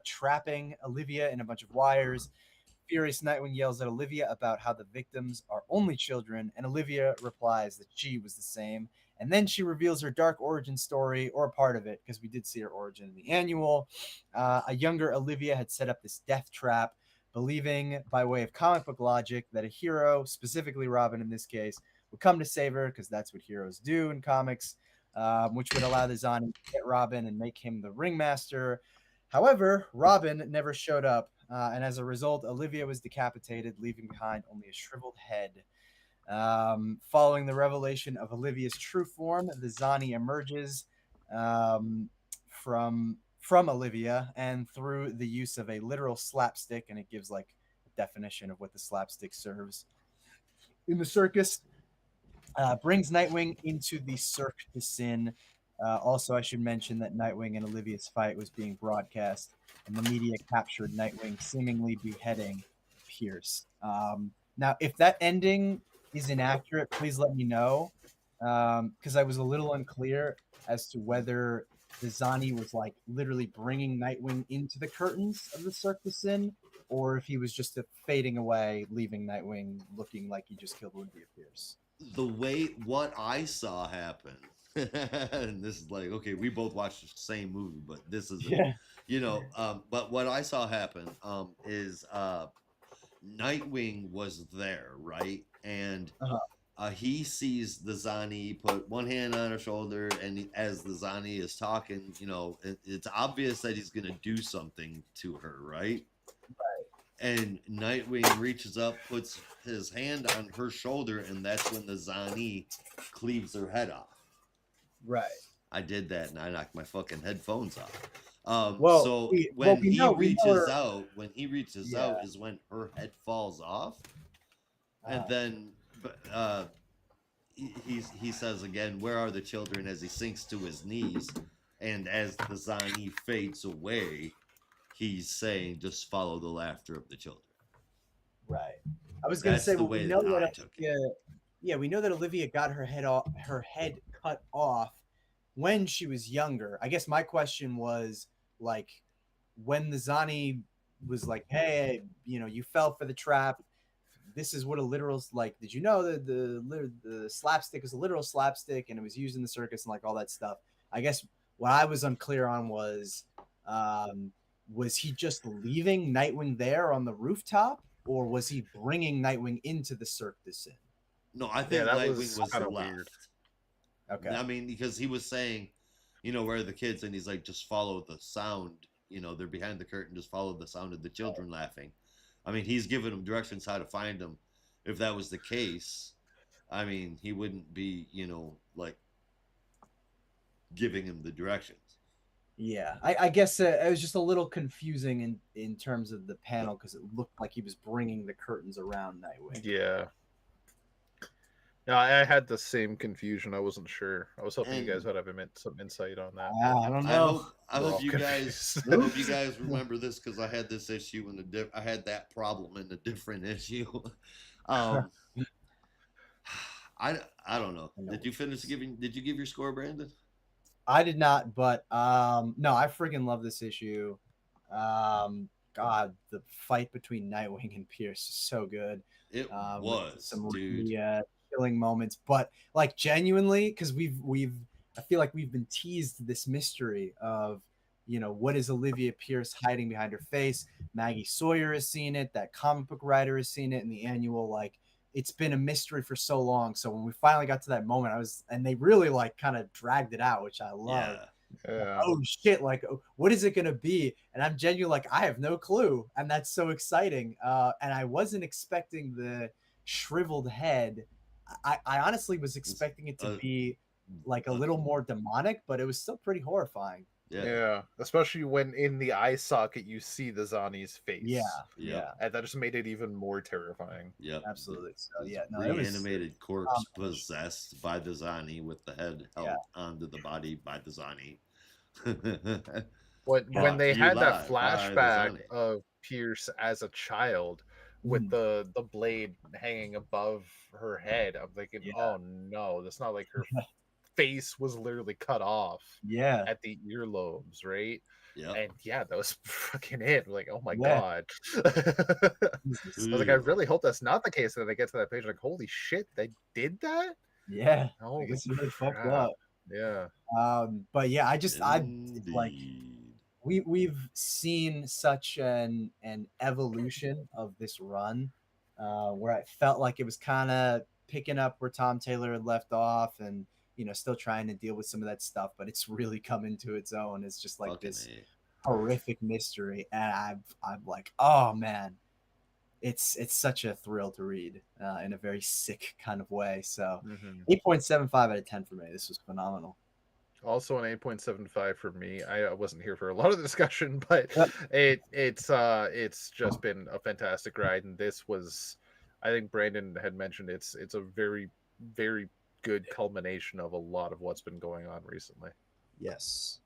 trapping Olivia in a bunch of wires. Furious Nightwing yells at Olivia about how the victims are only children, and Olivia replies that she was the same. And then she reveals her dark origin story, or a part of it, because we did see her origin in the annual. A younger Olivia had set up this death trap, believing, by way of comic book logic, that a hero, specifically Robin in this case, would come to save her, because that's what heroes do in comics, which would allow the Zani to get Robin and make him the ringmaster. However, Robin never showed up, and as a result, Olivia was decapitated, leaving behind only a shriveled head. Following the revelation of Olivia's true form, the Zani emerges from Olivia, and through the use of a literal slapstick, and it gives like a definition of what the slapstick serves in the circus, brings Nightwing into the Cirque du Sin. Also, I should mention that Nightwing and Olivia's fight was being broadcast, and the media captured Nightwing seemingly beheading Pierce. Now, if that ending is inaccurate, please let me know, because I was a little unclear as to whether the Zani was like literally bringing Nightwing into the curtains of the Cirque du Sin, or if he was just fading away, leaving Nightwing looking like he just killed Olivia Pierce. The way what I saw happen, and this is like, okay, we both watched the same movie, but this is, but what I saw happen is Nightwing was there, right? And he sees the Zani put one hand on her shoulder, and as the Zani is talking, it's obvious that he's going to do something to her, right? And Nightwing reaches up, puts his hand on her shoulder, and that's when the Zani cleaves her head off. Right. I did that, and I knocked my fucking headphones off. When he reaches out is when her head falls off, and then he says again, "Where are the children?" as he sinks to his knees, and as the Zani fades away, he's saying, "Just follow the laughter of the children." Right. I was going to say, we know that Olivia got her head cut off when she was younger. I guess my question was like, when the Zani was like, "Hey, you fell for the trap. This is what a literal like. Did you know that the slapstick is a literal slapstick, and it was used in the circus and like all that stuff?" I guess what I was unclear on was he just leaving Nightwing there on the rooftop, or was he bringing Nightwing into the Cirque du Sin? No, I think Nightwing was kind of left. Weird. Okay. I mean, because he was saying, where are the kids? And he's like, just follow the sound. They're behind the curtain. Just follow the sound of the children laughing. I mean, he's giving them directions how to find them. If that was the case, I mean, he wouldn't be, like giving him the directions. Yeah, I guess it was just a little confusing in terms of the panel, because it looked like he was bringing the curtains around Nightwing. Yeah. No, I had the same confusion. I wasn't sure. I was hoping you guys would have some insight on that. I don't know. I hope you guys remember this, because I had this issue I had that problem in a different issue. I don't know. Did you finish giving? Did you give your score, Brandon? I did not, but no, I freaking love this issue. God, the fight between Nightwing and Pierce is so good. It was some really killing moments, but like genuinely, because I feel like we've been teased this mystery of, what is Olivia Pierce hiding behind her face? Maggie Sawyer has seen it. That comic book writer has seen it in the annual. Like, it's been a mystery for so long. So when we finally got to that moment, and they really like kind of dragged it out, which I love. Yeah. Oh shit! Like, what is it gonna be? And I'm genuinely like, I have no clue, and that's so exciting. And I wasn't expecting the shriveled head. I honestly was expecting it to be like a little more demonic, but it was still pretty horrifying. Yeah, especially when in the eye socket you see the Zani's face. Yeah, and that just made it even more terrifying. Yep, absolutely. So reanimated corpse possessed by the Zani with the head held onto the body by the Zani. when they had that flashback of Pierce as a child with the blade hanging above her head, I'm thinking, oh no, that's not like her face was literally cut off. Yeah. At the earlobes, right? Yeah. And yeah, that was fucking it. Like, oh my Yeah. god. I was like, I really hope that's not the case. And then I get to that page, like, holy shit, they did that? Yeah. Holy It's really crap. fucked up. Yeah. But yeah, I Indeed. like we've seen such an evolution of this run, where I felt like it was kind of picking up where Tom Taylor had left off, and still trying to deal with some of that stuff, but it's really come into its own. It's just like this horrific mystery, and I'm like, oh man, it's such a thrill to read in a very sick kind of way. So 8.75 out of 10 for me. This was phenomenal. Also an 8.75 for me. I wasn't here for a lot of the discussion, but it's just been a fantastic ride, and this was, I think Brandon had mentioned, it's a very, very good culmination of a lot of what's been going on recently. Yes.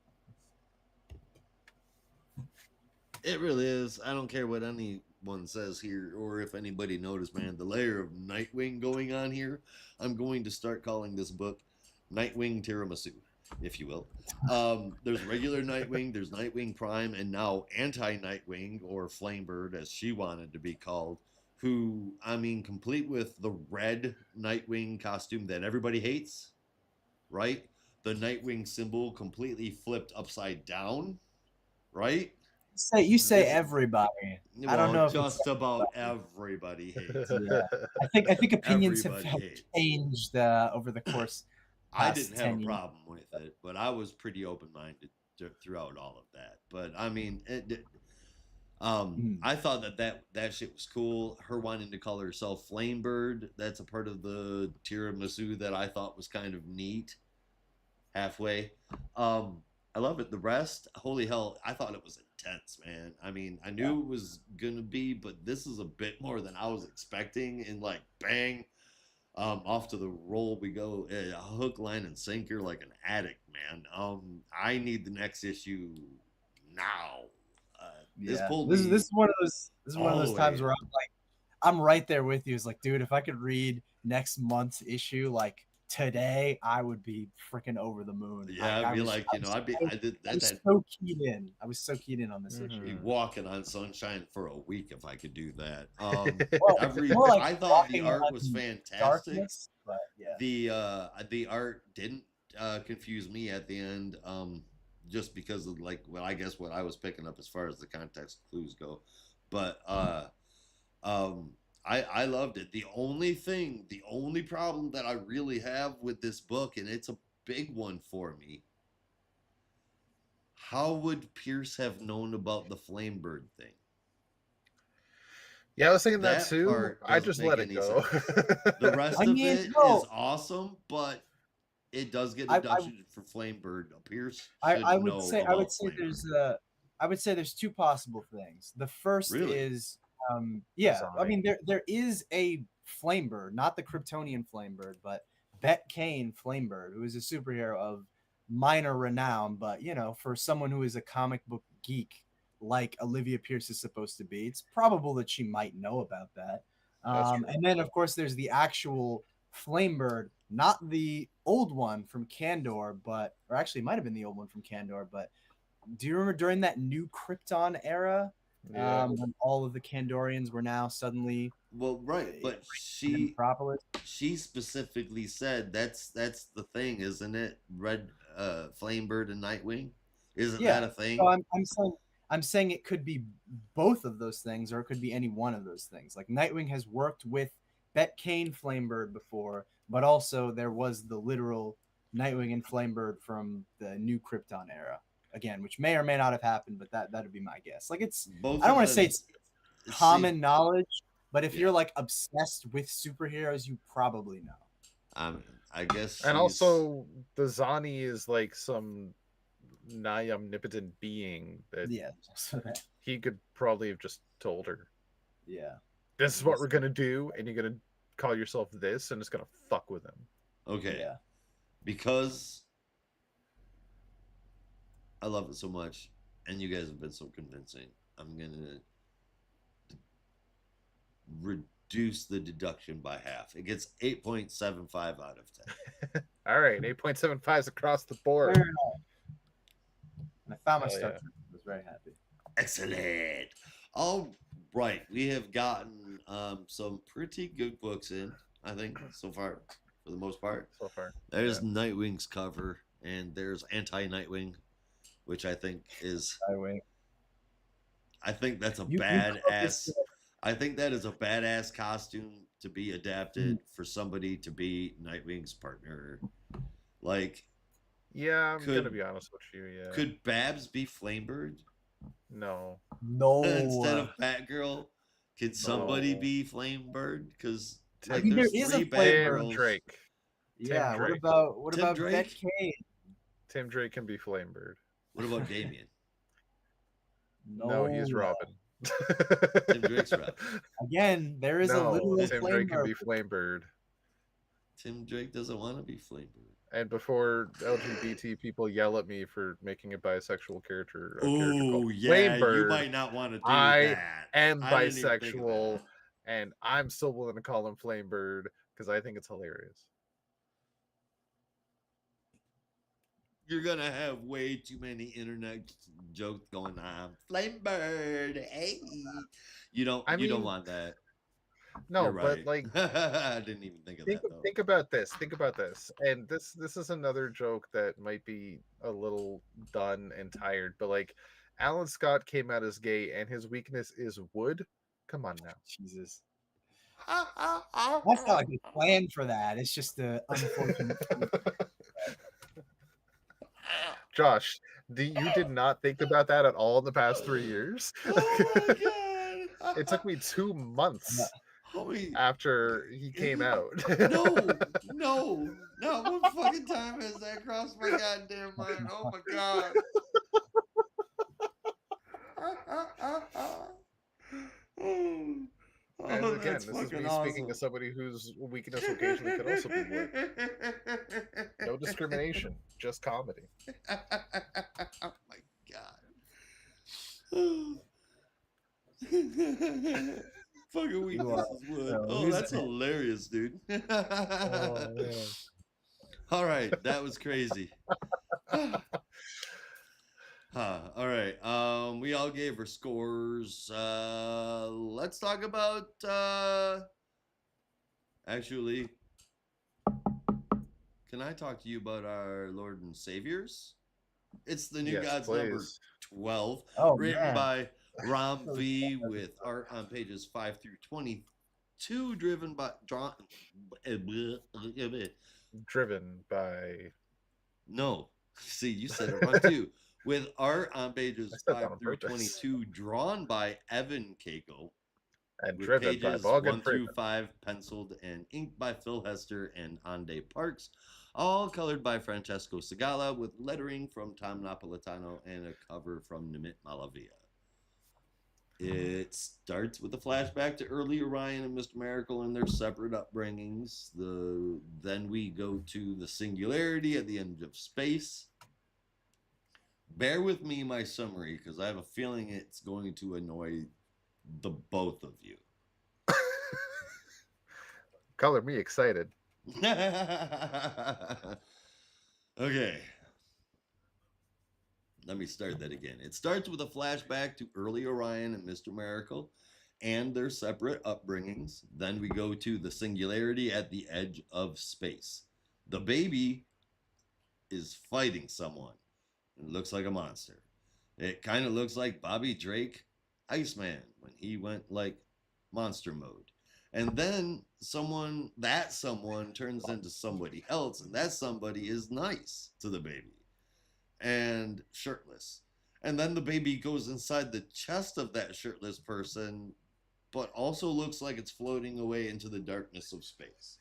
It really is. I don't care what anyone says here, or if anybody noticed, man, the layer of Nightwing going on here. I'm going to start calling this book Nightwing Tiramisu, if you will. There's regular Nightwing, there's Nightwing Prime, and now anti-Nightwing, or Flamebird, as she wanted to be called, who, I mean, complete with the red Nightwing costume that everybody hates, right? The Nightwing symbol completely flipped upside down, right? You say everybody. Well, I don't know. Just about everybody hates. Yeah. I think opinions have changed over the course. I didn't have a problem with it, but I was pretty open-minded throughout all of that. But I mean, I thought that shit was cool. Her wanting to call herself Flamebird, that's a part of the tiramisu that I thought was kind of neat. Halfway. I love it. The rest, holy hell, I thought it was intense, man. I mean, I knew it was gonna be, but this is a bit more than I was expecting. And like, bang, off to the roll we go. Hook, line, and sinker like an addict, man. I need the next issue now. This is one of those. This is one of those times where I'm right there with you. It's like, dude, if I could read next month's issue like today, I would be freaking over the moon. Yeah, I'd be like, I was so keyed in. I was so keyed in on this issue. Be walking on sunshine for a week if I could do that. I thought the art was fantastic. Darkness, but yeah. The art didn't confuse me at the end, just because of I guess what I was picking up as far as the context clues go. But I loved it. The only problem that I really have with this book, and it's a big one for me, how would Pierce have known about the Flamebird thing? Yeah, I was thinking that too. I just let it go. The rest of it is awesome, but it does get deduction for Flamebird. Pierce I would say there's two possible things. The first is I mean, there is a Flamebird, not the Kryptonian Flamebird, but Bet Kane Flamebird, who is a superhero of minor renown, but for someone who is a comic book geek like Olivia Pierce is supposed to be, it's probable that she might know about that. And then, of course, there's the actual Flamebird, not the old one from Kandor, or actually it might have been the old one from Kandor, but do you remember during that New Krypton era? When all of the Kandorians were now suddenly right, but she specifically said that's the thing, isn't it? Red Flamebird and Nightwing, isn't that a thing? So I'm saying it could be both of those things, or it could be any one of those things. Like Nightwing has worked with Bet Kane Flamebird before, but also there was the literal Nightwing and Flamebird from the New Krypton era. Again, which may or may not have happened, but that would be my guess. Like it's, I don't want to say it's common knowledge, but if you're like obsessed with superheroes, you probably know. I guess. And also, the Zani is like some nigh omnipotent being that he could probably have just told her. Yeah, this is what we're gonna do, and you're gonna call yourself this, and it's gonna fuck with him. Okay. Yeah. Because I love it so much, and you guys have been so convincing. I'm gonna reduce the deduction by half. It gets 8.75 out of 10. All right, 8.75s across the board. Fair enough. And I found my Star Yeah. Trek. I was very happy. Excellent. All right, we have gotten some pretty good books in, I think, so far, for the most part. So far. There's Nightwing's cover, and there's Anti-Nightwing, which I think is... Nightwing. I think that's a badass... I think that is a badass costume to be adapted for somebody to be Nightwing's partner. Like... Yeah, I'm going to be honest with you, yeah. Could Babs be Flamebird? No. Instead of Batgirl, could somebody be Flamebird? Because I mean, there is a Tim Drake. Yeah. Tim Drake. What about Beck Kane? Tim Drake can be Flamebird. What about Damien? No, he's Robin. Tim Drake's Robin. Again, there is a little Tim Drake can be Flamebird. Tim Drake doesn't want to be Flamebird. And before LGBT people yell at me for making a bisexual character, oh yeah, Flamebird, you might not want to do that. I am bisexual, and I'm still willing to call him Flamebird because I think it's hilarious. You're gonna have way too many internet jokes going on. Flamebird, hey, you don't want that. No, right. But like, I didn't even think of that. Though. Think about this. And this is another joke that might be a little done and tired. But like, Alan Scott came out as gay, and his weakness is wood. Come on now, Jesus. That's not like a plan for that. It's just the unfortunate. Josh, you did not think about that at all in the past 3 years? Oh my god! It took me 2 months. After he came out. No, not one fucking time has that crossed my goddamn mind. Oh my god. And again, this is me speaking as somebody whose weakness occasionally could also be wood. No discrimination, just comedy. Oh my god. Fucking weakness is wood. Oh, that's hilarious, dude. All right, that was crazy. All right. We all gave our scores. Let's talk about actually, can I talk to you about our Lord and Saviors? It's the New Gods number 12, written by Ram V with art on pages 5 through 22, driven by No. See, you said it wrong too. With art on pages 5 through 22, drawn by Evan Keiko, and with driven pages by 1 through 5 penciled and inked by Phil Hester and Ande Parks, all colored by Francesco Segala, with lettering from Tom Napolitano and a cover from Nimit Malavia. It starts with a flashback to early Orion and Mr. Miracle and their separate upbringings. Then we go to the singularity at the end of space. Bear with me my summary, because I have a feeling it's going to annoy the both of you. Color me excited. Okay. Let me start that again. It starts with a flashback to early Orion and Mr. Miracle and their separate upbringings. Then we go to the singularity at the edge of space. The baby is fighting someone. It looks like a monster. It kind of looks like Bobby Drake, Iceman, when he went like monster mode. And then that someone turns into somebody else, and that somebody is nice to the baby and shirtless. And then the baby goes inside the chest of that shirtless person, but also looks like it's floating away into the darkness of space.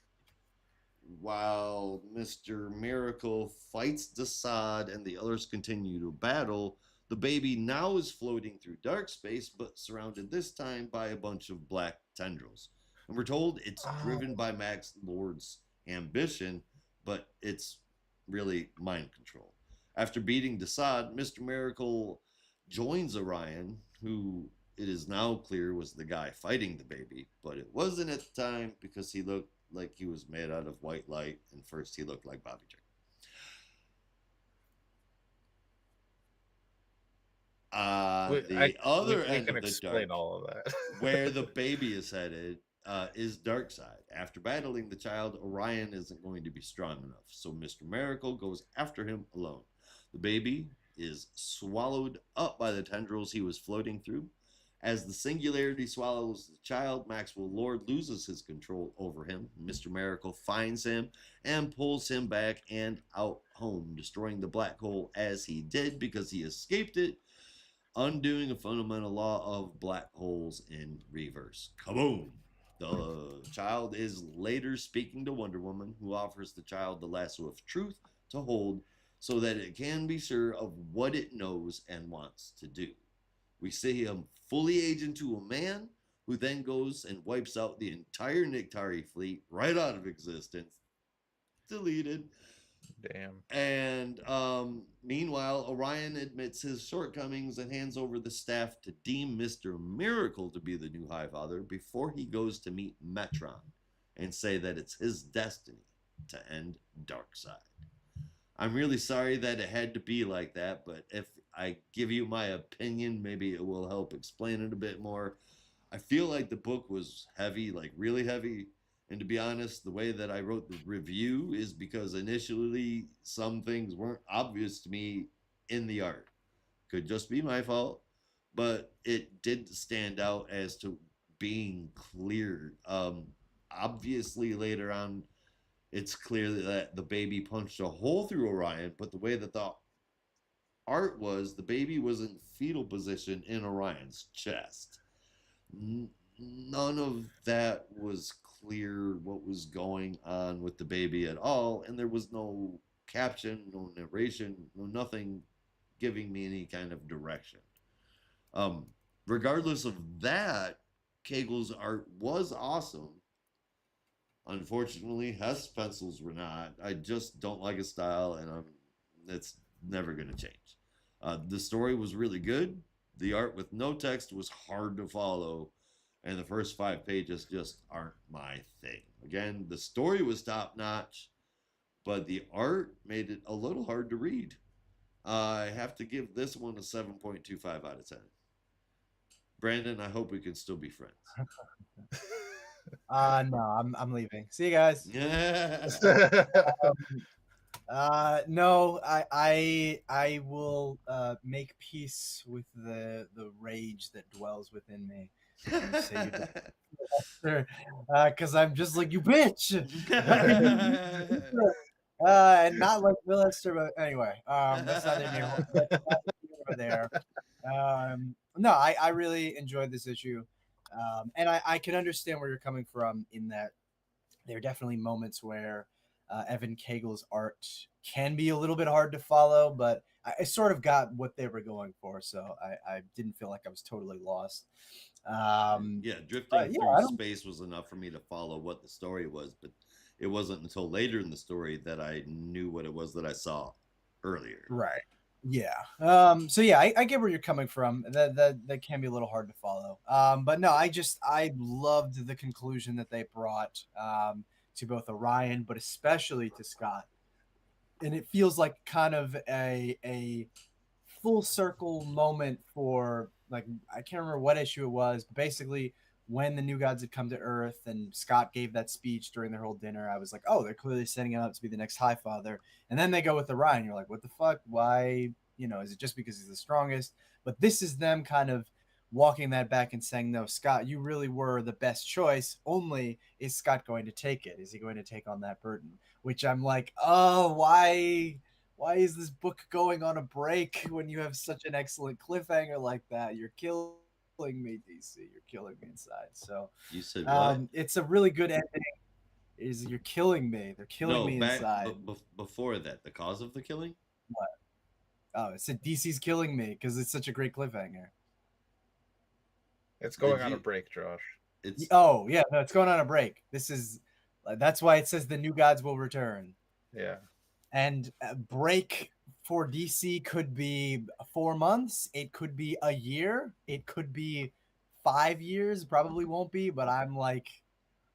While Mr. Miracle fights Desaad and the others continue to battle, the baby now is floating through dark space, but surrounded this time by a bunch of black tendrils. And we're told it's driven by Max Lord's ambition, but it's really mind control. After beating Desaad, Mr. Miracle joins Orion, who it is now clear was the guy fighting the baby, but it wasn't at the time because he looked like he was made out of white light, and first he looked like Bobby Chicken. The other end of the dark, all of that. where the baby is headed, is Darkseid. After battling the child, Orion isn't going to be strong enough, so Mr. Miracle goes after him alone. The baby is swallowed up by the tendrils he was floating through. As the singularity swallows the child, Maxwell Lord loses his control over him. Mr. Miracle finds him and pulls him back and out home, destroying the black hole as he did because he escaped it, undoing a fundamental law of black holes in reverse. Kaboom! The child is later speaking to Wonder Woman, who offers the child the lasso of truth to hold so that it can be sure of what it knows and wants to do. We see him fully age into a man, who then goes and wipes out the entire Niktari fleet right out of existence. Deleted. Damn. And meanwhile, Orion admits his shortcomings and hands over the staff to deem Mr. Miracle to be the new High Father before he goes to meet Metron and say that it's his destiny to end Darkseid. I'm really sorry that it had to be like that, but if I give you my opinion, maybe it will help explain it a bit more. I feel like the book was heavy, like really heavy. And to be honest, the way that I wrote the review is because initially some things weren't obvious to me in the art. Could just be my fault, but it did stand out as to being clear. Obviously, later on, it's clear that the baby punched a hole through Orion, but the way that the art was, the baby was in fetal position in Orion's chest. None of that was clear what was going on with the baby at all, and there was no caption, no narration, no nothing giving me any kind of direction. Regardless of that, Cagle's art was awesome. Unfortunately, Hess pencils were not. I just don't like his style, and it's never going to change. The story was really good. The art with no text was hard to follow, and the first 5 pages just aren't my thing. Again, the story was top-notch, but the art made it a little hard to read. I have to give this one a 7.25 out of 10. Brandon, I hope we can still be friends. No, I'm leaving. See you guys. Yeah. No, I will make peace with the rage that dwells within me. Because I'm just like, you bitch. And not like Will Esther, but anyway, that's neither near nor there. No, I really enjoyed this issue, and I can understand where you're coming from in that there are definitely moments where Evan Cagle's art can be a little bit hard to follow, but I sort of got what they were going for, so I didn't feel like I was totally lost. Drifting through space was enough for me to follow what the story was, but it wasn't until later in the story that I knew what it was that I saw earlier. Right. Yeah. So yeah, I get where you're coming from. That can be a little hard to follow. But no, I loved the conclusion that they brought to both Orion, but especially to Scott. And it feels like kind of a full circle moment for, like, I can't remember what issue it was, but basically when the New Gods had come to Earth and Scott gave that speech during their whole dinner, I was like, oh, they're clearly setting him up to be the next High Father. And then they go with Orion. You're like, what the fuck? Why? Is it just because he's the strongest? But this is them kind of walking that back and saying, no, Scott, you really were the best choice. Only, is Scott going to take it? Is he going to take on that burden? Which I'm like, oh, why is this book going on a break when you have such an excellent cliffhanger like that? You're killing me, DC. You're killing me inside. So you said what? It's a really good ending. You're killing me. They're killing me inside. Before that, the cause of the killing? What? Oh, it said DC's killing me because it's such a great cliffhanger. It's going on a break, Josh. It's going on a break. That's why it says the New Gods will return. Yeah. And break for DC could be 4 months. It could be a year. It could be 5 years. Probably won't be, but I'm like,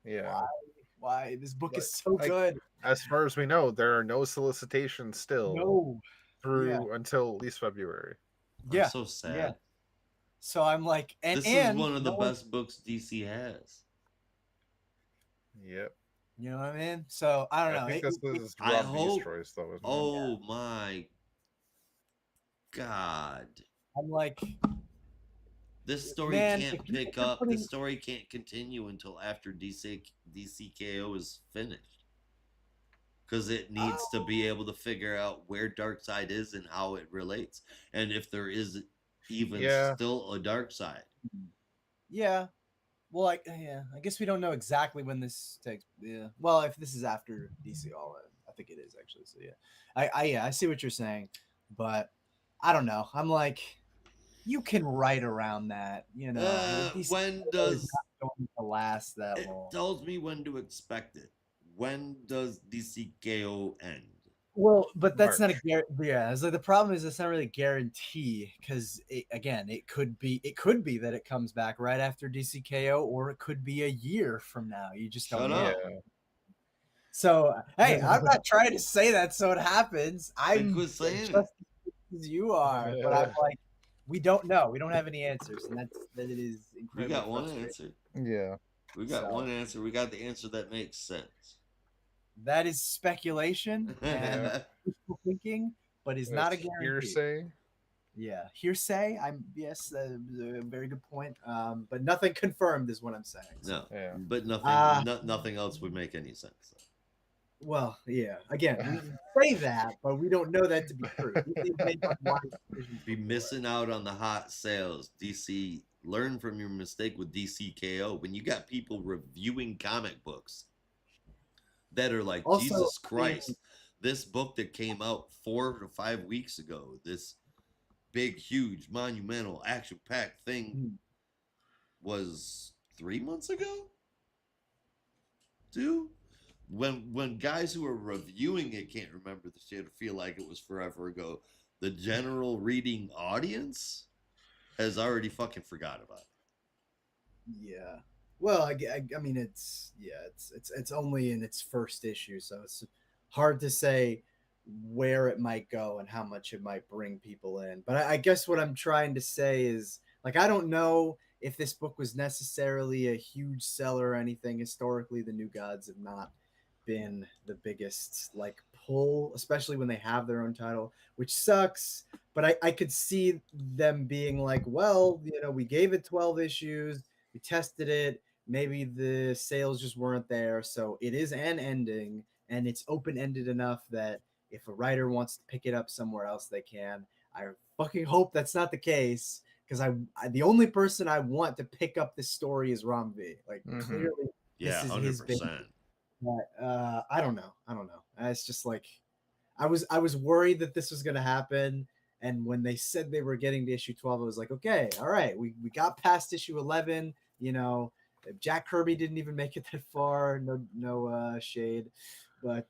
yeah. Why? This book is so good. As far as we know, there are no solicitations still through until at least February. I'm so sad. Yeah. So I'm like, this is one of the best books DC has. Yep. You know what I mean? So I don't know. I think this is Rob B's choice, though. Isn't it? My God! I'm like, this story can't pick up. The story can't continue until after DCKO is finished, because it needs to be able to figure out where Darkseid is and how it relates, and if there is even still a Darkseid. Yeah. Well, I guess we don't know exactly when this takes. Yeah. Well, if this is after DC All In, I think it is actually. So yeah, I see what you're saying, but I don't know. I'm like, you can write around that, you know. When does going to last that long? It tells me when to expect it. When does DCKO end? Well, but that's not a guarantee. Yeah, it's like the problem is it's not really a guarantee because it could be that it comes back right after DCKO, or it could be a year from now. You just don't know. So hey, I'm not trying to say that so it happens. I'm just as you are, but I'm like, we don't know. We don't have any answers, and that it is incredible. We got one answer. Yeah, we got one answer. We got the answer that makes sense. That is speculation and wishful thinking, but is not a guarantee. Hearsay. Yeah, hearsay. Yes, a very good point. But nothing confirmed is what I'm saying. So. No, but nothing else would make any sense. Well, yeah. Again, we say that, but we don't know that to be true. Be missing out on the hot sales. DC, learn from your mistake with DCKO. When you got people reviewing comic books that are like, also, Jesus Christ, this book that came out 4 to 5 weeks ago, this big, huge, monumental, action-packed thing was 3 months ago? 2? When guys who are reviewing it can't remember the shit or feel like it was forever ago, the general reading audience has already fucking forgot about it. Yeah. Well, I mean, it's only in its first issue, so it's hard to say where it might go and how much it might bring people in. But I guess what I'm trying to say is, like, I don't know if this book was necessarily a huge seller or anything. Historically, the New Gods have not been the biggest like pull, especially when they have their own title, which sucks. But I could see them being like, well, you know, we gave it 12 issues, we tested it, maybe the sales just weren't there, so it is an ending, and it's open-ended enough that if a writer wants to pick it up somewhere else, they can. I fucking hope that's not the case, because I the only person I want to pick up this story is Ram V. Like, clearly, this is 100%. His baby. But I don't know. It's just like I was worried that this was going to happen, and when they said they were getting to issue 12, I was like, okay, all right, we got past issue 11. You know, Jack Kirby didn't even make it that far. No shade, but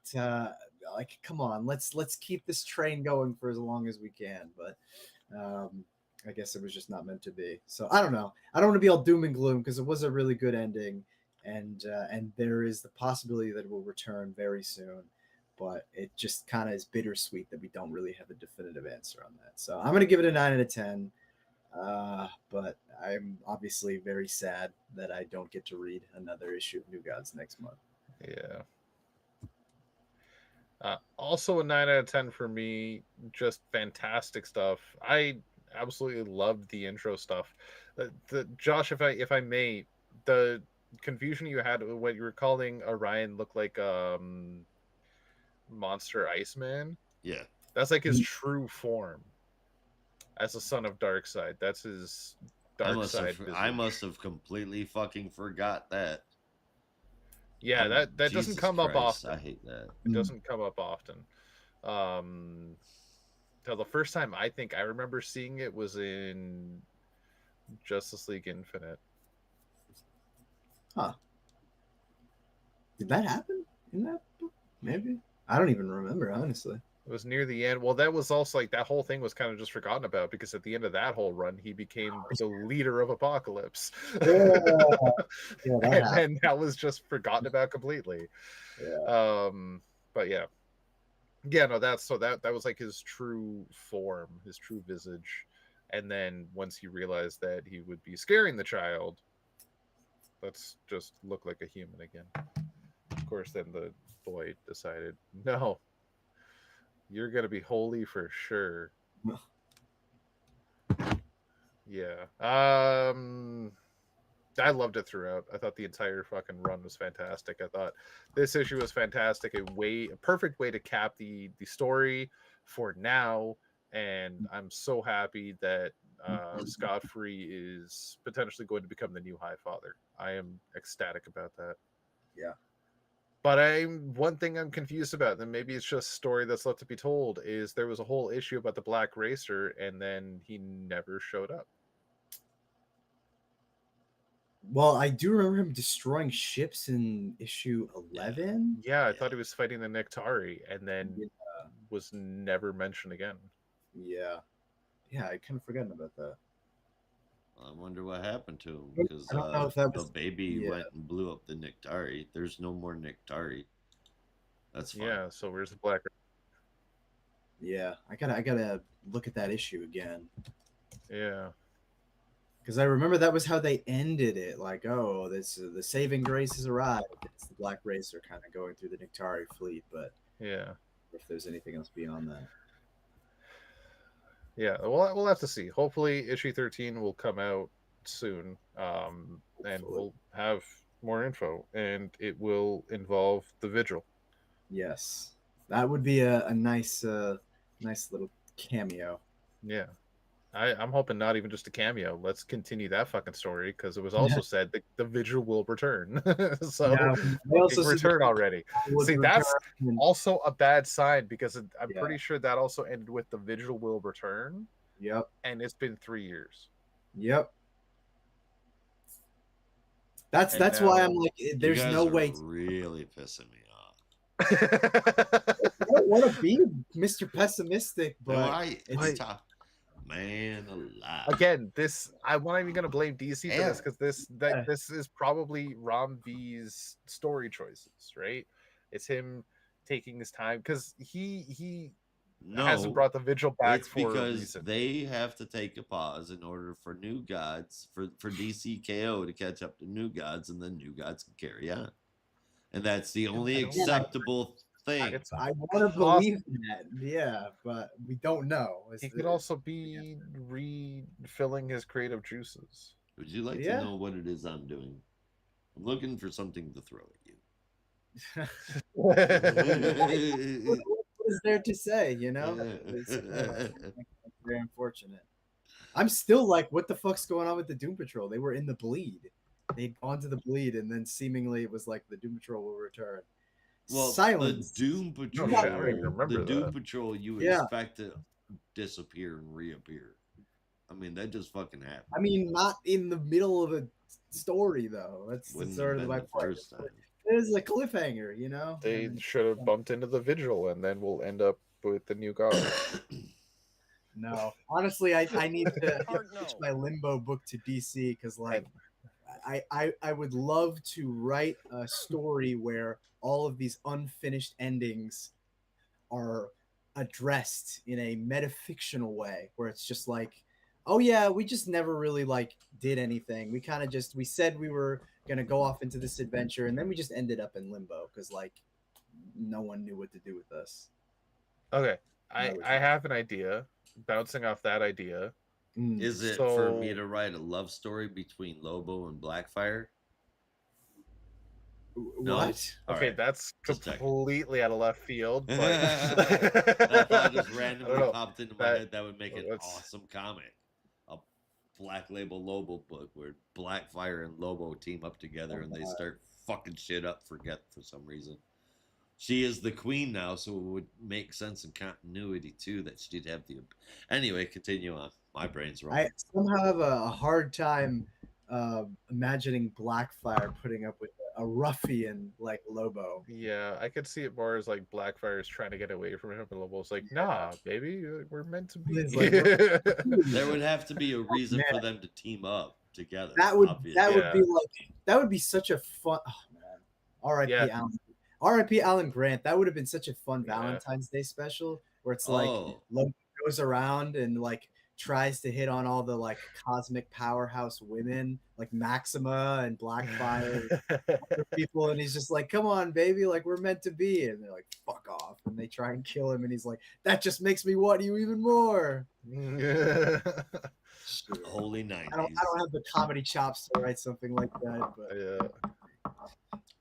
like, come on, let's keep this train going for as long as we can. But I guess it was just not meant to be. So I don't know. I don't want to be all doom and gloom, because it was a really good ending. And there is the possibility that it will return very soon, but it just kind of is bittersweet that we don't really have a definitive answer on that. So I'm going to give it a 9 out of 10, but I'm obviously very sad that I don't get to read another issue of New Gods next month. Yeah. Also a 9 out of 10 for me. Just fantastic stuff. I absolutely loved the intro stuff. Josh, if I may, the confusion you had with what you were calling Orion look like Monster Iceman. Yeah, that's like his true form as a son of Darkseid. That's his Darkseid. I must have completely fucking forgot that. Yeah, that doesn't come up often. I hate that. It doesn't come up often. So the first time I think I remember seeing it was in Justice League Infinite. Huh. Did that happen in that book? Maybe. I don't even remember, honestly. It was near the end. Well, that was also like that whole thing was kind of just forgotten about because at the end of that whole run, he became the leader of Apocalypse. Yeah, and then that was just forgotten about completely. Yeah. But yeah. Yeah, no, that was like his true form, his true visage. And then once he realized that he would be scaring the child, let's just look like a human again. Of course, then the boy decided, no, you're gonna be holy for sure. Yeah. I loved it throughout. I thought the entire fucking run was fantastic. I thought this issue was fantastic. A perfect way to cap the story for now. And I'm so happy that Scott Free is potentially going to become the new High Father. I am ecstatic about that. Yeah. But one thing I'm confused about, and maybe it's just a story that's left to be told, is there was a whole issue about the Black Racer, and then he never showed up. Well, I do remember him destroying ships in issue 11. Yeah, I thought he was fighting the Nektari, and then was never mentioned again. Yeah, I kind of forgotten about that. I wonder what happened to him because the baby went and blew up the Nektari. There's no more Nektari. That's fine. Yeah, so where's the Black? Yeah, I gotta look at that issue again. Yeah, because I remember that was how they ended it. Like, oh, the saving grace has arrived. It's the Black Racer kind of going through the Nektari fleet, but yeah, if there's anything else beyond that. Yeah, we'll have to see. Hopefully, issue 13 will come out soon, and we'll have more info, and it will involve the Vigil. Yes, that would be a nice little cameo. Yeah, I'm hoping not even just a cameo. Let's continue that fucking story because it was also said that the Vigil will return. So return already. See, that's also a bad sign because I'm pretty sure that also ended with the Vigil will return. Yep. And it's been 3 years. Yep. That's why I'm like, there's no way. Really pissing me off. I don't want to be Mr. Pessimistic, but it's tough. Man alive. Again, I'm not even gonna blame DC for this because this is probably Ram V's story choices, right? It's him taking his time because he hasn't brought the Vigil back for a reason. They have to take a pause in order for New Gods for DCKO to catch up to New Gods, and then New Gods can carry on, and that's the only acceptable thing. I want to believe that, yeah, but we don't know. He could also be refilling his creative juices. Would you like to know what it is I'm doing? I'm looking for something to throw at you. What is there to say? You know, it's very unfortunate. I'm still like, what the fuck's going on with the Doom Patrol? They were in the bleed. They'd gone to the bleed, and then seemingly it was like the Doom Patrol will return. Well, Silence. The Doom Patrol. Patrol, you would expect to disappear and reappear. I mean, that just fucking happened. I mean, not in the middle of a story though. That's sort of my first time. It is a cliffhanger, you know. They should have bumped into the Vigil, and then we'll end up with the New God. No, honestly, I need to pitch my Limbo book to DC because, like, I would love to write a story where all of these unfinished endings are addressed in a metafictional way, where it's just like, oh yeah, we just never really like did anything. We kind of we said we were gonna go off into this adventure, and then we just ended up in limbo because like no one knew what to do with us. Okay, I have an idea. Bouncing off that idea, is it for me to write a love story between Lobo and Blackfire? No? What? Okay, that's completely out of left field. But that thought just randomly popped into my head. That would make an awesome comic. A Black Label Lobo book where Blackfire and Lobo team up together and they start fucking shit up for some reason. She is the queen now, so it would make sense in continuity too that she'd have the. Anyway, continue on. My brain's wrong. I somehow have a hard time imagining Blackfire putting up with a ruffian like Lobo. Yeah, I could see it more as like Blackfire's trying to get away from him, and Lobo's like, "Nah, baby, we're meant to be." Like, there would have to be a reason for them to team up together. That would Yeah. be like that would be such a fun. Oh man, R.I.P. Yeah. Alan. R.I.P. Alan Grant. That would have been such a fun Valentine's Day special where it's like Lobo goes around and like tries to hit on all the like cosmic powerhouse women like Maxima and Blackfire other people, and he's just like, come on baby, like we're meant to be, and they're like, fuck off, and they try and kill him, and he's like, that just makes me want you even more. Holy 90s. I don't have the comedy chops to write something like that, but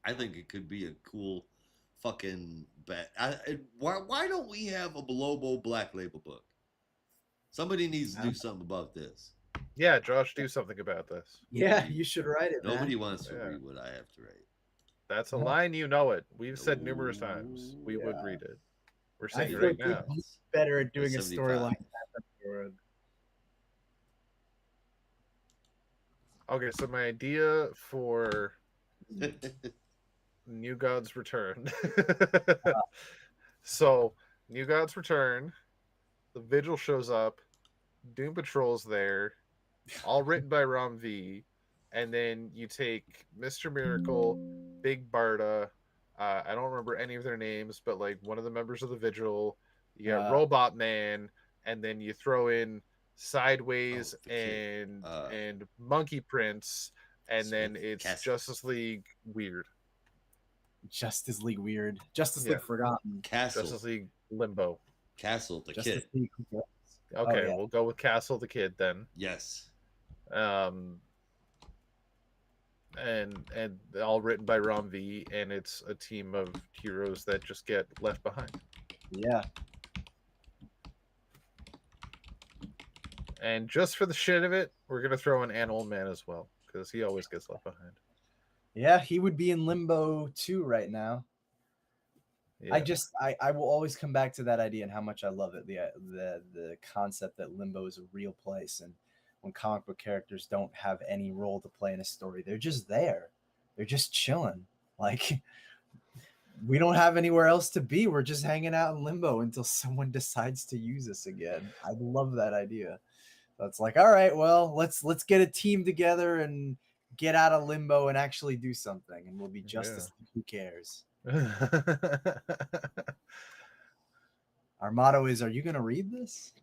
I think it could be a cool fucking bet. Why don't we have a Lobo Black Label book? Somebody needs to do something about this. Yeah, Josh, do something about this. Yeah, you should write it. Nobody wants to read what I have to write. That's a line, you know it. We've said numerous times we would read it. We're saying it right now. Better at doing a story like that. Okay, so my idea for New God's Return. So, New God's Return, the Vigil shows up, Doom Patrol's there, all written by Rom V, and then you take Mr. Miracle, Big Barda, I don't remember any of their names, but like one of the members of the Vigil, you got Robot Man, and then you throw in Sideways and Monkey Prince, and then it's Justice League Weird. Justice League Weird. Justice League Forgotten. Castle. Justice League Limbo. Castle the Kid. Okay, we'll go with Castle the Kid then. Yes. And all written by Rom V, and it's a team of heroes that just get left behind. Yeah. And just for the shit of it, we're gonna throw in Animal Man as well, because he always gets left behind. Yeah, he would be in limbo too right now. Yeah. I will always come back to that idea and how much I love it. The concept that limbo is a real place, and when comic book characters don't have any role to play in a story, they're just there. They're just chilling. Like, we don't have anywhere else to be. We're just hanging out in limbo until someone decides to use us again. I love that idea. So it's like, all right, well, let's get a team together and get out of limbo and actually do something, and we'll be Justice League. Who cares? Our motto is, are you going to read this?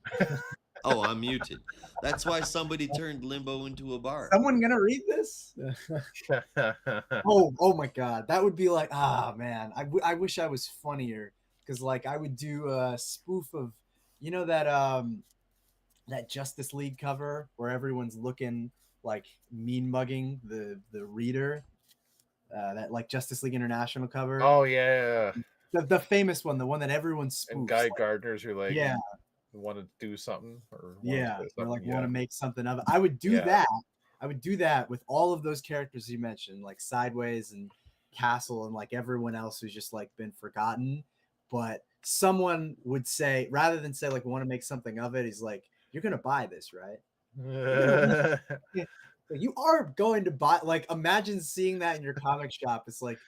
Oh, I'm muted. That's why somebody turned limbo into a bar. Someone going to read this? Oh my God. That would be like, man, I wish I was funnier, because like I would do a spoof of, you know, that Justice League cover where everyone's looking like mean mugging the reader, that like Justice League International cover. Oh yeah. The famous one, the one that everyone spoofs. And Guy Gardner's who like want to do something or want to make something of it. I would do that. I would do that with all of those characters you mentioned, like Sideways and Castle and like everyone else who's just like been forgotten. But someone would say, rather than say like we want to make something of it, he's like, you're gonna buy this, right? You are going to buy, like, imagine seeing that in your comic shop. It's like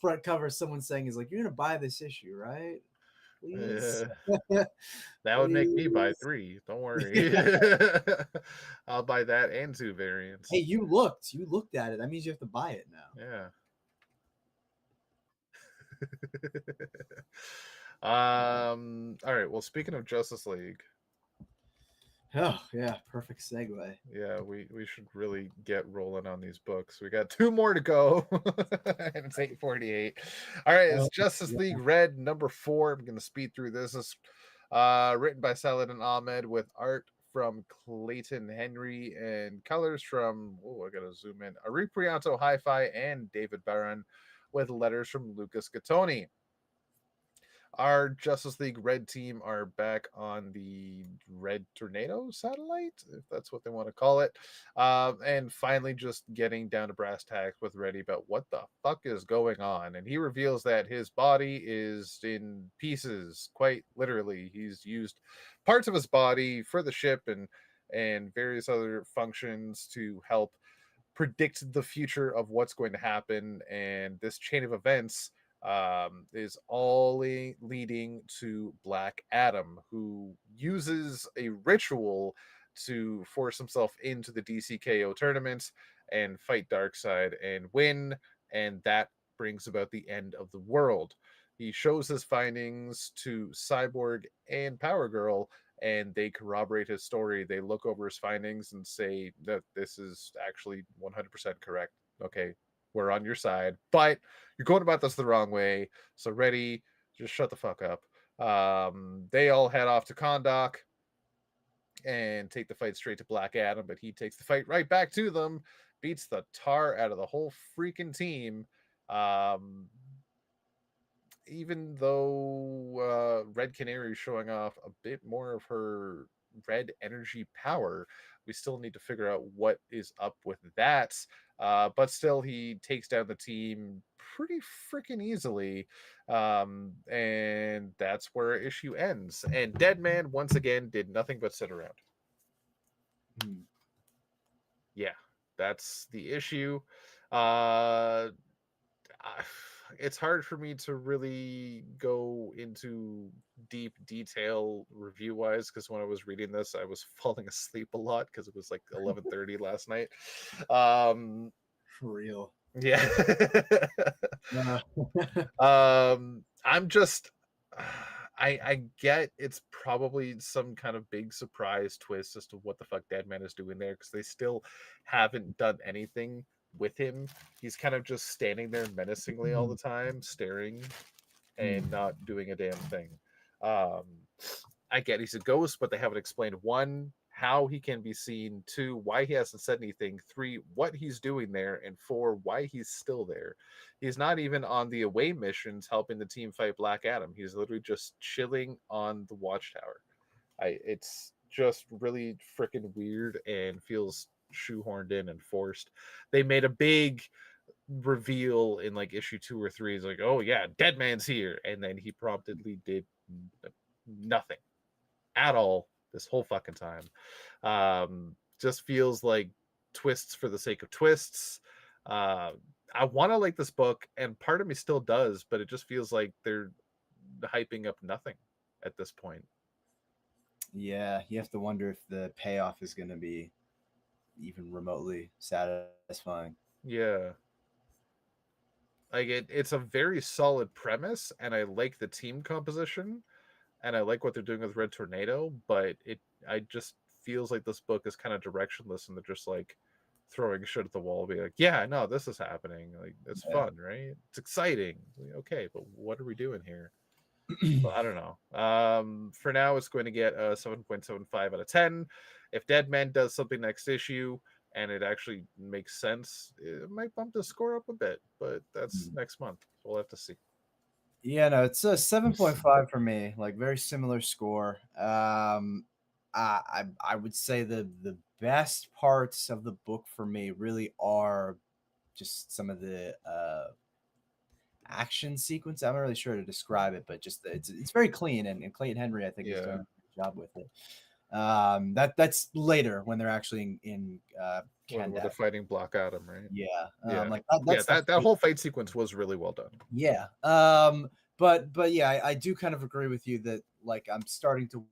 front cover, someone saying is like, you're gonna buy this issue, right? Please. That would make me buy 3. Don't worry. I'll buy that and 2 variants. Hey, you looked at it. That means you have to buy it now. Yeah. All right, well, speaking of Justice League, oh yeah, perfect segue. Yeah, we should really get rolling on these books. We got 2 more to go, and it's 8:48. All right, it's Justice League Red number 4. I'm gonna speed through this. It's written by Saladin Ahmed with art from Clayton Henry and colors from I gotta zoom in. Ari Prianto Hi-Fi and David Barron with letters from Lucas Gattoni. Our Justice League Red team are back on the Red Tornado satellite, if that's what they want to call it. And finally just getting down to brass tacks with Reddy about what the fuck is going on. And he reveals that his body is in pieces, quite literally. He's used parts of his body for the ship and various other functions to help predict the future of what's going to happen, and this chain of events is all leading to Black Adam, who uses a ritual to force himself into the DCKO tournament and fight Darkseid and win, and that brings about the end of the world. He shows his findings to Cyborg and Power Girl, and they corroborate his story. They look over his findings and say that this is actually 100% correct. Okay, we're on your side, but you're going about this the wrong way. So, ready, just shut the fuck up. They all head off to Kahndaq and take the fight straight to Black Adam, but he takes the fight right back to them, beats the tar out of the whole freaking team. Even though Red Canary is showing off a bit more of her red energy power, we still need to figure out what is up with that. But still, he takes down the team pretty freaking easily. And that's where issue ends. And Deadman, once again, did nothing but sit around. Yeah, that's the issue. It's hard for me to really go into deep detail review wise, because when I was reading this I was falling asleep a lot because it was like 11:30 last night. For real. Yeah. I'm just I get it's probably some kind of big surprise twist as to what the fuck Deadman is doing there, because they still haven't done anything with him. He's kind of just standing there menacingly all the time, staring and not doing a damn thing. I get he's a ghost, but they haven't explained, one, how he can be seen, two, why he hasn't said anything, three, what he's doing there, and four, why he's still there. He's not even on the away missions helping the team fight Black Adam. He's literally just chilling on the watchtower. It's just really freaking weird and feels shoehorned in and forced. They made a big reveal in like issue 2 or 3. It's like, oh yeah, Deadman's here, and then he promptly did nothing at all this whole fucking time. Just feels like twists for the sake of twists. I want to like this book, and part of me still does, but it just feels like they're hyping up nothing at this point. Yeah, you have to wonder if the payoff is going to be even remotely satisfying. Yeah. Like it's a very solid premise, and I like the team composition, and I like what they're doing with Red Tornado, but I just feels like this book is kind of directionless, and they're just like throwing shit at the wall, being like, yeah, no, this is happening. Like, it's fun, right? It's exciting. Like, okay, but what are we doing here? Well, I don't know. For now, it's going to get a 7.75 out of 10. If Deadman does something next issue and it actually makes sense, it might bump the score up a bit, but that's next month. So we'll have to see. Yeah, no, it's a 7.5 for me. Like, very similar score. I would say the best parts of the book for me really are just some of the action sequence. I'm not really sure to describe it, but just it's very clean, and Clayton Henry, I think, is doing a good job with it. That's later when they're actually in when they're fighting Black Adam, right? Yeah. Like that whole fight sequence was really well done. Yeah. But yeah, I do kind of agree with you that, like, I'm starting to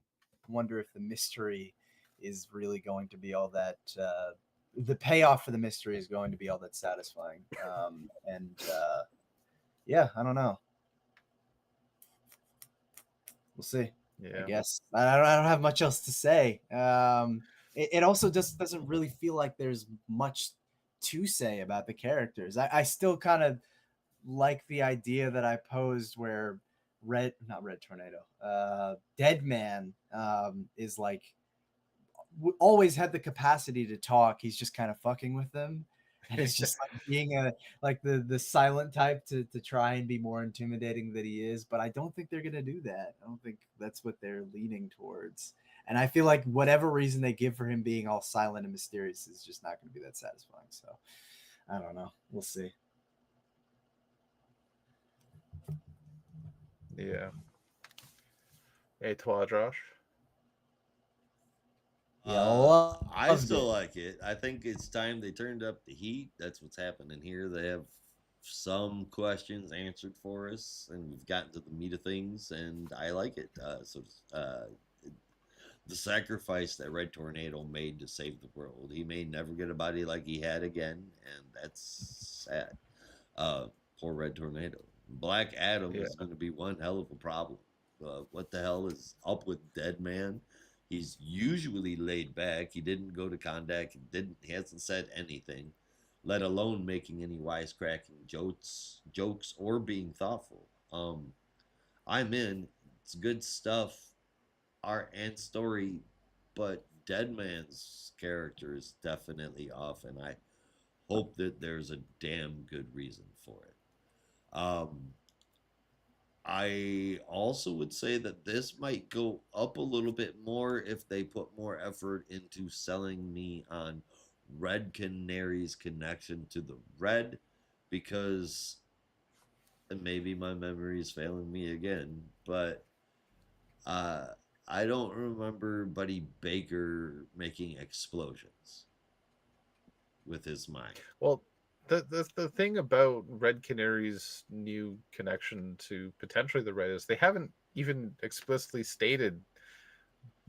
wonder if the mystery is really going to be all that the payoff for the mystery is going to be all that satisfying. Yeah, I don't know. We'll see. Yeah. I guess I don't have much else to say. It also just doesn't really feel like there's much to say about the characters. I still kind of like the idea that I posed where not Red Tornado, Deadman is like always had the capacity to talk. He's just kind of fucking with them. And it's just like being the silent type to try and be more intimidating than he is. But I don't think they're gonna do that. I don't think that's what they're leaning towards. And I feel like whatever reason they give for him being all silent and mysterious is just not gonna be that satisfying. So I don't know. We'll see. Yeah. Hey, Josh. I still like it. I think it's time they turned up the heat. That's what's happening here. They have some questions answered for us, and we've gotten to the meat of things, and I like it. The sacrifice that Red Tornado made to save the world, he may never get a body like he had again, and that's sad. Poor Red Tornado. Black Adam is going to be one hell of a problem. What the hell is up with Deadman? He's usually laid back. He didn't go to contact. He hasn't said anything, let alone making any wisecracking jokes or being thoughtful. I'm in. It's good stuff, art and story, but Deadman's character is definitely off, and I hope that there's a damn good reason for it. I also would say that this might go up a little bit more if they put more effort into selling me on Red Canary's connection to the Red, because maybe my memory is failing me again, but I don't remember Buddy Baker making explosions with his mind. Well, the thing about Red Canary's new connection to potentially the Red is they haven't even explicitly stated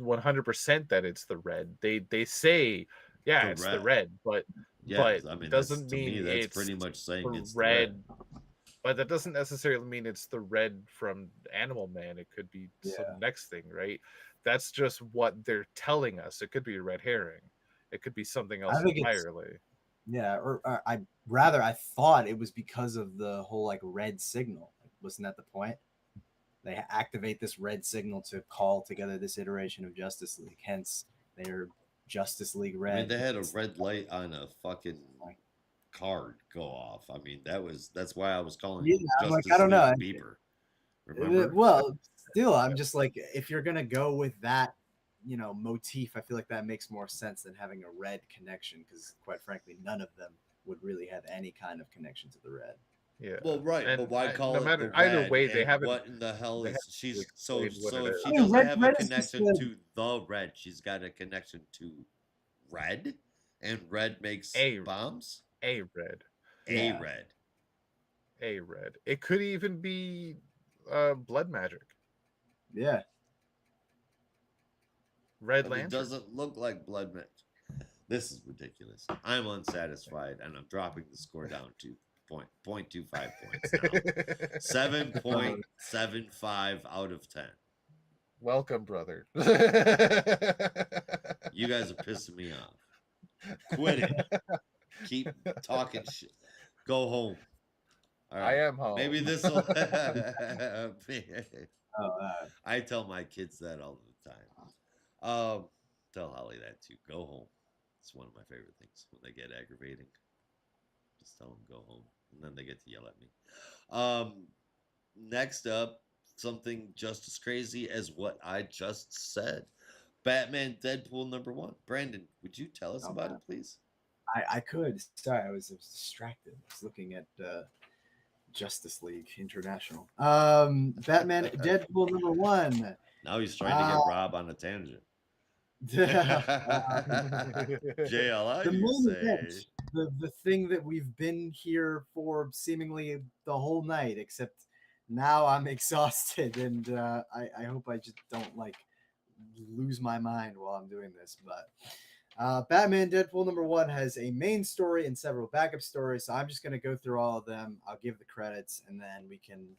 100% that it's the Red. They say, yeah, it's the Red, but I mean, doesn't mean it's pretty much saying it's Red. But that doesn't necessarily mean it's the Red from Animal Man. It could be some next thing, right? That's just what they're telling us. It could be a red herring. It could be something else entirely. Yeah, or I thought it was because of the whole like red signal. Wasn't that the point? They activate this red signal to call together this iteration of Justice League. Hence, they're Justice League Red. I mean, they had a red light on a fucking card go off. I mean, that's why I was calling it Justice I don't know. Bieber. Remember? Well, still, I'm just like, if you're gonna go with that, motif, I feel like that makes more sense than having a Red connection, because quite frankly, none of them would really have any kind of connection to the Red. Yeah. Well, right, and but why call no it matter the Red? Either way, they haven't. What in the hell is she's so? If she doesn't have a connection to the Red, she's got a connection to Red, and Red makes bombs. A Red. Red. It could even be blood magic. Yeah. Red Lantern. It doesn't look like blood magic. This is ridiculous. I'm unsatisfied, and I'm dropping the score down to 0.25 points now. 7.75 out of 10. Welcome, brother. You guys are pissing me off. Quit it. Keep talking shit. Go home. All right. I am home. Maybe this will. I tell my kids that all the time. Tell Holly that too. Go home. It's one of my favorite things when they get aggravating. Just tell them go home, and then they get to yell at me. Next up, something just as crazy as what I just said. Batman Deadpool #1. Brandon, would you tell us about it, please? I could. Sorry, I was distracted. I was looking at Justice League International. Batman Deadpool #1. Now he's trying to get Rob on a tangent. JLI, the main event, the thing that we've been here for seemingly the whole night, except now I'm exhausted, and I hope I just don't lose my mind while I'm doing this. But Batman Deadpool #1 has a main story and several backup stories, so I'm just going to go through all of them. I'll give the credits, and then we can,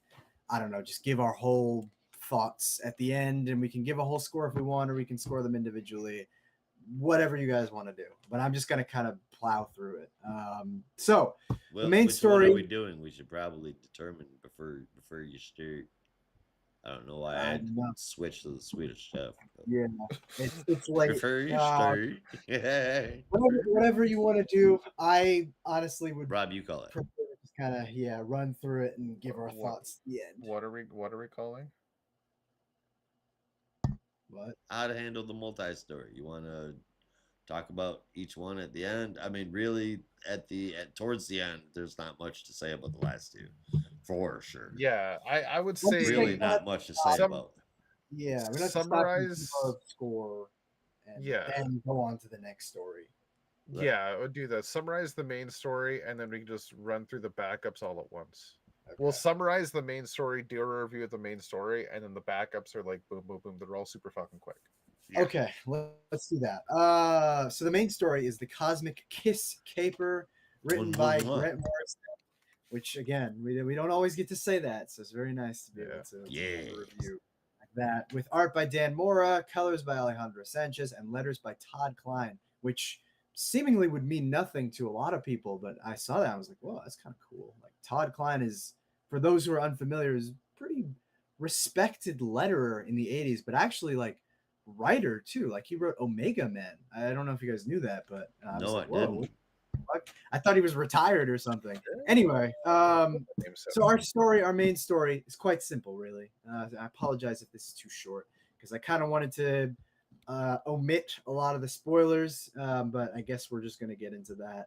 just give our whole thoughts at the end, and we can give a whole score if we want, or we can score them individually, whatever you guys want to do. But I'm just going to kind of plow through it. The main story. What are we doing? We should probably determine before you start. I don't know why I switched to the Swedish chef. Yeah, it's like before you start. whatever you want to do. I honestly would. Rob, you call it. Prefer to just kind of run through it and give our thoughts at the end. What are we calling? What? How to handle the multi-story. You want to talk about each one at the end? I mean, really, towards the end, there's not much to say about the last two, for sure. Yeah, I would say really not much to say about. Yeah, we're not summarize score and then go on to the next story. Right. Yeah, I would do that. Summarize the main story, and then we can just run through the backups all at once. Okay. We'll summarize the main story, do a review of the main story, and then the backups are like boom, boom, boom. They're all super fucking quick. Yeah. Okay, let's do that. So the main story is the Cosmic Kiss Caper, written by Grant Morrison, which again we don't always get to say that, so it's very nice to be able to review like that, with art by Dan Mora, colors by Alejandro Sanchez, and letters by Todd Klein, which seemingly would mean nothing to a lot of people, but I saw that and I was like, whoa, that's kind of cool. Like Todd Klein is, for those who are unfamiliar, is pretty respected letterer in the 80s, but actually like writer too. Like he wrote Omega Men. I don't know if you guys knew that, but I was like, whoa. I thought he was retired or something. Anyway, so our main story is quite simple, really. I apologize if this is too short because I kind of wanted to omit a lot of the spoilers, but I guess we're just going to get into that.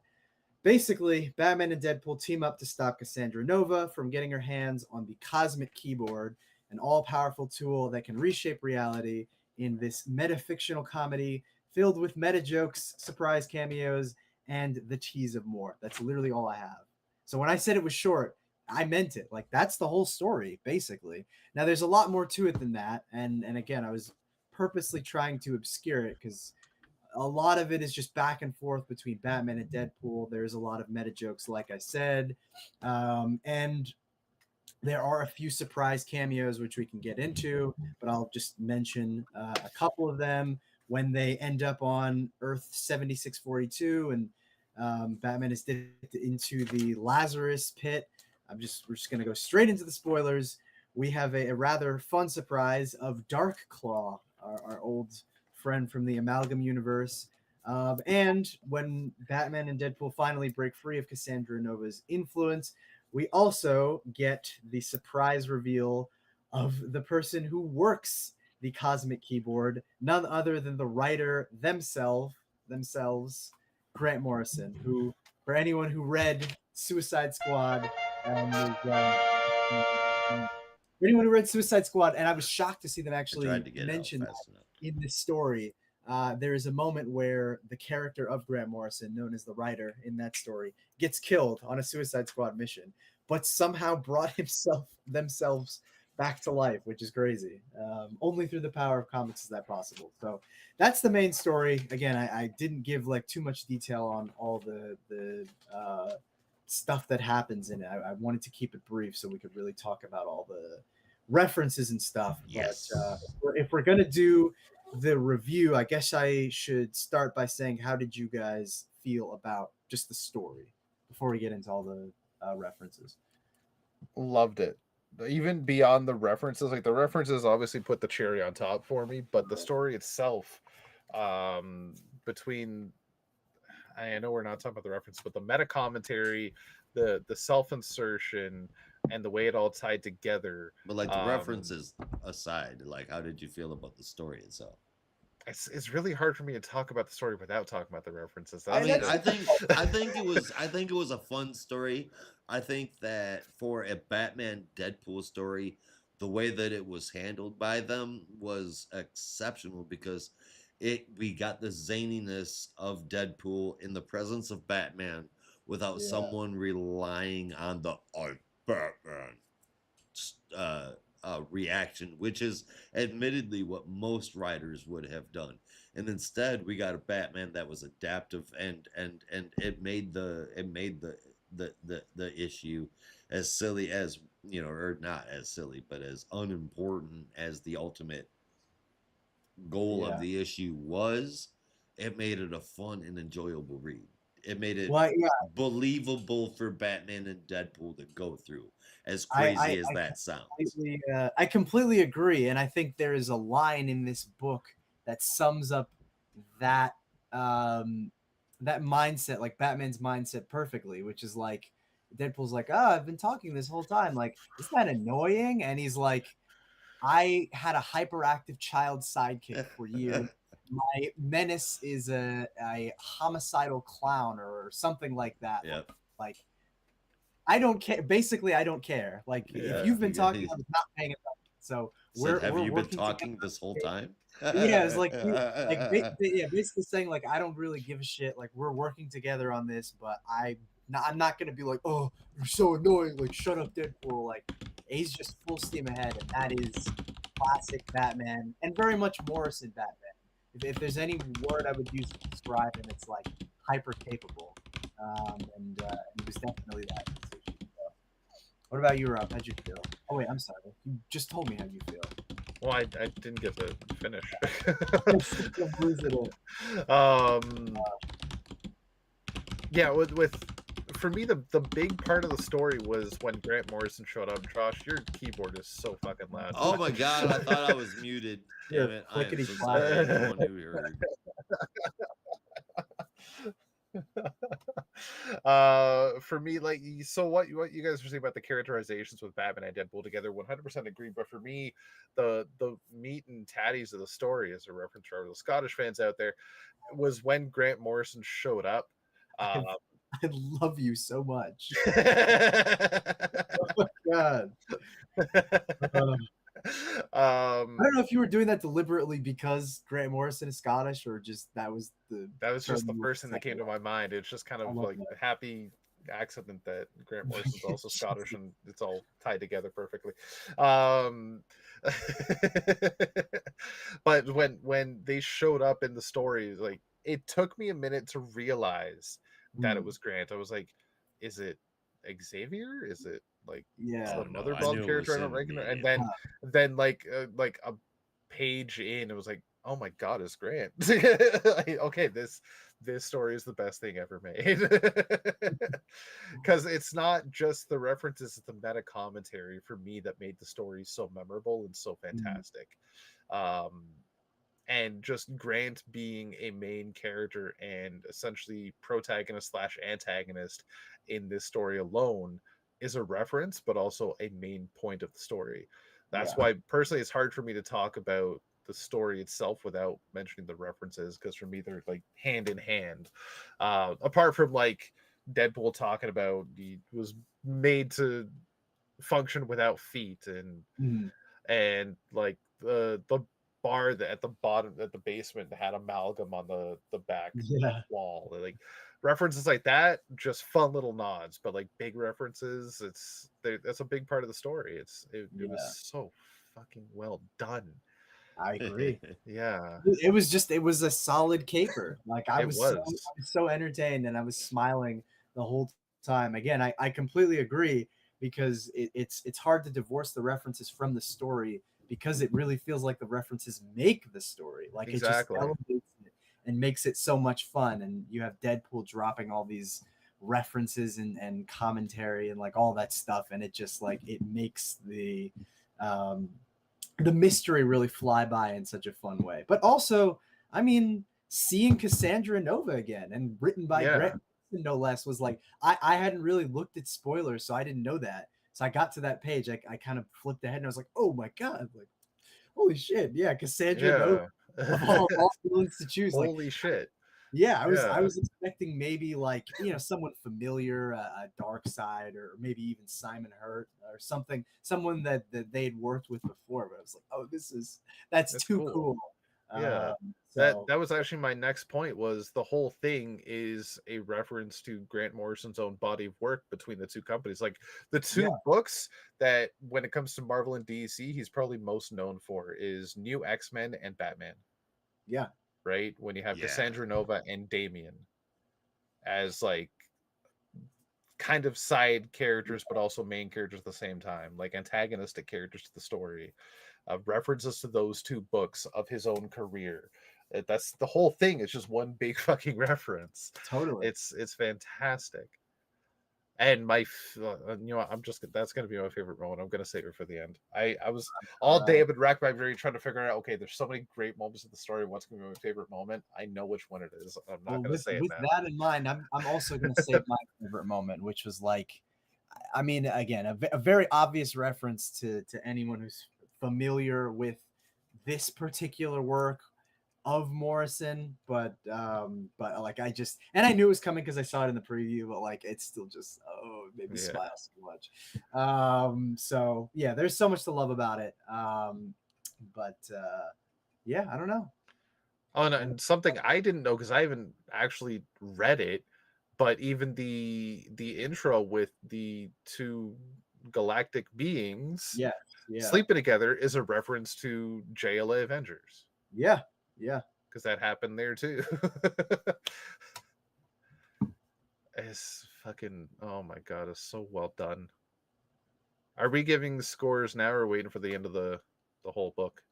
Basically, Batman and Deadpool team up to stop Cassandra Nova from getting her hands on the Cosmic Keyboard, an all-powerful tool that can reshape reality in this metafictional comedy filled with meta jokes, surprise cameos, and the tease of more. That's literally all I have. So when I said it was short, I meant it. Like that's the whole story, basically. Now there's a lot more to it than that, and again, I was purposely trying to obscure it because a lot of it is just back and forth between Batman and Deadpool. There's a lot of meta jokes, like I said, and there are a few surprise cameos which we can get into, but I'll just mention a couple of them. When they end up on Earth 7642 and Batman is dipped into the Lazarus pit, we're just going to go straight into the spoilers. We have a rather fun surprise of Dark Claw, our old friend from the Amalgam universe. And when Batman and Deadpool finally break free of Cassandra Nova's influence, we also get the surprise reveal of the person who works the Cosmic Keyboard, none other than the writer themselves, Grant Morrison, who, for anyone who read Suicide Squad, anyone who read Suicide Squad, and I was shocked to see them actually mention in this story. There is a moment where the character of Grant Morrison, known as the writer in that story, gets killed on a Suicide Squad mission, but somehow brought themselves back to life, which is crazy. Only through the power of comics is that possible. So that's the main story. Again, I didn't give like too much detail on all the stuff that happens in it. I wanted to keep it brief so we could really talk about all the references and stuff. Yes. But if we're gonna do the review, I guess I should start by saying, how did you guys feel about just the story before we get into all the references? Loved it. Even beyond the references, like the references obviously put the cherry on top for me, but the story itself, between, I know we're not talking about the reference, but the meta commentary, the self-insertion, and the way it all tied together. But like the references aside, like how did you feel about the story itself? It's really hard for me to talk about the story without talking about the references. I think it was a fun story. I think that for a Batman Deadpool story, the way that it was handled by them was exceptional because we got the zaniness of Deadpool in the presence of Batman without someone relying on the Batman reaction, which is admittedly what most writers would have done. And instead, we got a Batman that was adaptive, and it made the issue as silly as, you know, or not as silly, but as unimportant as the ultimate goal of the issue was. It made it a fun and enjoyable read. It made it believable for Batman and Deadpool to go through, as crazy as that sounds. I completely agree, and I think there is a line in this book that sums up that that mindset, like Batman's mindset, perfectly. Which is like, Deadpool's like, I've been talking this whole time. Like, isn't that annoying? And he's like, I had a hyperactive child sidekick for years. My menace is a homicidal clown or something like that. Yep. Like, I don't care. Basically, I don't care. Like, if you've been talking, I'm not paying attention. So Said, have you been talking this whole time? Yeah, it's like basically saying like I don't really give a shit. Like we're working together on this, but I'm not gonna be like, oh, you're so annoying. Like shut up, Deadpool. Like he's just full steam ahead, and that is classic Batman and very much Morrison Batman. If there's any word I would use to describe him, it's like hyper capable, and it was definitely that. What about you, Rob? How'd you feel? Oh wait, I'm sorry. You just told me how you feel. Well, I didn't get to finish. Yeah, with for me the big part of the story was when Grant Morrison showed up. Josh, your keyboard is so fucking loud. Oh my god, I thought I was muted. Damn it! I am so sorry. Anyone who heard. For me, like, so what you guys were saying about the characterizations with Batman and Deadpool together, 100% agree. But for me, the meat and tatties of the story, as a reference for the Scottish fans out there, was when Grant Morrison showed up. I love you so much. Oh my god. I don't know if you were doing that deliberately because Grant Morrison is Scottish, or just that was just the first thing that came to my mind. It's just kind of like a happy accident that Grant Morrison's also Scottish, and it's all tied together perfectly. But when they showed up in the story, like, it took me a minute to realize that it was Grant. I was like, is it Xavier? Is it like another bald character I don't recognize? And then like a page in, it was like, oh my god, it's Grant. Okay, this story is the best thing ever made. Because it's not just the references, it's the meta commentary for me that made the story so memorable and so fantastic. And just Grant being a main character and essentially protagonist / antagonist in this story alone is a reference, but also a main point of the story. That's why personally it's hard for me to talk about the story itself without mentioning the references, because for me they're like hand in hand. Apart from like Deadpool talking about he was made to function without feet, and like the bar that at the bottom at the basement had amalgam on the back wall, like references like that, just fun little nods. But like big references, that's a big part of the story. It was so fucking well done. I agree. Yeah, it was a solid caper. Like I was so entertained, and I was smiling the whole time. Again, I completely agree, because it's hard to divorce the references from the story, because it really feels like the references make the story. Like it just elevates it and makes it so much fun. And you have Deadpool dropping all these references and commentary and like all that stuff, and it just like it makes the mystery really fly by in such a fun way. But also, I mean, seeing Cassandra Nova again and written by Grant, no less, was like I hadn't really looked at spoilers, so I didn't know that. So I got to that page, I kind of flipped ahead and I was like, oh my god, like holy shit, Cassandra Nova, of all villains to choose. Holy shit. Yeah, I was expecting maybe like, someone familiar, a Darkseid, or maybe even Simon Hurt or something, someone that they had worked with before. But I was like, oh, that's too cool. Yeah, that was actually my next point. Was the whole thing is a reference to Grant Morrison's own body of work between the two companies. Like the two books that, when it comes to Marvel and DC, he's probably most known for is New X-Men and Batman. Yeah. Right? When you have Cassandra Nova and Damian as like kind of side characters, but also main characters at the same time, like antagonistic characters to the story. References to those two books of his own career. That's the whole thing. It's just one big fucking reference. Totally. It's fantastic. And my, that's going to be my favorite moment. I'm going to save it for the end. I was all day I've been racked by brain trying to figure out, okay, there's so many great moments in the story. What's going to be my favorite moment? I know which one it is. I'm not going to say it now. With that in mind, I'm also going to save my favorite moment, which was like, I mean, again, a very obvious reference to anyone who's familiar with this particular work, of Morrison, but like I knew it was coming because I saw it in the preview, but like it's still just it made me smile so much. So yeah, there's so much to love about it. But yeah, I don't know. Oh, and something I didn't know because I haven't actually read it, but even the intro with the two galactic beings sleeping together is a reference to JLA Avengers. Yeah, because that happened there too. It's fucking, oh my god, it's so well done. Are we giving scores now or waiting for the end of the whole book?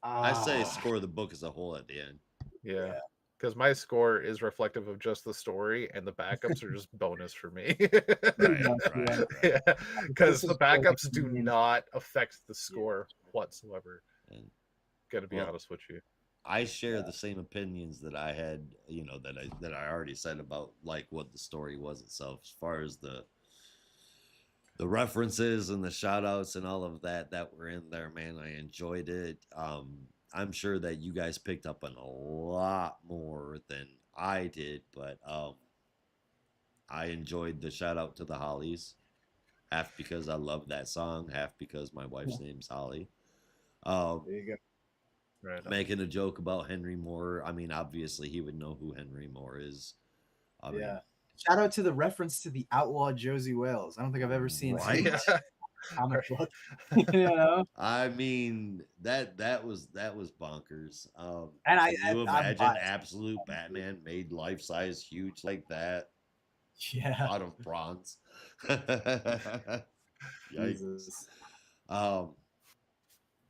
I say score the book as a whole at the end. Yeah. Because my score is reflective of just the story, and the backups are just bonus for me. Right. Because the backups do not affect the score whatsoever. And, gotta be honest with you. I share the same opinions that I had, that I already said about like what the story was itself, as far as the references and the shout outs and all of that were in there. Man, I enjoyed it. I'm sure that you guys picked up on a lot more than I did, but I enjoyed the shout out to the Hollies, half because I love that song, half because my wife's name's Holly. There you go. Right, making a joke about Henry Moore. I mean, obviously he would know who Henry Moore is. I mean, shout out to the reference to the outlaw Josie Wales. I don't think I've ever seen comic book. I mean that was bonkers. And can you imagine absolute Batman made life size huge like that? Yeah, out of bronze. Jesus.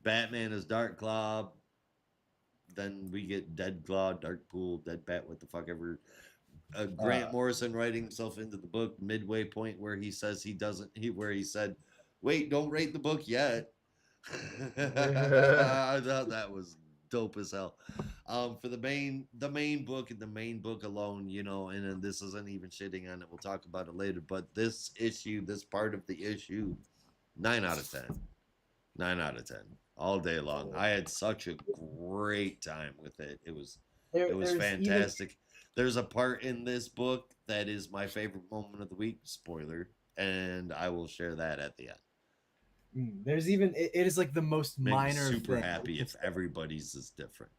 Batman is Dark Claw. Then we get Dead Claw, Darkpool, Dead Bat, what the fuck ever. Grant Morrison writing himself into the book midway point where he says where he said, "Wait, don't rate the book yet." I thought that was dope as hell. For the main book and the main book alone, and then this isn't even shitting on it. We'll talk about it later. But this part of the issue, 9 out of 10. 9 out of 10. All day long. I had such a great time with it. It was fantastic. There's a part in this book that is my favorite moment of the week. Spoiler. And I will share that at the end. There's even it is like the most minor super thing. Happy if everybody's is different.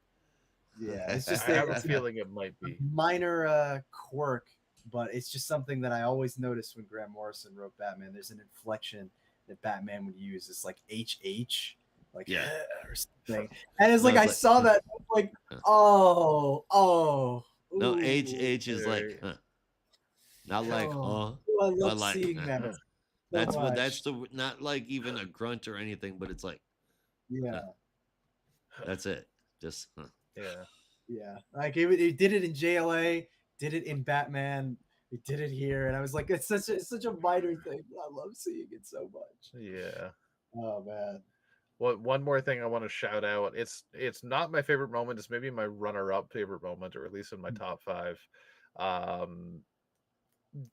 Yeah, it's just I have a feeling it might be minor quirk, but it's just something that I always noticed when Grant Morrison wrote Batman. There's an inflection that Batman would use. It's like HH, like or something. And it's like I saw that like no, HH is like not like I love seeing that. That's the not like even a grunt or anything, but it's like that's it. Just like it did it in JLA, did it in Batman, it did it here, and I was like, it's such a minor thing. I love seeing it so much. Yeah. Oh man. Well, one more thing I want to shout out. It's not my favorite moment. It's maybe my runner-up favorite moment, or at least in my top 5.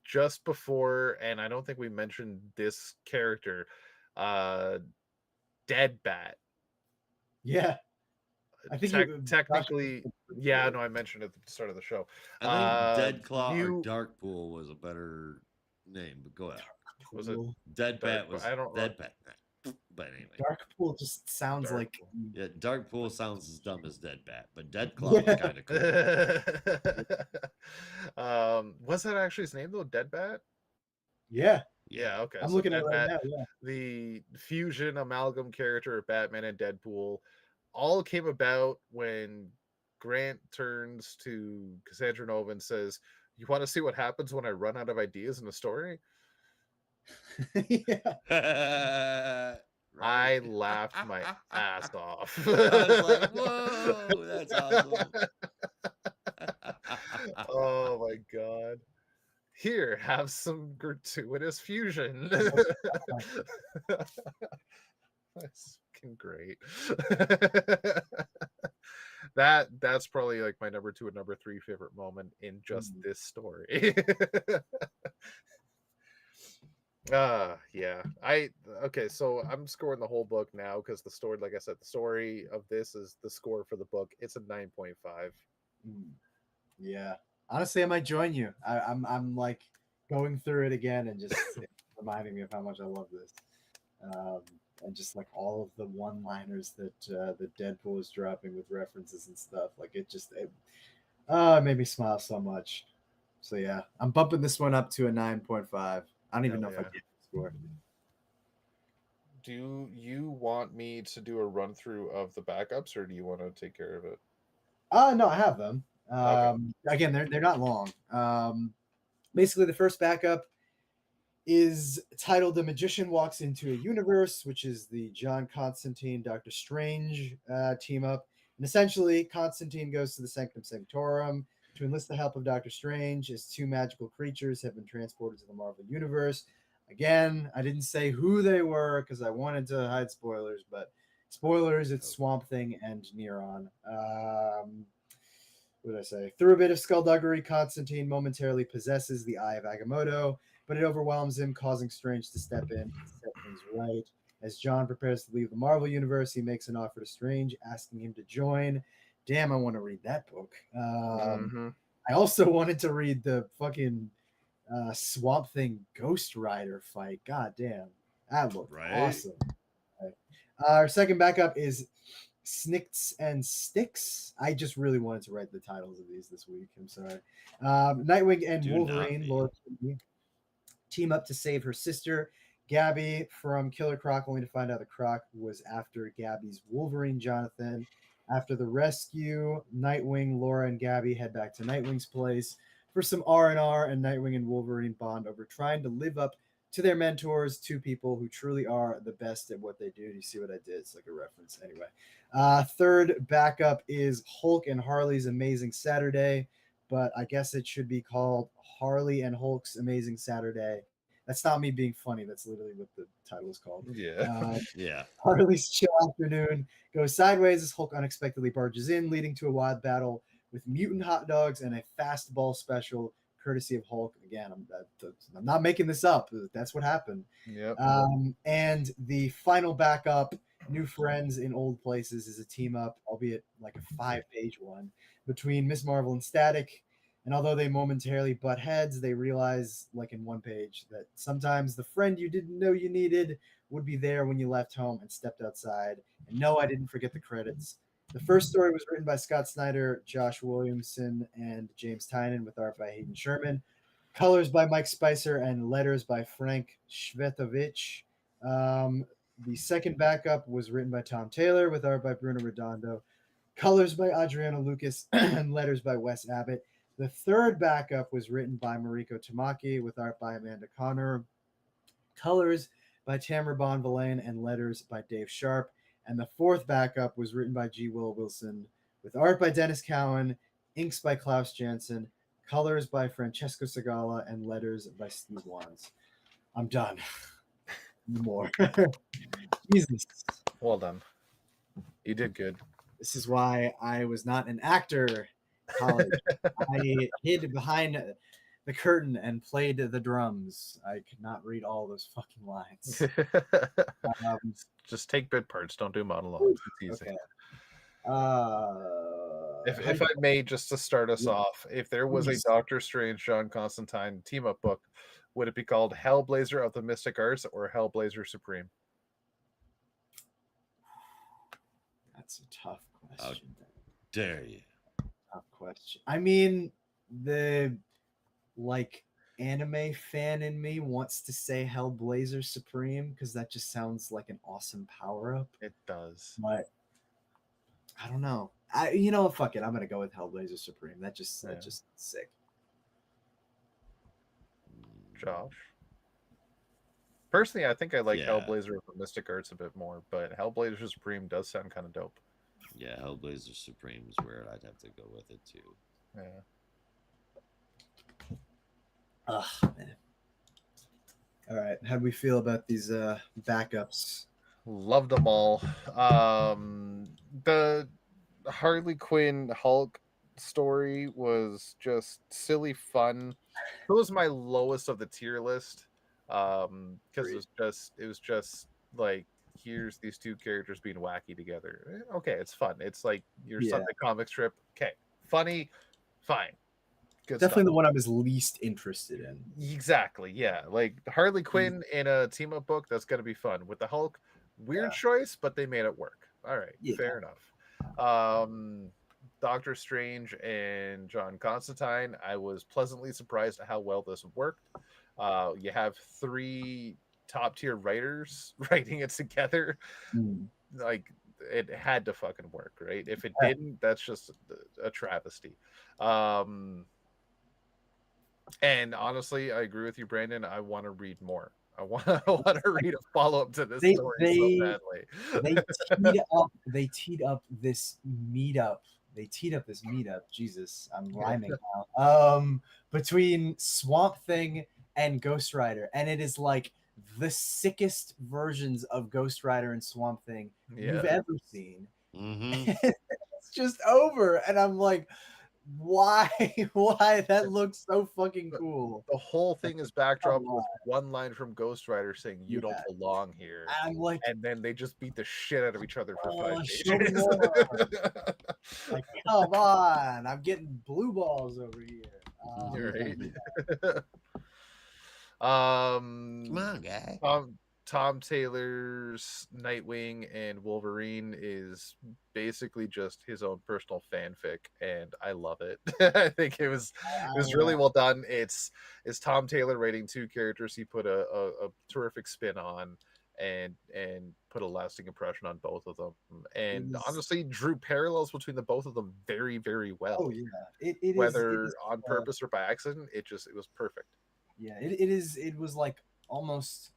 Just before, and I don't think we mentioned this character, Dead Bat. Yeah. I think technically, no, I mentioned it at the start of the show. I think Dead Claw or Darkpool was a better name, but go ahead. Was it Dead Bat? Was Dead Bat? But anyway, Darkpool just sounds like Darkpool sounds as dumb as Dead Bat, but Dead Claw is kind of cool. Was that actually his name though? Dead Bat? Yeah. Okay. I'm looking at it right now. Yeah. The fusion amalgam character of Batman and Deadpool all came about when Grant turns to Cassandra Nova and says, "You want to see what happens when I run out of ideas in a story?" I laughed my ass off. I was like, whoa, that's awesome. Oh my god. Here, have some gratuitous fusion. That's fucking great. That's probably like my number 2 and number 3 favorite moment in just this story. Yeah. Okay, so I'm scoring the whole book now because the story, like I said, the story of this is the score for the book. It's a 9.5. Yeah. Honestly, I might join you. I'm like going through it again and just reminding me of how much I love this. Um, and just like all of the one-liners that Deadpool is dropping with references and stuff. Like it made me smile so much. So yeah, I'm bumping this one up to a 9.5. I don't even know if I Yeah. gave it a score. Do you want me to do a run through of the backups, or do you want to take care of it? No, I have them. Okay. Again, they're not long. Basically, the first backup is titled "The Magician Walks into a Universe," which is the John Constantine Doctor Strange team up. And essentially, Constantine goes to the Sanctum Sanctorum to enlist the help of Doctor Strange, as two magical creatures have been transported to the Marvel Universe. Again, I didn't say who they were because I wanted to hide spoilers, but spoilers, it's Swamp Thing and Neron. What did I say? Through a bit of skullduggery, Constantine momentarily possesses the Eye of Agamotto, but it overwhelms him, causing Strange to step in and set things right. As John prepares to leave the Marvel Universe, he makes an offer to Strange, asking him to join. Damn, I want to read that book. Mm-hmm. I also wanted to read the fucking Swamp Thing Ghost Rider fight. God damn, that looked awesome. Right. Our second backup is Snicks and Sticks. I just really wanted to write the titles of these this week. I'm sorry. Nightwing and Wolverine, Laura team up to save her sister, Gabby, from Killer Croc, only to find out the Croc was after Gabby's Wolverine, Jonathan. After the rescue, Nightwing, Laura, and Gabby head back to Nightwing's place for some R&R, and Nightwing and Wolverine bond over trying to live up to their mentors, two people who truly are the best at what they do. Do you see what I did? It's like a reference. Anyway, third backup is Hulk and Harley's Amazing Saturday, but I guess it should be called Harley and Hulk's Amazing Saturday. That's not me being funny. That's literally what the title is called. Yeah. Yeah. Harley's chill afternoon goes sideways as Hulk unexpectedly barges in, leading to a wild battle with mutant hot dogs and a fastball special courtesy of Hulk. Again, I'm not making this up. That's what happened. Yep. And the final backup, New Friends in Old Places, is a team up, albeit like a 5-page one, between Miss Marvel and Static. And although they momentarily butt heads, they realize, like in one page, that sometimes the friend you didn't know you needed would be there when you left home and stepped outside. And no, I didn't forget the credits. The first story was written by Scott Snyder, Josh Williamson, and James Tynan, with art by Hayden Sherman. Colors by Mike Spicer and letters by Frank Shvetovich. The second backup was written by Tom Taylor with art by Bruno Redondo. Colors by Adriano Lucas and letters by Wes Abbott. The third backup was written by Mariko Tamaki with art by Amanda Connor. Colors by Tamara Bonvillain and letters by Dave Sharp. And the fourth backup was written by G. Will Wilson with art by Dennis Cowan, inks by Klaus Janson, colors by Francesco Segala, and letters by Steve Wands. I'm done. More. Jesus. Well done. You did good. This is why I was not an actor in college. I hid behind the curtain and played the drums. I could not read all those fucking lines. Just take bit parts. Don't do monologues. It's easy. Okay. If I may, just to start us off, if there was a Doctor Strange John Constantine team up book, would it be called Hellblazer of the Mystic Arts or Hellblazer Supreme? That's a tough question. How dare you? Tough question. I mean, the anime fan in me wants to say Hellblazer Supreme because that just sounds like an awesome power up. It does. But I don't know. Fuck it. I'm gonna go with Hellblazer Supreme. That just sick. Josh. Personally, I think I like Hellblazer of the Mystic Arts a bit more, but Hellblazer Supreme does sound kind of dope. Yeah, Hellblazer Supreme is where I'd have to go with it too. Yeah. Man. All right. How do we feel about these backups? Loved them all. The Harley Quinn Hulk story was just silly fun. It was my lowest of the tier list. Because it was just like, here's these two characters being wacky together. Okay, it's fun. It's like your Sunday comic strip. Okay, funny, fine, good Definitely stuff. the one I was least interested in. Exactly, yeah. Like Harley Quinn in a team up book, that's gonna be fun. With the Hulk, weird choice, but they made it work. All right, fair enough. Doctor Strange and John Constantine, I was pleasantly surprised at how well this worked. You have three top tier writers writing it together. Like, it had to fucking work, right? If it didn't, that's just a travesty. And honestly, I agree with you, Brandon. I want to read more. I want to read a follow up to this story so badly. They teed up this meetup. Jesus, I'm rhyming now. Between Swamp Thing and Ghost Rider, and it is like the sickest versions of Ghost Rider and Swamp Thing you've ever seen. It's just over, and I'm like, why that looks so fucking cool. The whole thing is backdrop with one line from Ghost Rider saying you don't belong here. I'm like, and then they just beat the shit out of each other for 5 show me pages. more. Like, come on, I'm getting blue balls over here. Come on, guy. Tom Taylor's Nightwing and Wolverine is basically just his own personal fanfic, and I love it. I think it was really well done. It's Tom Taylor writing two characters he put a terrific spin on, and put a lasting impression on both of them, and honestly drew parallels between the both of them very, very well. Oh yeah, whether on purpose or by accident, it was perfect. Yeah, it was like almost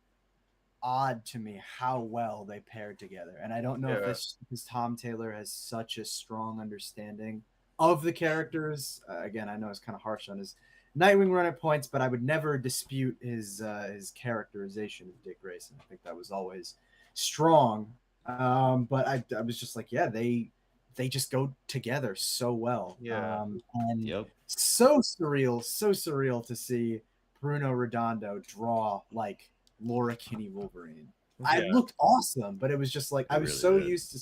odd to me how well they paired together, and I don't know if this because Tom Taylor has such a strong understanding of the characters. Again, I know it's kind of harsh on his Nightwing run at points, but I would never dispute his characterization of Dick Grayson. I think that was always strong. But I was just like, yeah, they just go together so well. And so surreal to see Bruno Redondo draw like Laura Kinney Wolverine. I looked awesome, but it was just like I was so used to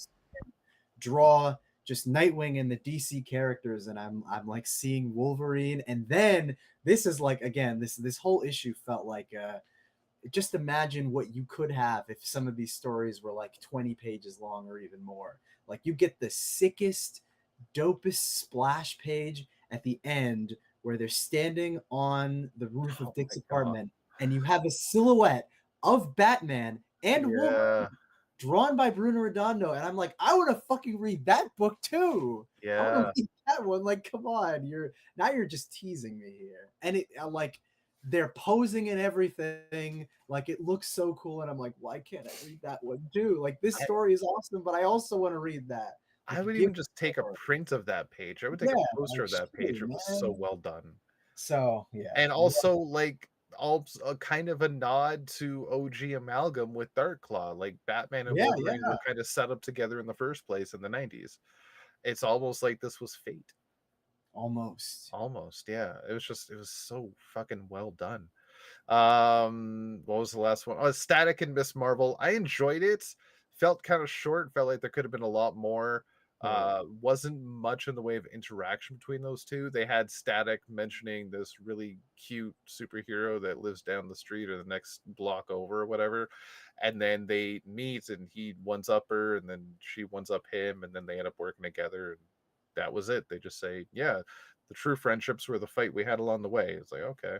draw just Nightwing and the DC characters, and I'm like seeing Wolverine, and then this is like, again, this whole issue felt like just imagine what you could have if some of these stories were like 20 pages long or even more. Like, you get the sickest, dopest splash page at the end where they're standing on the roof of Dick's apartment, and you have a silhouette of Batman and Wolverine drawn by Bruno Redondo, and I'm like, I want to fucking read that book too. I want to read that one. Like, come on, you're just teasing me here. And I'm like, they're posing and everything, like it looks so cool, and I'm like, why can't I read that one too? Like, this story is awesome, but I also want to read that. I would even just take a print of that page. I would take a poster of that page. It was so well done. So yeah, and also like a kind of a nod to OG Amalgam with Dark Claw, like Batman and Wolverine were kind of set up together in the first place in the 90s. It's almost like this was fate. Almost, yeah. It was so fucking well done. What was the last one? Static and Miss Marvel. I enjoyed it. Felt kind of short. Felt like there could have been a lot more. Wasn't much in the way of interaction between those two. They had Static mentioning this really cute superhero that lives down the street or the next block over or whatever, and then they meet and he ones up her and then she ones up him, and then they end up working together, and that was it. They just say, yeah, the true friendships were the fight we had along the way. It's like, okay.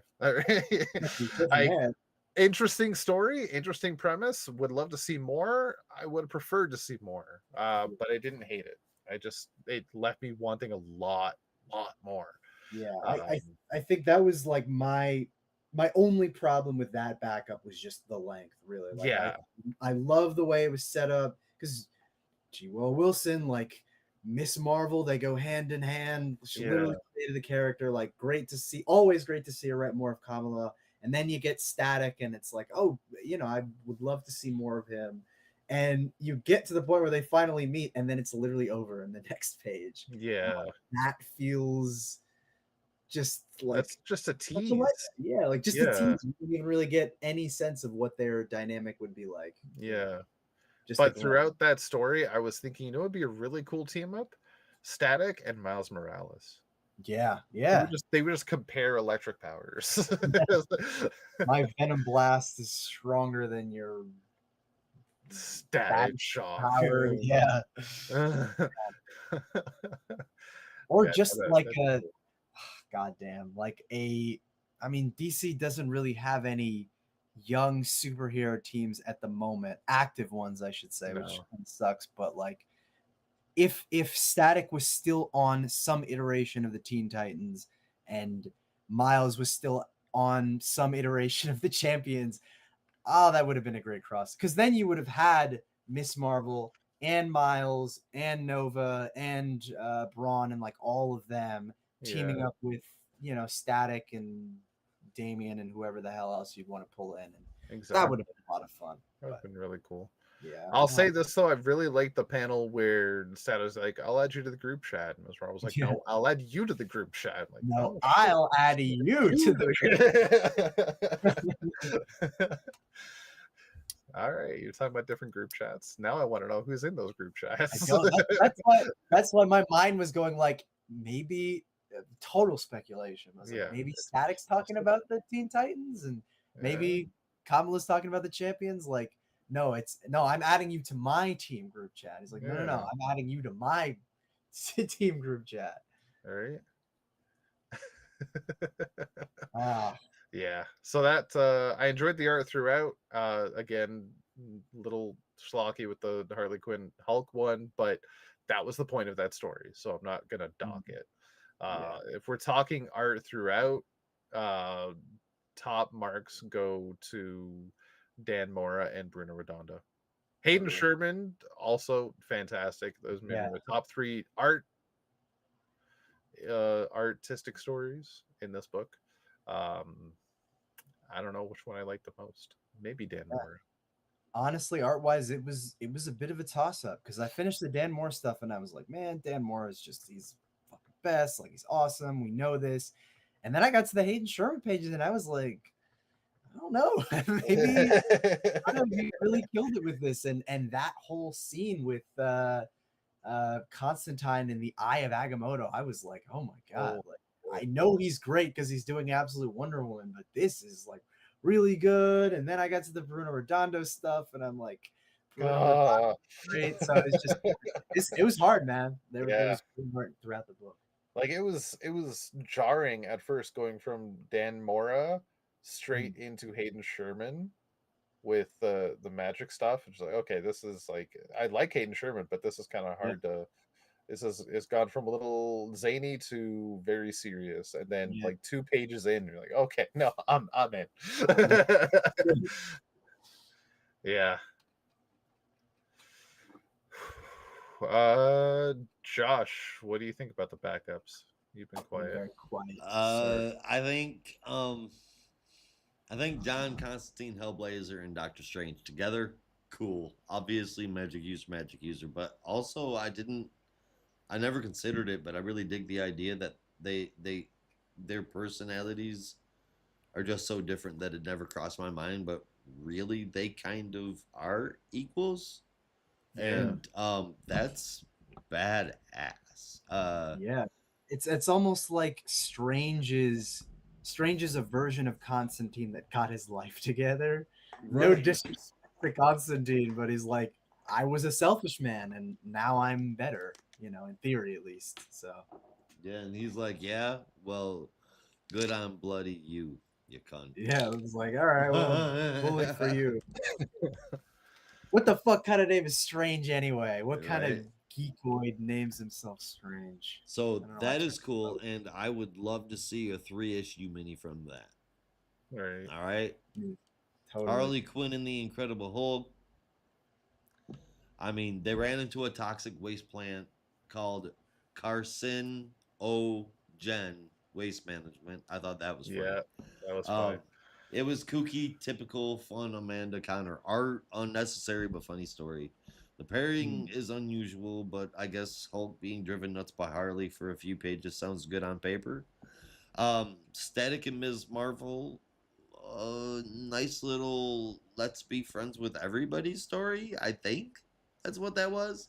Interesting story, interesting premise. Would love to see more. I would have preferred to see more, but I didn't hate it. It left me wanting a lot more. Yeah, I think that was like my only problem with that backup was just the length, really. Like, I love the way it was set up, because G. Will Wilson, like Miss Marvel, they go hand in hand. She literally created the character. Like, always great to see her write more of Kamala. And then you get Static, and it's like, oh, I would love to see more of him. And you get to the point where they finally meet, and then it's literally over in the next page. Yeah. That feels just like that's just a tease. Yeah, like just a tease. You didn't even really get any sense of what their dynamic would be like. Yeah. Just but throughout that story, I was thinking, it would be a really cool team up, Static and Miles Morales. Yeah. They would just compare electric powers. My Venom Blast is stronger than your Static Shock power. Yeah. Or just like a goddamn, like I mean, DC doesn't really have any young superhero teams at the moment, active ones, I should say, which sucks. But like, if Static was still on some iteration of the Teen Titans and Miles was still on some iteration of the Champions, that would have been a great cross. Because then you would have had Miss Marvel and Miles and Nova and Brawn and like all of them teaming up with, you know, Static and Damian and whoever the hell else you'd want to pull in. And that would have been a lot of fun. That would have been really cool. Yeah. I'll say this though, I really liked the panel where Static's like, I'll add you to the group chat. And Miss Marvel was like, no, I'll add you to the group chat. Like, no, I'll add you to the All right, you're talking about different group chats. Now I want to know who's in those group chats. That's why my mind was going like, maybe total speculation. I was like, maybe Static's talking about the Teen Titans and maybe Kamala's talking about the Champions. Like, no, I'm adding you to my team group chat. He's like, no, I'm adding you to my team group chat. All right. Yeah. So that I enjoyed the art throughout. Again, little schlocky with the Harley Quinn Hulk one, but that was the point of that story. So I'm not gonna dock it. If we're talking art throughout, top marks go to Dan Mora and Bruno Redondo. Hayden Sherman also fantastic. Those maybe the top 3 artistic stories in this book. I don't know which one I like the most. Maybe Dan Mora. Honestly, art-wise, it was a bit of a toss-up because I finished the Dan Mora stuff and I was like, man, Dan Mora is just, he's fucking best. Like, he's awesome. We know this. And then I got to the Hayden Sherman pages and I was like, I don't know. Maybe I don't know, he really killed it with this. And that whole scene with Constantine in the Eye of Agamotto, I was like, oh my God. Like, I know he's great because he's doing Absolute Wonder Woman, but this is like really good. And then I got to the Bruno Redondo stuff and I'm like, great. So it's just it was hard, man. There was hard throughout the book. Like it was jarring at first going from Dan Mora straight into Hayden Sherman with the magic stuff. It's like, okay, this is like, I like Hayden Sherman, but this is kind of hard to. It's gone from a little zany to very serious, and then like 2 pages in, you're like, okay, no, I'm in. Yeah. Josh, what do you think about the backups? You've been quiet. Very quiet. I think John Constantine, Hellblazer, and Doctor Strange together, cool. Obviously, magic user, but also I never considered it, but I really dig the idea that their personalities are just so different that it never crossed my mind, but really they kind of are equals. And that's badass. It's almost like Strange is a version of Constantine that got his life together. Right. No disrespect to Constantine, but he's like, I was a selfish man and now I'm better, you know, in theory at least. So yeah, and he's like, yeah, well, good on bloody you cunt. Yeah, it was like, all right, well, bullet for you. What the fuck kind of name is Strange anyway? What kind of geekoid names himself Strange? So that is cool, and I would love to see a 3-issue mini from that. All right. Totally. Harley Quinn and the Incredible Hulk. I mean, they ran into a toxic waste plant called Carcinogen Waste Management. I thought that was funny. Yeah, that was funny. It was kooky, typical, fun Amanda Connor art, unnecessary but funny story. The pairing is unusual, but I guess Hulk being driven nuts by Harley for a few pages sounds good on paper. Static and Ms. Marvel, nice little let's be friends with everybody story. I think that's what that was.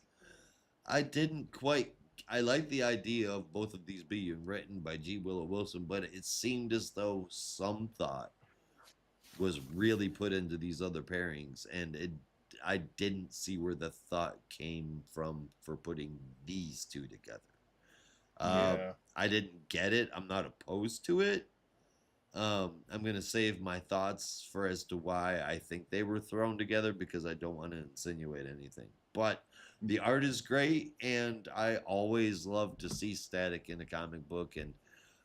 I didn't quite. I like the idea of both of these being written by G. Willow Wilson, but it seemed as though some thought was really put into these other pairings, and I didn't see where the thought came from for putting these two together. Yeah. I didn't get it. I'm not opposed to it. I'm gonna save my thoughts for as to why I think they were thrown together because I don't want to insinuate anything. But the art is great, and I always love to see Static in a comic book. And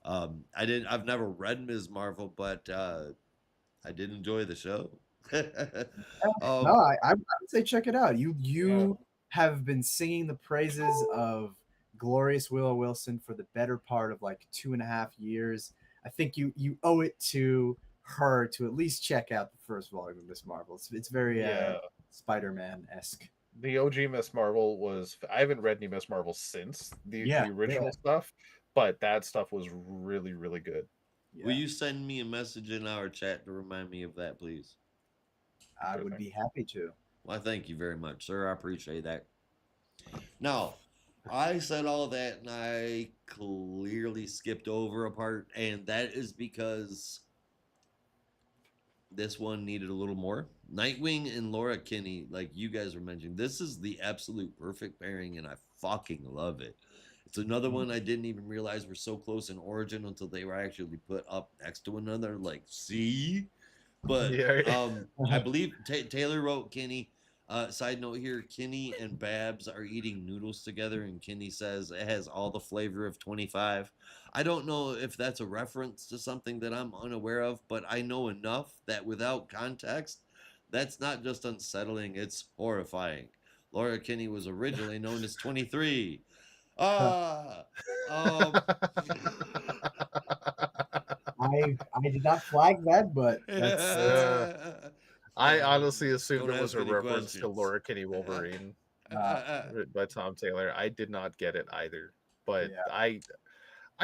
I've never read Ms. Marvel, but I did enjoy the show. No, I would say check it out. You have been singing the praises of glorious Willow Wilson for the better part of like 2.5 years. I think you owe it to her to at least check out the first volume of Miss Marvel. It's very Spider-Man-esque. The OG Miss Marvel was. I haven't read any Miss Marvel since the original stuff, but that stuff was really, really good. Yeah. Will you send me a message in our chat to remind me of that, please? I would be happy to. Well, thank you very much, sir. I appreciate that. Now, I said all that, and I clearly skipped over a part, and that is because this one needed a little more. Nightwing and Laura Kinney, like you guys were mentioning, this is the absolute perfect pairing, and I fucking love it. It's another one I didn't even realize were so close in origin until they were actually put up next to another. Like, see? But I believe Taylor wrote Kinney. Side note here, Kinney and Babs are eating noodles together, and Kinney says it has all the flavor of 25. I don't know if that's a reference to something that I'm unaware of, but I know enough that without context, that's not just unsettling, it's horrifying. Laura Kinney was originally known as 23. I did not flag that, but that's. I honestly assumed it was a reference to Laura Kinney Wolverine by Tom Taylor. I did not get it either, but I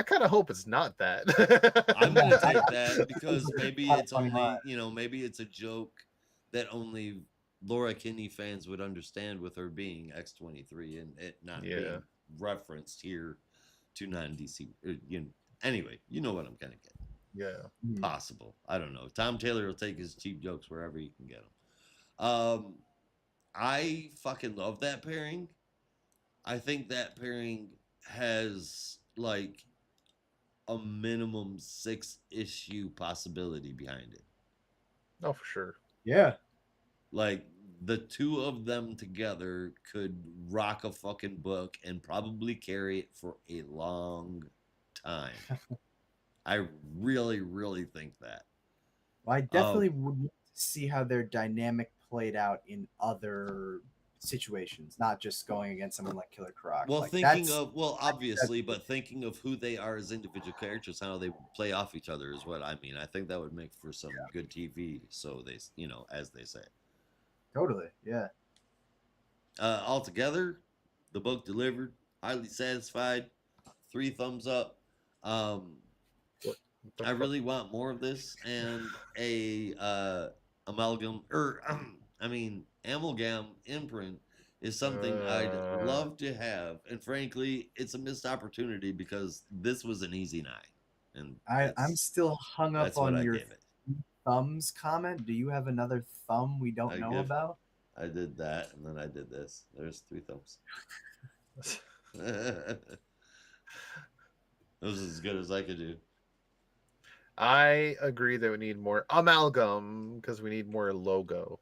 kind of hope it's not that. I'm gonna take that because maybe it's only maybe it's a joke that only Laura Kinney fans would understand with her being X-23 and it not being referenced here to non-DC. Anyway, you know what I'm kind of getting. Yeah, possible. I don't know. Tom Taylor will take his cheap jokes wherever he can get them. I fucking love that pairing. I think that pairing has like a minimum 6-issue possibility behind it. Oh, for sure. Yeah. Like the two of them together could rock a fucking book and probably carry it for a long time. I really, really think that. Well, I definitely would see how their dynamic played out in other situations, not just going against someone like Killer Croc. Well, like obviously, but thinking of who they are as individual characters, how they play off each other is what I mean. I think that would make for some good TV. So they, as they say. Totally, yeah. Altogether, the book delivered, highly satisfied, 3 thumbs up. I really want more of this and a amalgam imprint is something I'd love to have, and frankly, it's a missed opportunity because this was an easy 9. And I'm still hung up on your thumbs comment. Do you have another thumb we don't know about? I did that, and then I did this. There's 3 thumbs. That was as good as I could do. I agree that we need more amalgam because we need more logo.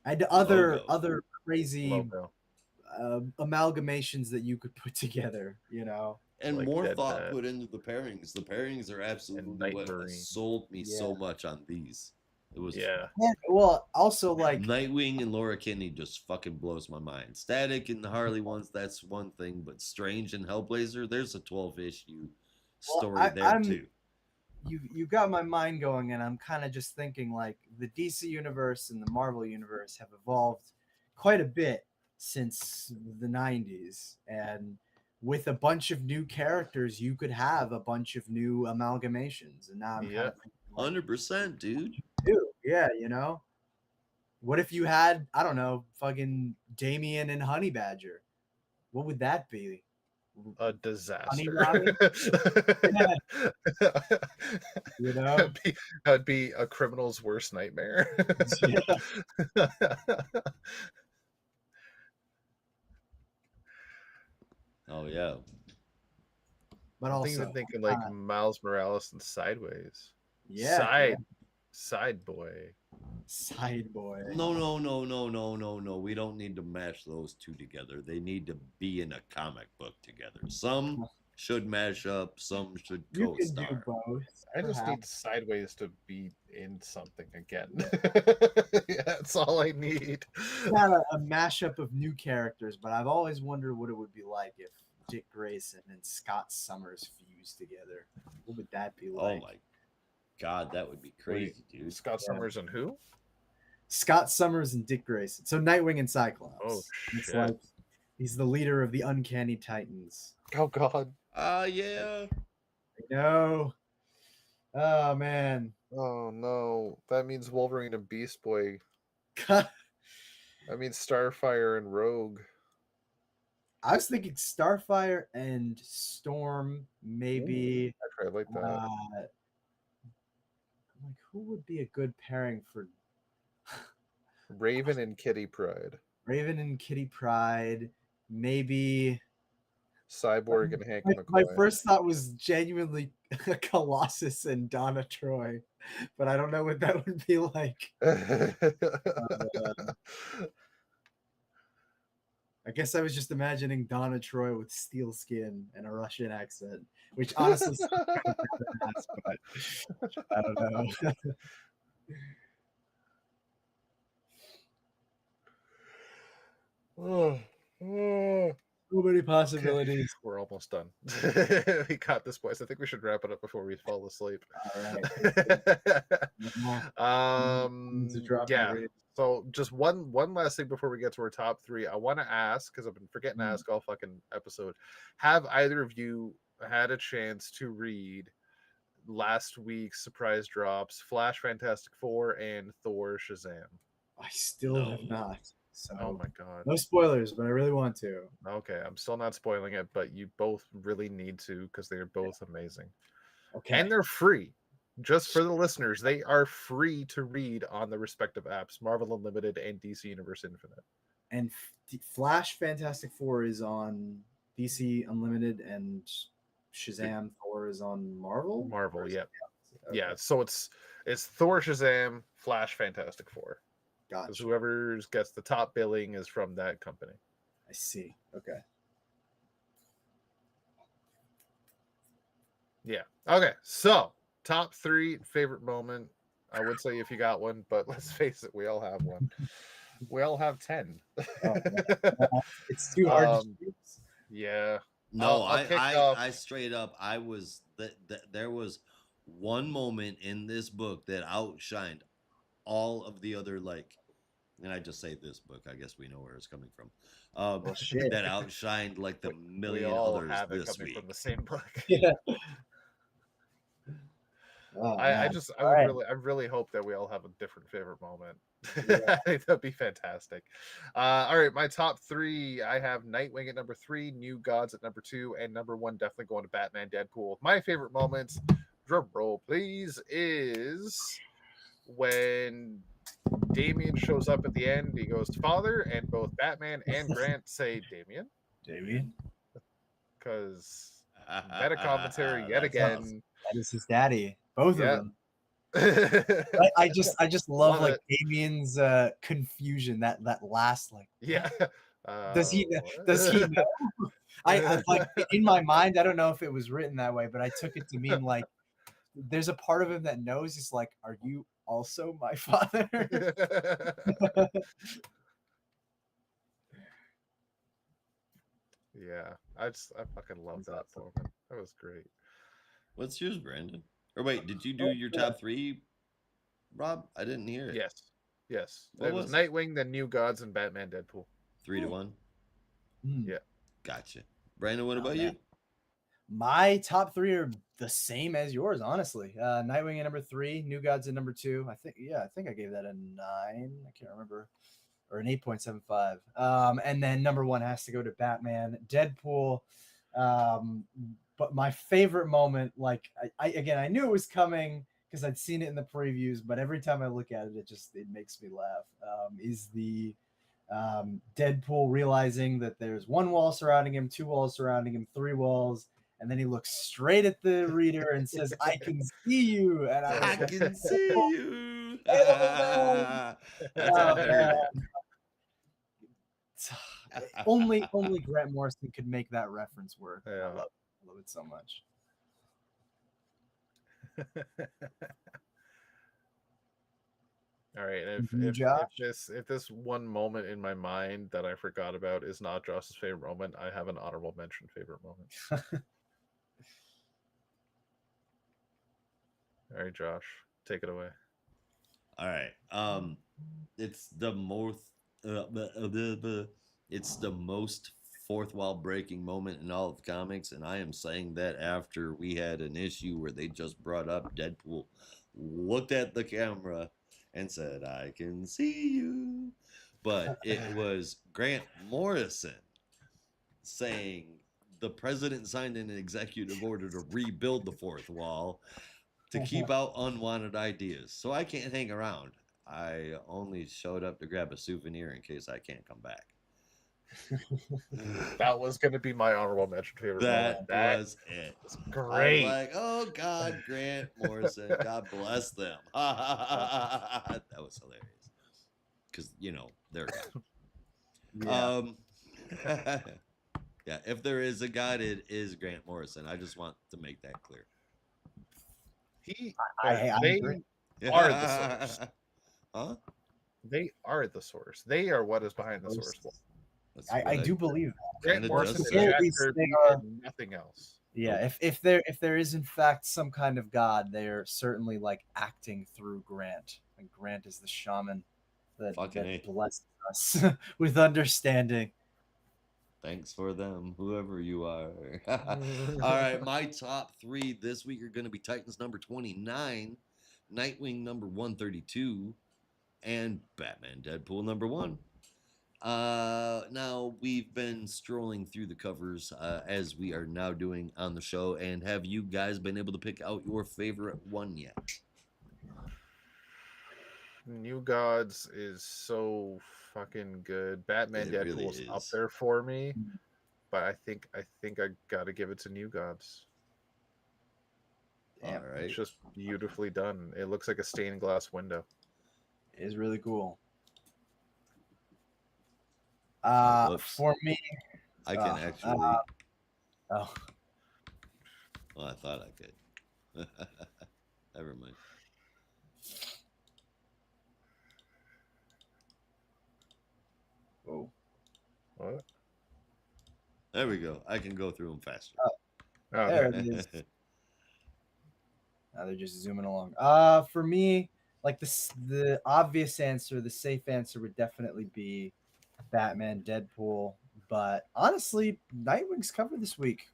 And other crazy amalgamations that you could put together, and like more thought put into the pairings. The pairings are absolutely what sold me so much on these. It was well, also like Nightwing and Laura Kinney just fucking blows my mind. Static and the Harley ones, that's one thing, but Strange and Hellblazer, there's a 12-issue story there too. You got my mind going, and I'm kind of just thinking like the DC universe and the Marvel universe have evolved quite a bit since the 90s, and with a bunch of new characters, you could have a bunch of new amalgamations. And now I'm kind of thinking, like, 100%, dude. Yeah, you know? What if you had, I don't know, fucking Damien and Honey Badger? What would that be? A disaster. You know? That'd be a criminal's worst nightmare. Oh yeah. But I'm also even thinking like Miles Morales and Sideways. Yeah. Side boy. Side boy. No. We don't need to mash those two together. They need to be in a comic book together. Some should mash up, some should co-star. You can do both. I just need Sideways to be in something again. Yeah, that's all I need. Kind of a mashup of new characters, but I've always wondered what it would be like if Dick Grayson and Scott Summers fused together. What would that be like? Oh my God, that would be crazy, dude. Scott Summers and who? Scott Summers and Dick Grayson. So Nightwing and Cyclops. Oh shit. It's like he's the leader of the Uncanny Titans. Oh God. Yeah. No. Oh man. Oh no. That means Wolverine and Beast Boy. That means Starfire and Rogue. I was thinking Starfire and Storm, maybe. I like that. Like, who would be a good pairing for Raven and Kitty Pryde? Raven and Kitty Pryde, maybe. Cyborg and Hank McCoy. My first thought was genuinely Colossus and Donna Troy, but I don't know what that would be like. I guess I was just imagining Donna Troy with steel skin and a Russian accent, which honestly sounds kind of badass, but I don't know. So many possibilities. We're almost done. We got this, boys. I think we should wrap it up before we fall asleep. All right. Yeah. So just one last thing before we get to our top three. I want to ask, because I've been forgetting to ask all fucking episode. Have either of you had a chance to read last week's surprise drops, Flash, Fantastic Four, and Thor Shazam? I still have not. So, oh my God. No spoilers, but I really want to. Okay, I'm still not spoiling it, but you both really need to because they're both amazing. Okay. And they're free. Just for the listeners, they are free to read on the respective apps, Marvel Unlimited and DC Universe Infinite. And Flash Fantastic Four is on DC Unlimited, and Shazam Thor is on Marvel? Marvel, yeah. Okay. Yeah, so it's Thor, Shazam, Flash, Fantastic Four. Gotcha. Because whoever gets the top billing is from that company. I see. Okay. Yeah. Okay. So, top three favorite moment. I would say if you got one, but let's face it, we all have one. We all have 10. It's too hard to choose. Yeah. No, I straight up, I was there was one moment in this book that outshined all of the other, like, and I just say this book, I guess we know where it's coming from. That outshined like the million others this week. From the same book. Yeah. I really hope that we all have a different favorite moment. Yeah. I think that'd be fantastic. All right, my top three. I have Nightwing at number 3, New Gods at number 2, and number 1 definitely going to Batman Deadpool. My favorite moments, drum roll please, is when Damien shows up at the end. He goes, "Father," and both Batman and Grant say Damien. Because meta commentary yet again. That is his daddy. Both of them. I just love like Damien's confusion. That last like. Yeah. Does he know? I like in my mind. I don't know if it was written that way, but I took it to mean like there's a part of him that knows. He's like, "Are you also my father?" Yeah, I fucking love that moment. That was great. What's yours, Brandon? Or wait, did you do your top 3, Rob? I didn't hear it. Yes. It was Nightwing, then New Gods, and Batman Deadpool. 3-1. Yeah. Gotcha. Brandon, what about man. you? My top three are the same as yours, honestly. Nightwing at number 3, New Gods at number 2. I think I gave that a 9. I can't remember. Or an 8.75. And then number 1 has to go to Batman, Deadpool. But my favorite moment, like I knew it was coming because I'd seen it in the previews, but every time I look at it, it makes me laugh. Is the Deadpool realizing that there's 1 wall surrounding him, 2 walls surrounding him, 3 walls, and then he looks straight at the reader and says, "I can see you," and I was I can see you. oh, man. only Grant Morrison could make that reference work. Yeah. I love it so much. All right, if this one moment in my mind that I forgot about is not Josh's favorite moment, I have an honorable mention favorite moment. All right, Josh, take it away. All right. It's the most fourth wall breaking moment in all of comics, and I am saying that after we had an issue where they just brought up Deadpool, looked at the camera, and said, "I can see you," but it was Grant Morrison saying the president signed an executive order to rebuild the fourth wall to keep out unwanted ideas. So I can't hang around. I only showed up to grab a souvenir in case I can't come back. That was going to be my honorable mention favorite moment. That was it. Great. I was like, oh God, Grant Morrison, God bless them. That was hilarious. Because, they're God. Yeah. Yeah, if there is a God, it is Grant Morrison. I just want to make that clear. I agree. Are the source. Huh? They are the source. They are what is behind the source. I do believe that. Grant Morrison and nothing else. Yeah, if there is in fact some kind of God, they're certainly like acting through Grant. And Grant is the shaman that blesses us with understanding. Thanks for them, whoever you are. All right, my top 3 this week are going to be Titans number 29, Nightwing number 132, and Batman Deadpool number 1. Now, we've been strolling through the covers as we are now doing on the show, and have you guys been able to pick out your favorite one yet? New Gods is so fucking good. Batman Deadpool really is up there for me, but I think I gotta give it to New Gods. All right, it's just beautifully done. It looks like a stained glass window. It is really cool. For me, I can actually. Well, I thought I could. Never mind. Oh, what? There we go. I can go through them faster. There it is. Now they're just zooming along. For me, like the obvious answer, the safe answer would definitely be Batman, Deadpool. But honestly, Nightwing's cover this week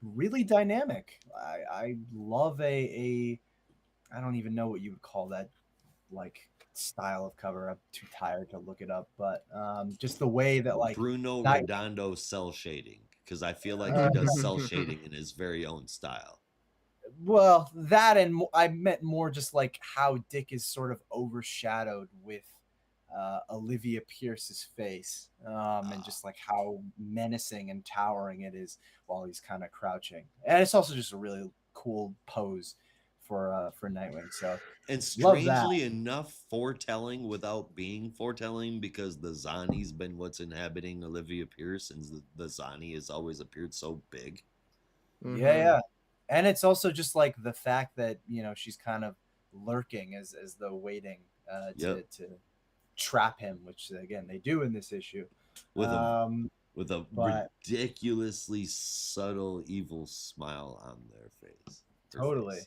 really dynamic. I love I don't even know what you would call that, like style of cover. I'm too tired to look it up, but just the way that like Bruno Redondo cell shading, because I feel like he does cell shading in his very own style. Well, that and I meant more just like how Dick is sort of overshadowed with Olivia Pierce's face, and just like how menacing and towering it is while he's kind of crouching. And it's also just a really cool pose for Nightwing. So, and strangely enough, foretelling without being foretelling, because the Zani's been what's inhabiting Olivia Pierce, and the Zani has always appeared so big. Mm-hmm. Yeah. And it's also just like the fact that, she's kind of lurking as though waiting to trap him, which again they do in this issue. With a ridiculously subtle evil smile on their face. Totally.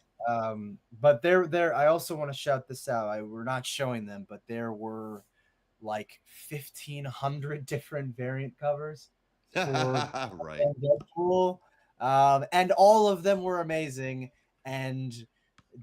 But there I also want to shout this out. We're not showing them, but there were like 1,500 different variant covers for Right. Deadpool, and all of them were amazing. And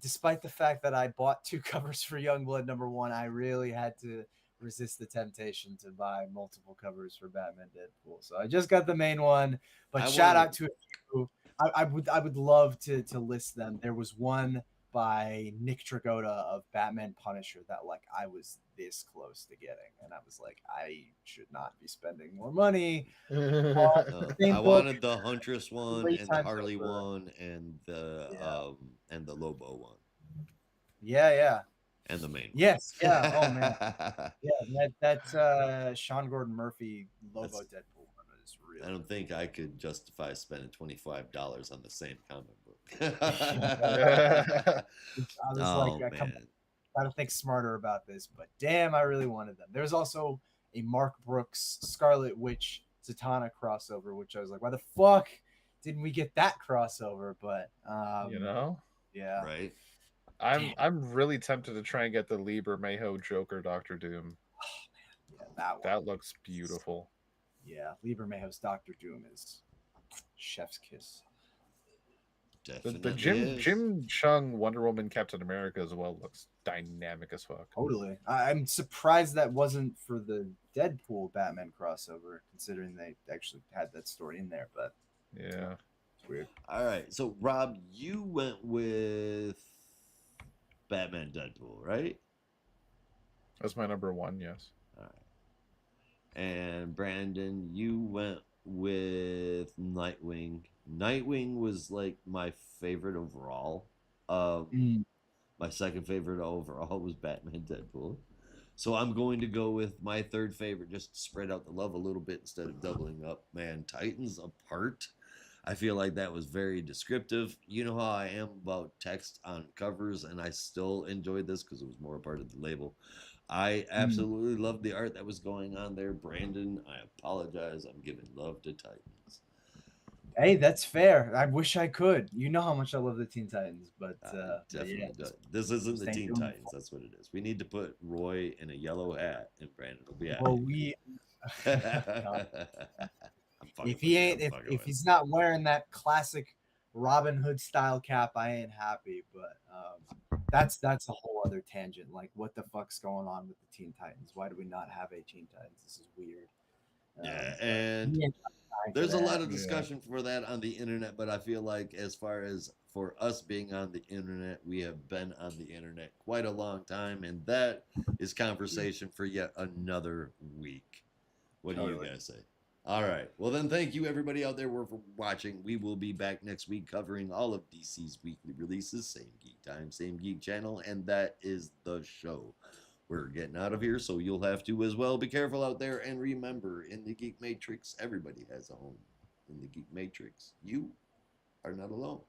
despite the fact that I bought 2 covers for Youngblood #1, I really had to resist the temptation to buy multiple covers for Batman Deadpool. So I just got the main one. But shout out to a few. I would love to list them. There was one by Nick Dragotta of Batman Punisher that like I was this close to getting, and I was like, I should not be spending more money. I wanted the Huntress one and the Harley over. one and the Lobo one. Yeah. And the main one. Yes, yeah. Oh man. Yeah, that Sean Gordon Murphy Lobo Deadpool one is really. I don't think I could justify spending $25 on the same comic book. I was like, I gotta think smarter about this, but damn, I really wanted them. There was also a Mark Brooks Scarlet Witch Zatanna crossover, which I was like, why the fuck didn't we get that crossover? But yeah, right. I'm really tempted to try and get the Lieber Mayho Joker Doctor Doom. Oh man, yeah, that looks beautiful. Yeah, Lieber Mayho's Doctor Doom is chef's kiss. The Jim Chung Wonder Woman Captain America as well looks dynamic as fuck. Totally. I'm surprised that wasn't for the Deadpool Batman crossover, considering they actually had that story in there. But yeah, it's weird. All right, so Rob, you went with Batman Deadpool, right? That's my #1, yes. All right. And Brandon, you went with Nightwing. Nightwing was like my favorite overall. My second favorite overall was Batman Deadpool. So I'm going to go with my third favorite, just to spread out the love a little bit instead of doubling up. Man, Titans Apart. I feel like that was very descriptive. You know how I am about text on covers, and I still enjoyed this because it was more a part of the label. I absolutely loved the art that was going on there. Brandon, I apologize. I'm giving love to Titans. Hey, that's fair. I wish I could. You know how much I love the Teen Titans, but definitely this isn't the Teen Titans. That's what it is. We need to put Roy in a yellow hat, and Brandon will be happy. Well, if he's not wearing that classic Robin Hood style cap, I ain't happy. But that's a whole other tangent. Like, what the fuck's going on with the Teen Titans? Why do we not have a Teen Titans? This is weird. And there's a lot of discussion for that on the internet, but I feel like as far as for us being on the internet, we have been on the internet quite a long time, and that is conversation for yet another week. What do you guys say? All right. Well, then thank you everybody out there for watching. We will be back next week covering all of DC's weekly releases. Same geek time, same geek channel, and that is the show. We're getting out of here, so you'll have to as well. Be careful out there, and remember, in the Geek Matrix, everybody has a home. In the Geek Matrix, you are not alone.